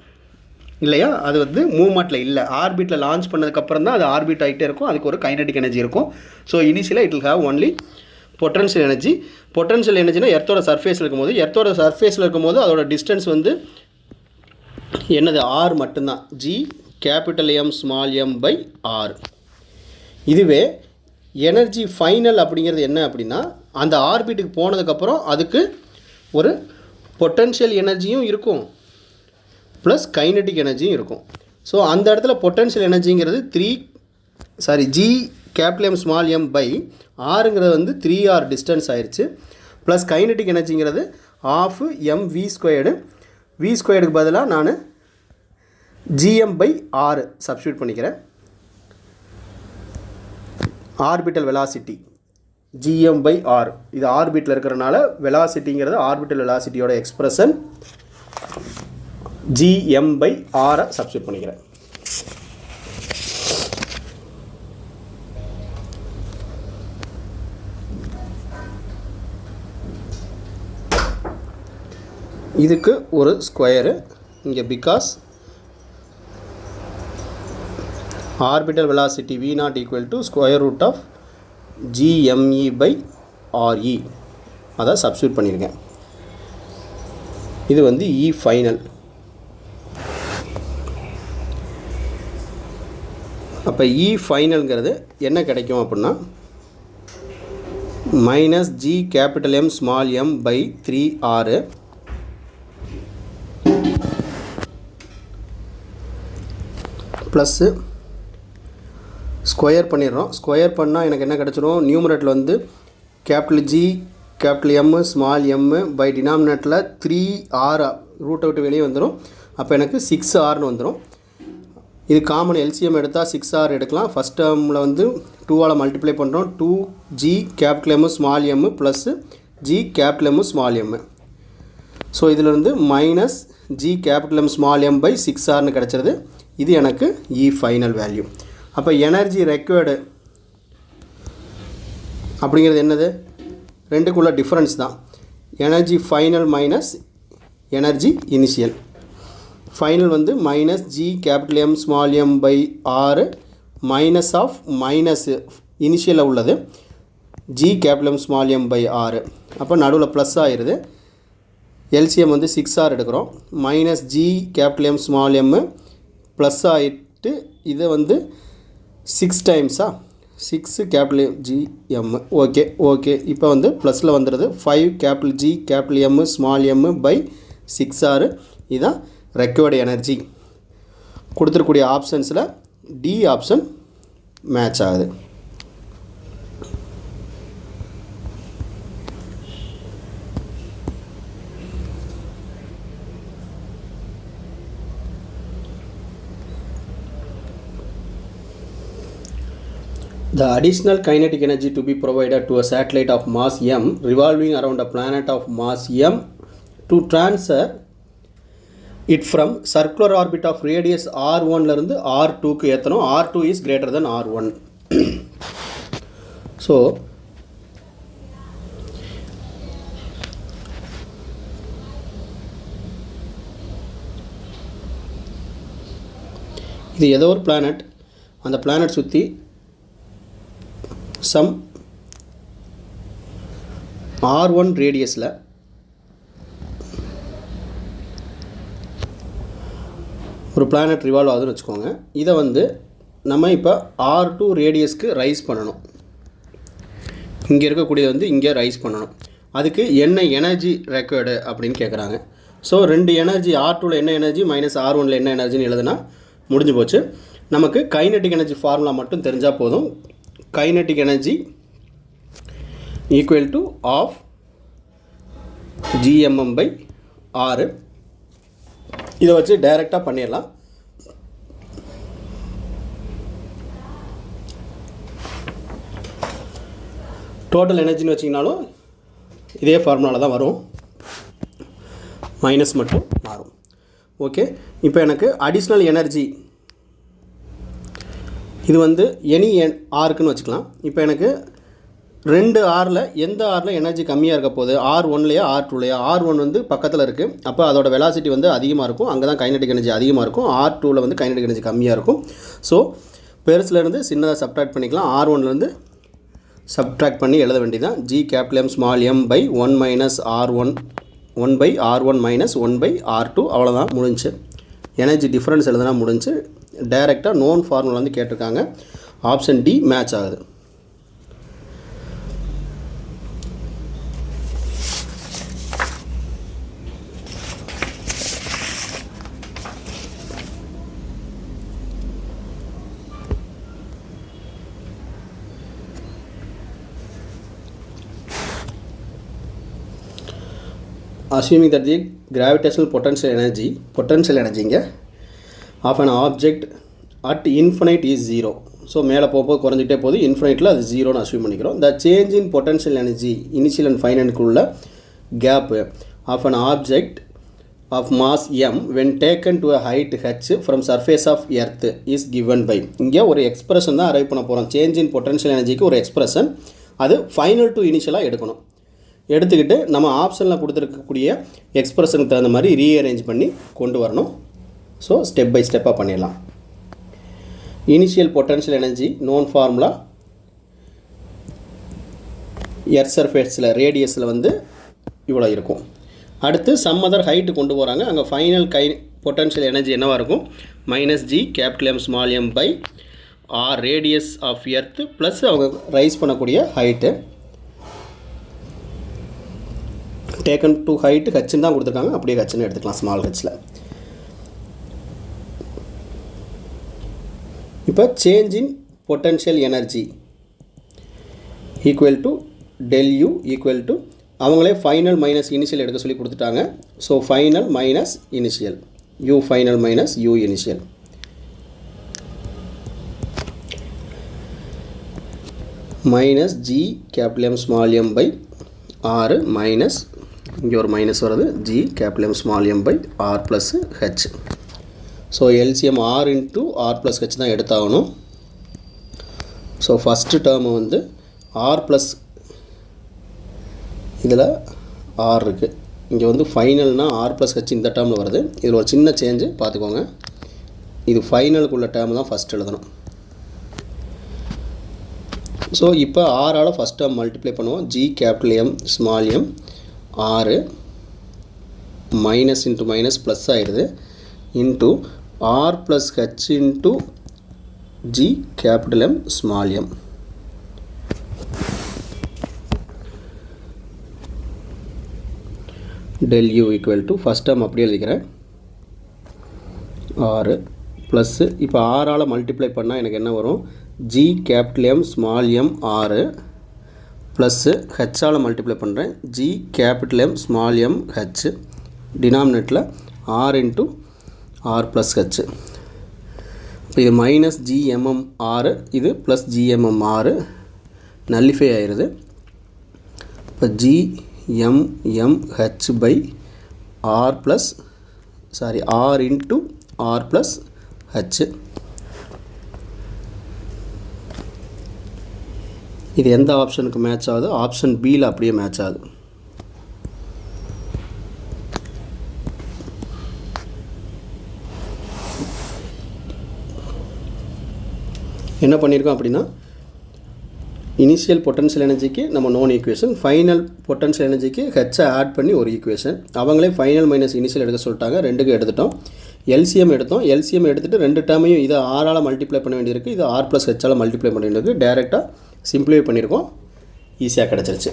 இல்லையா? அது வந்து மூவ்மெண்ட்டில் இல்லை. ஆர்பிட்டில் லான்ச் பண்ணதுக்கப்புறம் தான் அது ஆர்பிட் ஆகிட்டே இருக்கும், அதுக்கு ஒரு கைனடிக் எனர்ஜி இருக்கும். ஸோ இனிஷியலாக it will have only potential energy. Potential எனர்ஜினா எர்த்தோட சர்ஃபேஸில் இருக்கும்போது, எர்த்தோட சர்ஃபேஸில் இருக்கும்போது அதோட டிஸ்டன்ஸ் வந்து என்னது? ஆர் மட்டும்தான். G capital M small M by r. இதுவே எனர்ஜி ஃபைனல் அப்படிங்கிறது என்ன அப்படின்னா, அந்த ஆர்பிட்டுக்கு போனதுக்கப்புறம் அதுக்கு ஒரு பொட்டன்ஷியல் எனர்ஜியும் இருக்கும் ப்ளஸ் கைனடிக் எனர்ஜியும் இருக்கும். ஸோ அந்த இடத்துல பொட்டன்ஷியல் எனர்ஜிங்கிறது G capital M small M by ஆருங்கிறது வந்து 3r டிஸ்டன்ஸ் ஆயிடுச்சு. ப்ளஸ் கைனடிக் எனர்ஜிங்கிறது ½ எம் வி ஸ்கொயர்டு. வி ஸ்கொயர்டுக்கு பதிலாக நான் ஜிஎம் பை ஆர் சப்ஸ்டியூட் பண்ணிக்கிறேன். Orbital velocity G M by R, இது ஆர்பிட்டில் இருக்கிறனால வெலாசிட்டிங்கிறது ஆர்பிட்டல் வெலாசிட்டியோட எக்ஸ்பிரஷன் ஜிஎம் பை ஆரை சப்ஸ்டியூட் பண்ணிக்கிறேன். இதுக்கு ஒரு ஸ்கொயரு இங்கே, because orbital velocity v0 equal to square root of gme by re, அதை சப்ஸ்டியூட் பண்ணியிருக்கேன். இது வந்து E ஃபைனல். அப்போ E ஃபைனல்ங்கிறது என்ன கிடைக்கும் அப்படின்னா minus G capital M small M by 3r plus square பண்ணிடுறோம். ஸ்கொயர் பண்ணால் எனக்கு என்ன கிடச்சிரும்? நியூமரேட்டில் வந்து capital G capital M small m by டினாமினேட்டில் 3r ரூட்டை விட்டு வெளியே வந்துடும். அப்போ எனக்கு 6rன்னு வந்துடும். இது காமன் எல்சிஎம் எடுத்தால் 6r எடுக்கலாம். ஃபஸ்ட் டேர்மில் வந்து 2ஆல் மல்டிப்ளை பண்ணுறோம். 2g capital M small m plus g capital M small m. So இதிலிருந்து minus G capital M small M by 6rன்னு கிடச்சிருது. இது எனக்கு E ஃபைனல் வேல்யூ. அப்போ எனர்ஜி ரெக்வயர்டு அப்படிங்கிறது என்னது? ரெண்டுக்குள்ள டிஃப்ரென்ஸ் தான். Energy final minus energy initial. Final வந்து minus G capital M small M by R minus of minus இனிஷியலில் உள்ளது G capital M small M by R. அப்போ நடுவில் ப்ளஸ் ஆயிடுது. எல்சிஎம் வந்து 6r எடுக்கிறோம். Minus G capital M small m plus ஆகிட்டு இதை வந்து 6 டைம்ஸா 6 கேபிட்டல் ஜி எம். ஓகே இப்போ வந்து ப்ளஸில் வந்துடுது. 5 capital G capital M small m by 6r. இதுதான் ரெக்வயர்டு எனர்ஜி. கொடுத்துருக்கூடிய ஆப்ஷன்ஸில் டி ஆப்ஷன் மேட்ச் ஆகுது. The additional kinetic energy to be provided to a satellite of mass m revolving around a planet of mass m to transfer it from circular orbit of radius r1 லிருந்து r2 க்கு ஏற்றணும். r2 is greater than r1. So இது ஏதோ ஒரு பிளானட், அந்த பிளானட் சுற்றி சம் r1 ரேடியஸில் ஒரு பிளானட் ரிவால்வ் ஆகுதுன்னு வச்சுக்கோங்க. இதை வந்து நம்ம இப்போ r2 ரேடியஸ்க்கு ரைஸ் பண்ணணும். இங்கே இருக்கக்கூடியது வந்து இங்கே ரைஸ் பண்ணணும். அதுக்கு என்ன எனர்ஜி ரெக்வயர்டு அப்படின்னு கேட்குறாங்க. ஸோ 2 எனர்ஜி R2ல் என்ன எனர்ஜி மைனஸ் R1ல் என்ன எனர்ஜின்னு எழுதுனா முடிஞ்சு போச்சு. நமக்கு கைனெட்டிக் எனர்ஜி ஃபார்முலா மட்டும் தெரிஞ்சால் போதும். Kinetic energy equal to half gmm/r. இதை வச்சு டைரெக்டாக பண்ணிடலாம். டோட்டல் எனர்ஜின்னு வச்சிங்கனாலும் இதே ஃபார்முலாவில் தான் வரும், மைனஸ் மட்டும் மாறும். ஓகே, இப்போ எனக்கு அடிஷ்னல் எனர்ஜி இது வந்து எனி ஆருக்குன்னு வச்சுக்கலாம். இப்போ எனக்கு 2 ஆரில் எந்த ஆரில் எனர்ஜி கம்மியாக இருக்க போகுது, R1லையா R2லையா? R1 வந்து பக்கத்தில் இருக்குது, அப்போ அதோட வெலாசிட்டி வந்து அதிகமாக இருக்கும், அங்கே தான் கைனெட்டிக் எனர்ஜி அதிகமாக இருக்கும். R2ல் வந்து கைனெட்டிக் எனர்ஜி கம்மியாக இருக்கும். ஸோ பெருசுலேருந்து சின்னதாக சப்ட்ராக்ட் பண்ணிக்கலாம். R1லேருந்து சப்ட்ராக்ட் பண்ணி எழுத வேண்டியதான். Gm/m/1 minus R1 1/R1 minus 1/R2. அவ்வளோதான், முடிஞ்சு. எனர்ஜி டிஃப்ரென்ஸ் எழுதுனா முடிஞ்சு. டைரெக்டாக நோன் ஃபார்முலா வந்து கேட்டிருக்காங்க. ஆப்ஷன் டி மேட்ச் ஆகுது. Assuming that the gravitational potential energy of an object at infinite is 0. So மேலே போக குறைஞ்சிட்டே போகுது, இன்ஃபினைட்டில் அது 0ன்னு அஸ்யூம் பண்ணிக்கிறோம். The change in potential energy initial and ஃபைனலுக்குள்ள gap of an object of mass m when taken to a height h from surface of earth is given by. இங்கே ஒரு எக்ஸ்பிரஷன் தான் அரைவ் பண்ண போகிறோம். சேஞ்ச் இன் பொட்டன்ஷியல் எனர்ஜிக்கு ஒரு எக்ஸ்பிரஷன், அது ஃபைனல் டு இனிஷியலாக எடுக்கணும். எடுத்துக்கிட்டு நம்ம ஆப்ஷனில் கொடுத்துருக்கக்கூடிய எக்ஸ்பிரஷனுக்கு தகுந்த மாதிரி ரீஅரேஞ்ச் பண்ணி கொண்டு வரணும். ஸோ ஸ்டெப் பை ஸ்டெப்பாக பண்ணிடலாம். Initial potential energy known formula earth சர்ஃபேஸில் ரேடியஸில் வந்து இவ்வளோ இருக்கும். அடுத்து சம் அதர் ஹைட்டு கொண்டு போகிறாங்க. அங்கே ஃபைனல் பொட்டன்ஷியல் எனர்ஜி என்னவாக இருக்கும்? -G(M)/r radius of earth plus அவங்க ரைஸ் பண்ணக்கூடிய ஹைட்டு. டேக்கன் டு ஹைட்டு ஹச்சுன்னு தான் கொடுத்துருக்காங்க, அப்படியே ஹச்சுன்னு எடுத்துக்கலாம் ஸ்மால் ஹச்சில். இப்போ change in potential energy equal to del u equal to அவங்களே ஃபைனல் மைனஸ் இனிஷியல் எடுக்க சொல்லி கொடுத்துட்டாங்க. ஸோ final minus initial, u final minus u initial. Minus G(M)/r minus இங்கே ஒரு மைனஸ் வருது, G(M)/r plus h. So LCM r into r plus H தான் எடுத்தாகணும். ஸோ ஃபஸ்ட்டு டேர்மு வந்து r ப்ளஸ் இதில் r இருக்குது, இங்கே வந்து ஃபைனல்னால் r ப்ளஸ் ஹெச் இந்த டேர்மில் வருது. இதில் ஒரு சின்ன சேஞ்சு பார்த்துக்கோங்க. இது ஃபைனலுக்குள்ள டேர்ம் தான் ஃபஸ்ட் எழுதணும். ஸோ இப்போ ஆரால் ஃபஸ்ட் டேர்ம் மல்டிப்ளை பண்ணுவோம். G(M)(m) r minus into minus plus ஆகிடுது into r plus H into G(M)(m). del u equal to first term அப்படியே எழுதிக்கிறேன், r ப்ளஸ்ஸு இப்போ ஆரால் மல்டிப்ளை பண்ணால் எனக்கு என்ன வரும்? G(M)(m) r ப்ளஸ்ஸு ஹெச்சால் மல்டிப்ளை பண்ணுறேன், G(M)(m) ஹெச். டினாமினேட்டில் r into r plus H. இப்போ இது மைனஸ் G(M)(r), இது ப்ளஸ் G(M)(r) நல்லிஃபை ஆயிடுது. இப்போ G(M)(h)/r plus r into r plus H. இது எந்த ஆப்ஷனுக்கு மேட்ச் ஆகுது? ஆப்ஷன் பியில் அப்படியே மேட்ச் ஆகுது. என்ன பண்ணியிருக்கோம் அப்படின்னா, இனிஷியல் பொட்டன்ஷியல் எனர்ஜிக்கு நம்ம நோன் ஈக்குவேஷன், ஃபைனல் பொட்டன்ஷியல் எனர்ஜிக்கு ஹெச்சை ஆட் பண்ணி ஒரு ஈக்குவேஷன். அவங்களே ஃபைனல் மைனஸ் இனிஷியல் எடுக்க சொல்லிட்டாங்க, ரெண்டுக்கு எடுத்துட்டோம். எல்சிஎம் எடுத்தோம். எல்சிஎம் எடுத்துகிட்டு ரெண்டு டேர்மையும் இதை ஆரால் மல்டிப்ளை பண்ண வேண்டியிருக்கு, இது r ப்ளஸ் ஹெச்சால் மல்டிப்ளை பண்ண வேண்டியிருக்கு. டேரெக்டாக சிம்பிளிஃபை பண்ணியிருக்கோம், ஈஸியாக கிடச்சிருச்சு.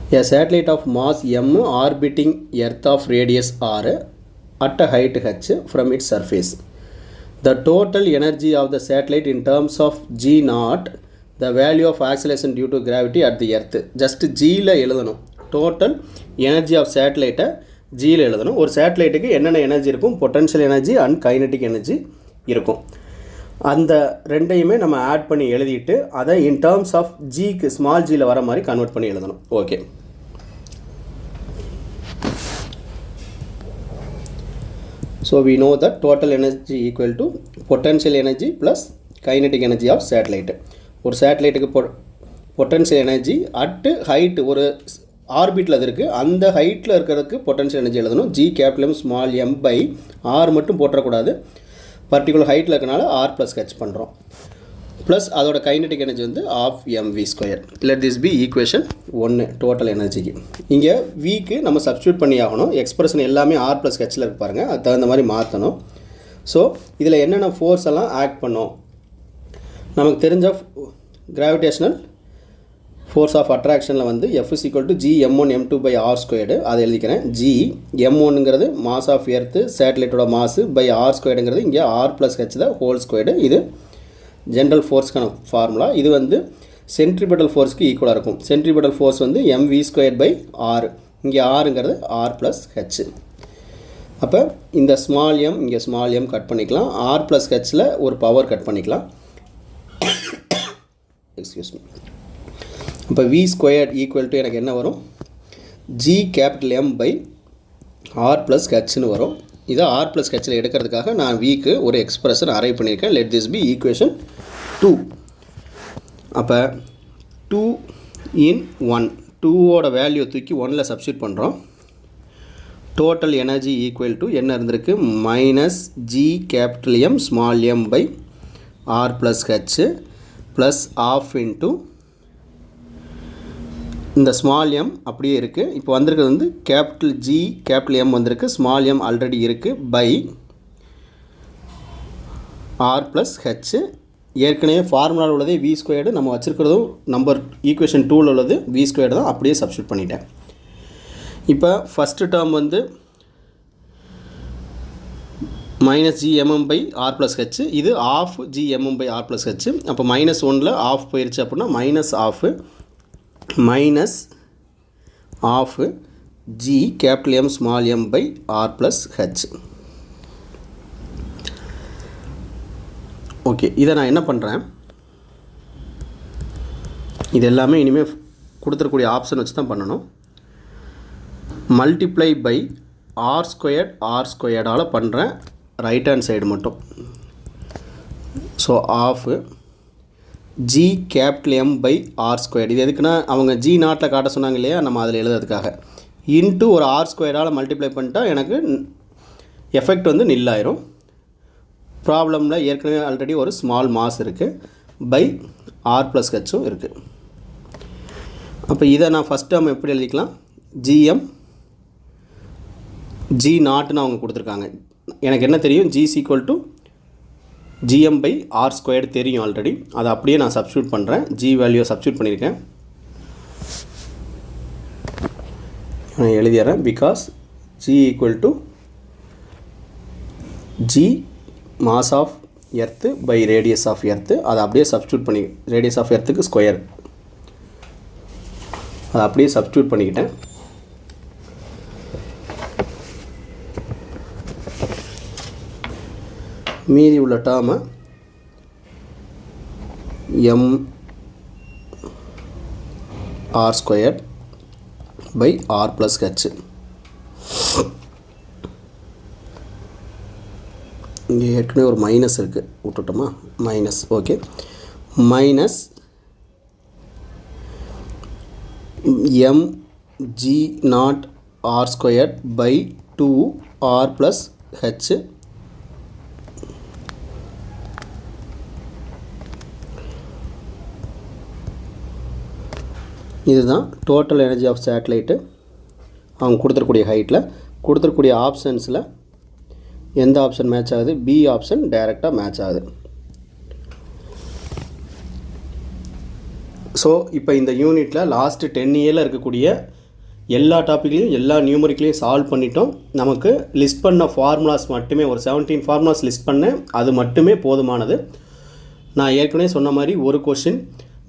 A satellite of mass m orbiting Earth of radius r at a height h from its surface. The total energy of the satellite in terms of g naught, the value of acceleration due to gravity at the earth. Just g ல எழுதணும். Total energy of satellite g ல எழுதணும். ஒரு சேட்டலைட்டுக்கு என்னென்ன எனர்ஜி இருக்கும், potential energy and kinetic energy இருக்கும். அந்த ரெண்டையுமே நம்ம ஆட் பண்ணி எழுதிட்டு அதை இன் டேர்ம்ஸ் ஆஃப் ஜிக்கு ஸ்மால் ஜியில் வர மாதிரி கன்வெர்ட் பண்ணி எழுதணும். Okay, so we know that total energy equal to potential energy plus kinetic energy of satellite. ஒரு சேட்டலைட்டுக்கு பொட்டன்ஷியல் எனர்ஜி அட் ஹைட் ஒரு ஆர்பிட்டில் அது இருக்குது, அந்த ஹைட்டில் இருக்கிறதுக்கு பொட்டன்ஷியல் எனர்ஜி எழுதணும். G capital M small M by R மட்டும் போட்டக்கூடாது, பர்டிகுலர் ஹைட்டில் இருக்கனால ஆர் ப்ளஸ் ஹெச் பண்ணுறோம். ப்ளஸ் அதோட கைனடிக் எனர்ஜி வந்து half M V square. Let this be equation 1 total எனர்ஜிக்கு. இங்கே விக்கு நம்ம சப்ஸ்டியூட் பண்ணி ஆகணும். எக்ஸ்பிரஷன் எல்லாமே ஆர் ப்ளஸ் ஹெச்சில் இருக்கு பாருங்கள், அது தகுந்த மாதிரி மாற்றணும். ஸோ இதில் என்னென்ன ஃபோர்ஸ் எல்லாம் ஆக்ட் பண்ணோம், நமக்கு தெரிஞ்ச கிராவிடேஷனல் ஃபோர்ஸ் ஆஃப் அட்ராக்ஷனில் வந்து F is equal to G m1 m2 by R squared, அதை எழுதிக்கிறேன். ஜி m1ங்கிறது மாஸ் ஆஃப் எர்த்து சேட்டலைட்டோட மாசு பை ஆர் ஸ்கொயர்டுங்கிறது இங்கே ஆர் ப்ளஸ் ஹெச் தான் ஹோல் ஸ்கொயர்டு. இது ஜென்ரல் ஃபோர்ஸ்க்கான ஃபார்முலா. இது வந்து சென்ட்ரிபெட்டல் ஃபோர்ஸ்க்கு ஈக்குவலாக இருக்கும். சென்ட்ரிபெட்டல் ஃபோர்ஸ் வந்து mv ஸ்கொயர் பை ஆர், இங்கே ஆருங்கிறது ஆர் ப்ளஸ் ஹெச். அப்போ இந்த ஸ்மால் எம் இங்கே ஸ்மால் எம் கட் பண்ணிக்கலாம், ஆர் ப்ளஸ் ஹெச்சில் ஒரு பவர் கட் பண்ணிக்கலாம். Excuse me. இப்போ வி ஸ்கொயர் ஈக்குவல் டு எனக்கு என்ன வரும், G capital M by R plus ஹெச்னு வரும். இதை ஆர் ப்ளஸ் ஹெச்சில் எடுக்கிறதுக்காக நான் விக்கு ஒரு எக்ஸ்பிரஷன் அரைவ் பண்ணியிருக்கேன். Let this be equation 2. அப்போ 2 in 1, 2ஓட வேல்யூ தூக்கி 1ல் சப்ஸ்டியூட் பண்ணுறோம். டோட்டல் எனர்ஜி ஈக்குவல் டு என்ன இருந்திருக்கு, minus G capital M small M by R plus H plus half into இந்த ஸ்மால் எம் அப்படியே இருக்குது. இப்போ வந்திருக்கிறது வந்து கேபிட்டல் ஜி கேபிட்டல் எம் வந்திருக்கு, ஸ்மால் எம் ஆல்ரெடி இருக்குது பை ஆர் ப்ளஸ் ஹெச். ஏற்கனவே ஃபார்முலாவில் உள்ளதே வி ஸ்கொயர்டு, நம்ம வச்சுருக்கிறதும் நம்பர் ஈக்குவேஷன் 2ல் உள்ளது வி ஸ்கொயர்டு தான், அப்படியே சப்ஸ்டியூட் பண்ணிட்டேன். இப்போ ஃபஸ்ட்டு டேர்ம் வந்து minus G M M by R plus H, இது half G M M by R plus H. அப்போ -1ல் ஆஃப் போயிடுச்சு அப்படின்னா minus of minus half G capital M small M by R plus H. Okay, இதை நான் என்ன பண்ணுறேன், இது எல்லாமே இனிமேல் கொடுத்துருக்கூடிய ஆப்ஷன் வச்சு தான் பண்ணணும். மல்டிப்ளை பை ஆர் ஸ்கொயர்டால் பண்ணுறேன் ரைட் ஹேண்ட் சைடு மட்டும். So half G capital M by R square, இது எதுக்குன்னா அவங்க ஜி நாட்டில் காட்ட சொன்னாங்க இல்லையா, நம்ம அதில் எழுதுறதுக்காக. இன்ட்டு ஒரு ஆர் ஸ்கொயரால் மல்டிப்ளை பண்ணிட்டா எனக்கு எஃபெக்ட் வந்து நில்லாயிரும். ப்ராப்ளமில் ஏற்கனவே ஆல்ரெடி ஒரு ஸ்மால் மாஸ் இருக்குது பை ஆர் ப்ளஸ் ஹெச்சும் இருக்குது. அப்போ இதை நான் ஃபஸ்ட் டேர்ம் எப்படி எழுதிக்கலாம், ஜிஎம் ஜி நாட்டுன்னு அவங்க கொடுத்துருக்காங்க. எனக்கு என்ன தெரியும், G equal to G M by R squared தெரியும் ஆல்ரெடி, அதை அப்படியே நான் சப்ஸ்டியூட் பண்ணுறேன். ஜி வேல்யூ சப்ஸ்டியூட் பண்ணியிருக்கேன், நான் எழுதிடுறேன். Because G equal to G mass of earth by radius of earth, அதை அப்படியே சப்ஸ்டியூட் பண்ணி ரேடியஸ் ஆஃப் எர்த்துக்கு ஸ்கொயர், அதை அப்படியே சப்ஸ்டியூட் பண்ணிக்கிட்டேன். மீதி உள்ள டேர்மை M R square by R plus H, இங்கே ஏற்கனவே ஒரு மைனஸ் இருக்குது விட்டுட்டோமா, minus. Okay, minus M G not R square by 2 R plus H இதுதான் டோட்டல் எனர்ஜி ஆஃப் சேட்டலைட்டு. அவங்க கொடுத்துருக்கூடிய ஹைட்டில் கொடுத்துருக்கூடிய ஆப்ஷன்ஸில் எந்த ஆப்ஷன் மேட்ச் ஆகுது, பி ஆப்ஷன் டைரெக்டாக மேட்ச் ஆகுது. ஸோ இப்போ இந்த யூனிட்டில் லாஸ்ட்டு 10 இயரில் இருக்கக்கூடிய எல்லா டாப்பிக்லையும் எல்லா நியூமரிக்கலையும் சால்வ் பண்ணிட்டோம். நமக்கு லிஸ்ட் பண்ண ஃபார்முலாஸ் மட்டுமே ஒரு 17 ஃபார்முலாஸ் லிஸ்ட் பண்ணேன், அது மட்டுமே போதுமானது. நான் ஏற்கனவே சொன்ன மாதிரி ஒரு கொஷின்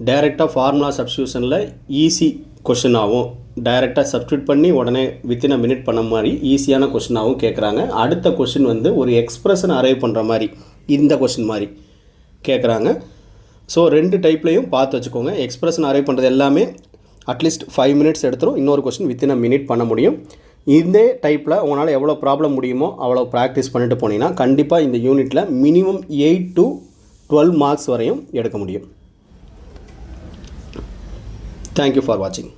டைரெக்டாக ஃபார்முலா சப்ஸ்டியூஷனில் ஈஸி கொஷினாகவும் டைரெக்டாக சப்ஸ்டியூட் பண்ணி உடனே வித்தின் அ மினிட் பண்ண மாதிரி ஈஸியான கொஷினாகவும் கேட்குறாங்க. அடுத்த கொஷின் வந்து ஒரு எக்ஸ்பிரஷன் அரைவ் பண்ணுற மாதிரி இந்த கொஷின் மாதிரி கேட்குறாங்க. ஸோ 2 டைப்லையும் பார்த்து வச்சுக்கோங்க. எக்ஸ்பிரஷன் அரைவ் பண்ணுறது எல்லாமே அட்லீஸ்ட் 5 மினிட்ஸ் எடுத்துரும். இன்னொரு கொஸ்டின் வித்தின் அ மினிட் பண்ண முடியும். இதே டைப்பில் உங்களால் எவ்வளோ ப்ராப்ளம் முடியுமோ அவ்வளோ ப்ராக்டிஸ் பண்ணிட்டு போனீங்கன்னா கண்டிப்பாக இந்த யூனிட்டில் மினிமம் 8 to 12 மார்க்ஸ் வரையும் எடுக்க முடியும். தேங்க்யூ ஃபார் வாட்சிங்.